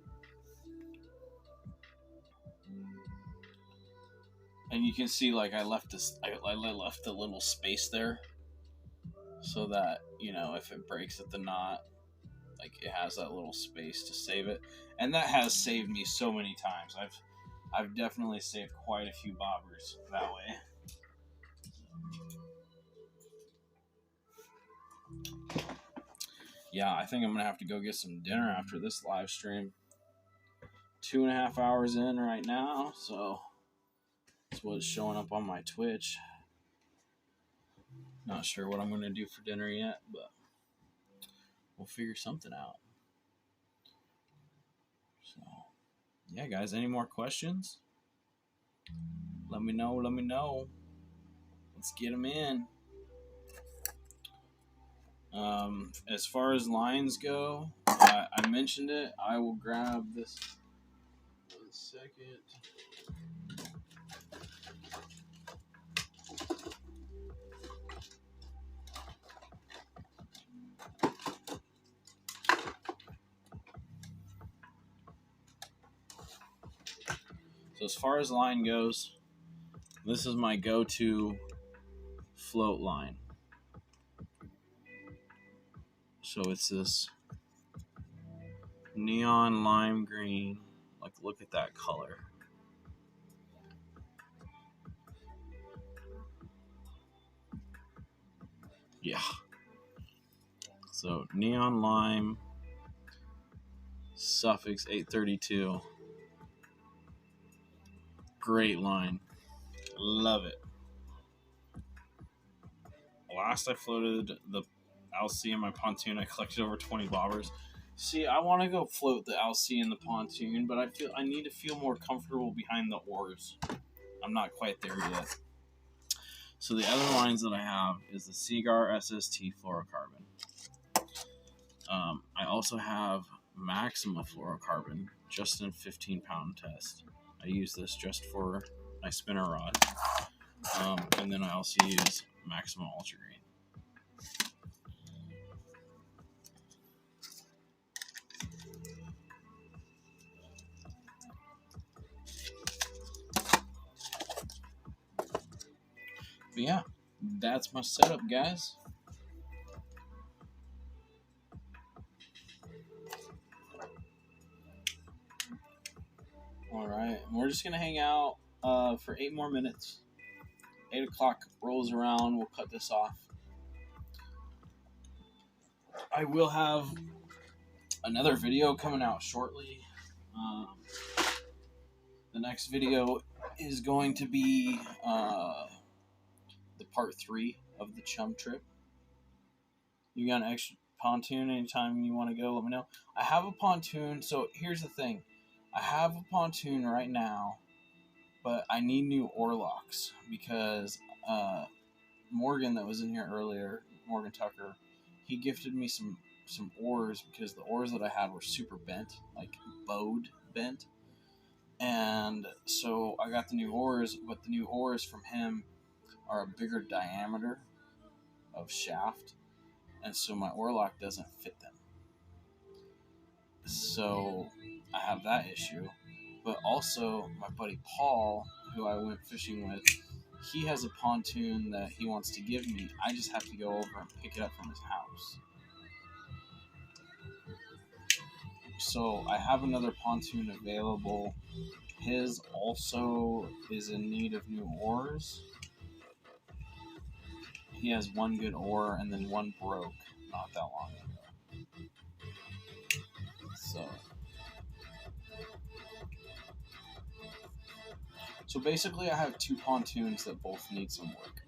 And you can see, like, I left a little space there so that, you know, if it breaks at the knot, like, it has that little space to save it. And that has saved me so many times. I've definitely saved quite a few bobbers that way. Yeah, I think I'm gonna have to go get some dinner after this live stream. 2.5 hours in right now, so that's what's showing up on my Twitch. Not sure what I'm gonna do for dinner yet, but we'll figure something out. So, yeah, guys, any more questions? Let me know. Let's get them in. As far as lines go, I mentioned it. I will grab this. 1 second. So as far as line goes, this is my go-to float line. So it's this neon lime green. Like, look at that color. Yeah. So neon lime, suffix 832. Great line. Love it. Last I floated the LC in my pontoon, I collected over 20 bobbers. See, I want to go float the LC in the pontoon, but I need to feel more comfortable behind the oars. I'm not quite there yet. So the other lines that I have is the Seagar SST fluorocarbon. I also have Maxima fluorocarbon, just in a 15-pound test. I use this just for my spinner rod. And then I also use Maxima Ultra Green. But yeah, that's my setup, guys. All right, we're just gonna hang out for 8 more minutes. 8 o'clock rolls around, we'll cut this off. I will have another video coming out shortly. The next video is going to be the part 3 of the chum trip. You got an extra pontoon anytime you want to go, let me know. I have a pontoon, so here's the thing. I have a pontoon right now, but I need new oar locks because Morgan that was in here earlier, Morgan Tucker, he gifted me some oars because the oars that I had were super bent, like bowed bent. And so I got the new oars, but the new oars from him are a bigger diameter of shaft, and so my oar lock doesn't fit them. So I have that issue. But also my buddy Paul, who I went fishing with, he has a pontoon that he wants to give me. I just have to go over and pick it up from his house. So I have another pontoon available. His also is in need of new oars. He has one good oar and then one broke not that long ago. So basically I have 2 pontoons that both need some work.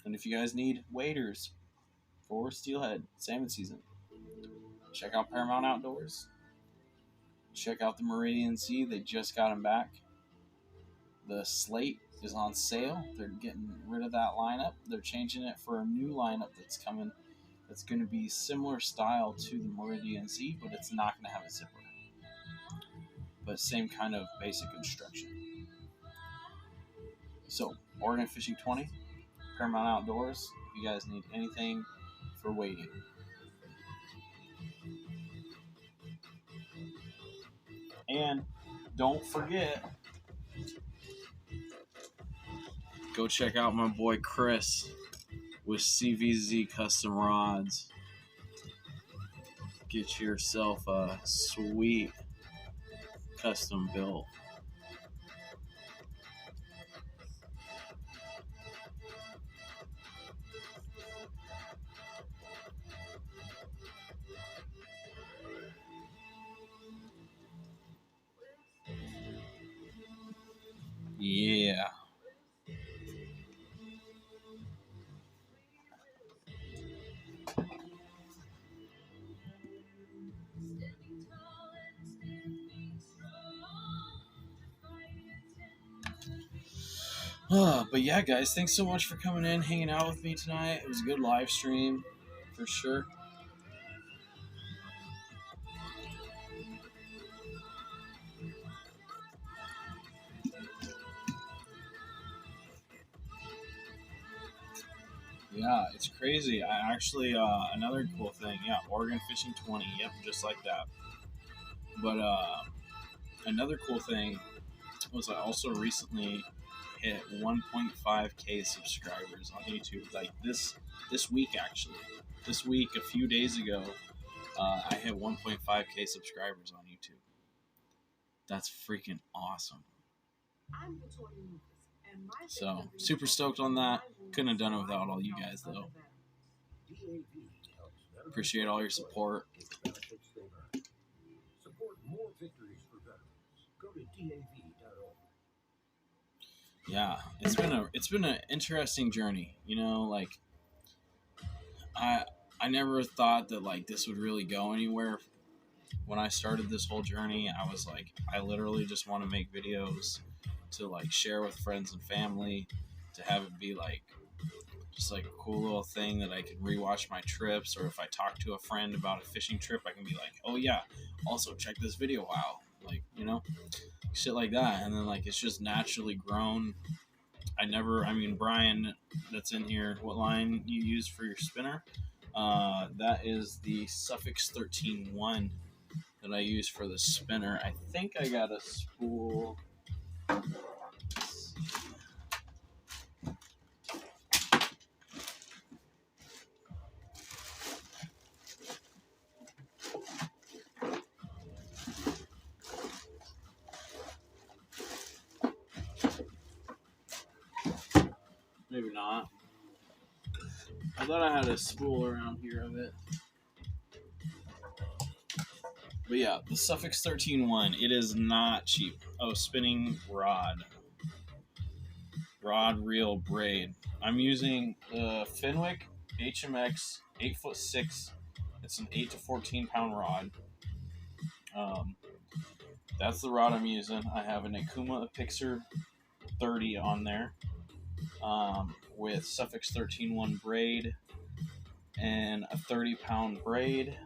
And if you guys need waders for steelhead salmon season, check out Paramount Outdoors. Check out the Meridian Sea. They just got them back. The slate is on sale. They're getting rid of that lineup. They're changing it for a new lineup that's coming. That's going to be similar style to the Meridian Sea, but it's not going to have a zipper. But same kind of basic instruction. So, Oregon Fishing 20, Paramount Outdoors. If you guys need anything for wading. And don't forget, go check out my boy Chris with CVZ Custom Rods. Get yourself a sweet custom built. Yeah. But yeah, guys, thanks so much for coming in, hanging out with me tonight. It was a good live stream, for sure. Yeah, it's crazy. I actually, another cool thing, yeah, Oregon Fishing 20, yep, just like that. But another cool thing was I also recently hit 1.5k subscribers on YouTube. Like this week, actually. This week, a few days ago, I hit 1.5k subscribers on YouTube. That's freaking awesome. So, super stoked on that. Couldn't have done it without all you guys, though. Appreciate all your support. Support more victories for veterans. Go to DAV.org. Yeah, it's been an interesting journey. You know, like I never thought that like this would really go anywhere. when I started this whole journey, I was like, I literally just want to make videos to like share with friends and family, to have it be like just like a cool little thing that I can rewatch my trips, or if I talk to a friend about a fishing trip, I can be like, oh yeah, also check this video out, like, you know, shit like that. And then like it's just naturally grown. I mean, Brian, that's in here, what line you use for your spinner? That is the Suffix 13-1 that I use for the spinner. I think I got a spool. Maybe not. I thought I had a spool around here of it. But yeah, the Suffix 13-1, it is not cheap. Oh, spinning rod. Rod, reel, braid. I'm using the Fenwick HMX 8'6". It's an 8 to 14 pound rod. That's the rod I'm using. I have an Akuma Pixar 30 on there, with Suffix 13-1 braid and a 30-pound braid,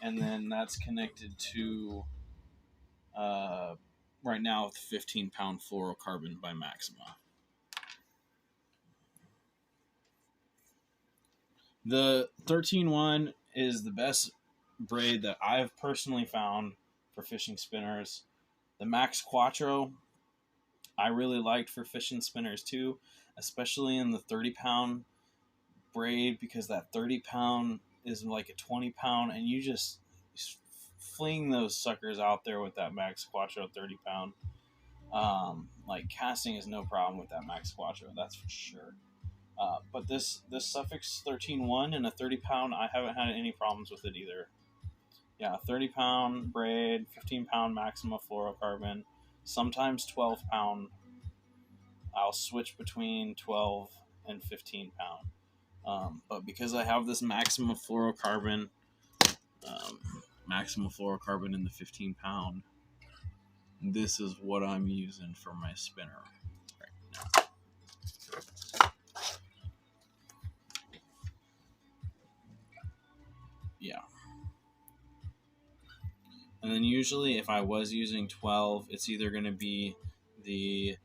and then that's connected to right now with 15-pound fluorocarbon by Maxima. The 13-1 is the best braid that I've personally found for fishing spinners. The Max Quattro I really liked for fishing spinners too, especially in the 30-pound braid, because that 30-pound is like a 20-pound, and you just fling those suckers out there with that Max Quattro 30-pound. Like casting is no problem with that Max Quattro, that's for sure. But this Suffix 13-1 and a 30-pound, I haven't had any problems with it either. Yeah, 30-pound braid, 15-pound Maxima fluorocarbon, sometimes 12-pound. I'll switch between 12 and 15-pound. But because I have this Maxima fluorocarbon in the 15-pound, this is what I'm using for my spinner right now. Yeah. And then usually if I was using 12, it's either going to be the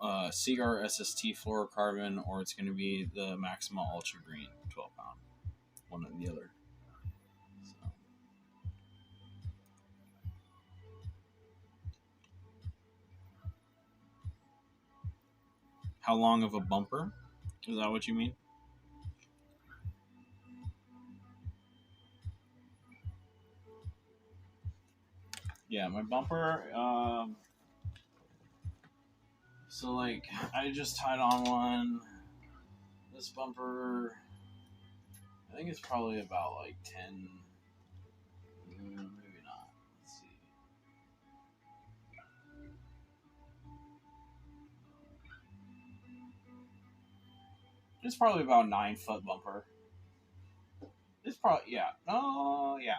Seagar SST fluorocarbon, or it's going to be the Maxima Ultra Green 12-pound. One or the other. So. How long of a bumper? Is that what you mean? Yeah, my bumper, so like I just tied on one. This bumper, I think it's probably about like 10, maybe not. Let's see. It's probably about 9-foot bumper. It's probably, yeah. Oh, yeah.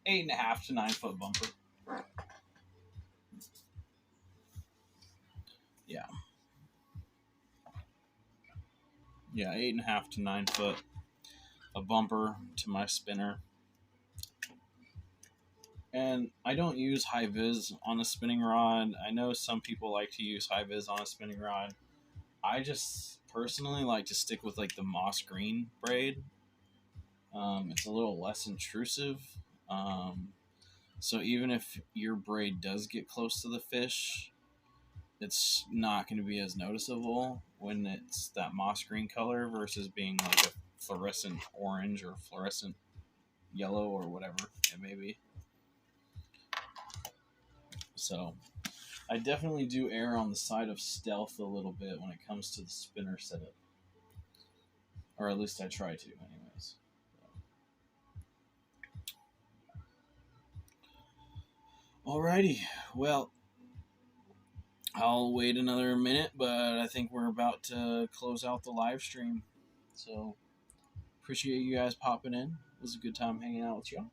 8.5 to 9-foot bumper. Yeah. Yeah, 8.5 to 9 foot. A bumper to my spinner. And I don't use high vis on a spinning rod. I know some people like to use high vis on a spinning rod. I just personally like to stick with like the moss green braid. It's a little less intrusive. So even if your braid does get close to the fish, it's not going to be as noticeable when it's that moss green color versus being like a fluorescent orange or fluorescent yellow or whatever it may be. So I definitely do err on the side of stealth a little bit when it comes to the spinner setup. Or at least I try to, anyways. Alrighty, well, I'll wait another minute, but I think we're about to close out the live stream. So appreciate you guys popping in. It was a good time hanging out with y'all.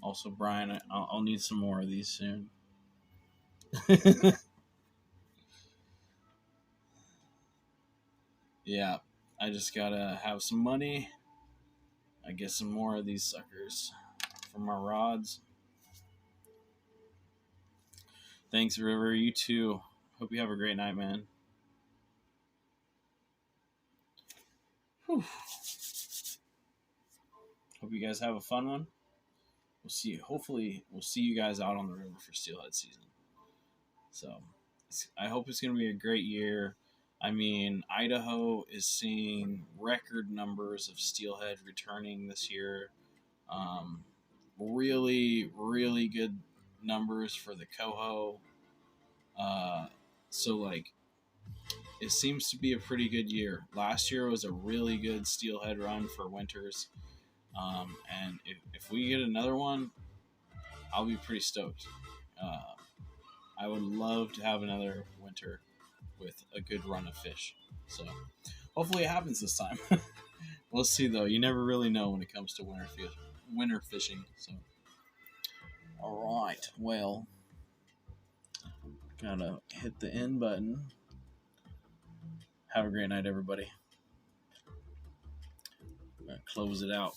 Also, Brian, I'll need some more of these soon. Yeah, I just gotta have some money. I get some more of these suckers for my rods. Thanks, River. You too. Hope you have a great night, man. Whew. Hope you guys have a fun one. We'll see. Hopefully, we'll see you guys out on the river for Steelhead season. So, I hope it's going to be a great year. I mean, Idaho is seeing record numbers of Steelhead returning this year. Really, really good numbers for the coho. So, like, it seems to be a pretty good year. Last year was a really good Steelhead run for winters. And if we get another one, I'll be pretty stoked. I would love to have another winter with a good run of fish. So hopefully it happens this time. We'll see, though. You never really know when it comes to winter fishing. So, all right. Well, gotta hit the end button. Have a great night, everybody. Close it out.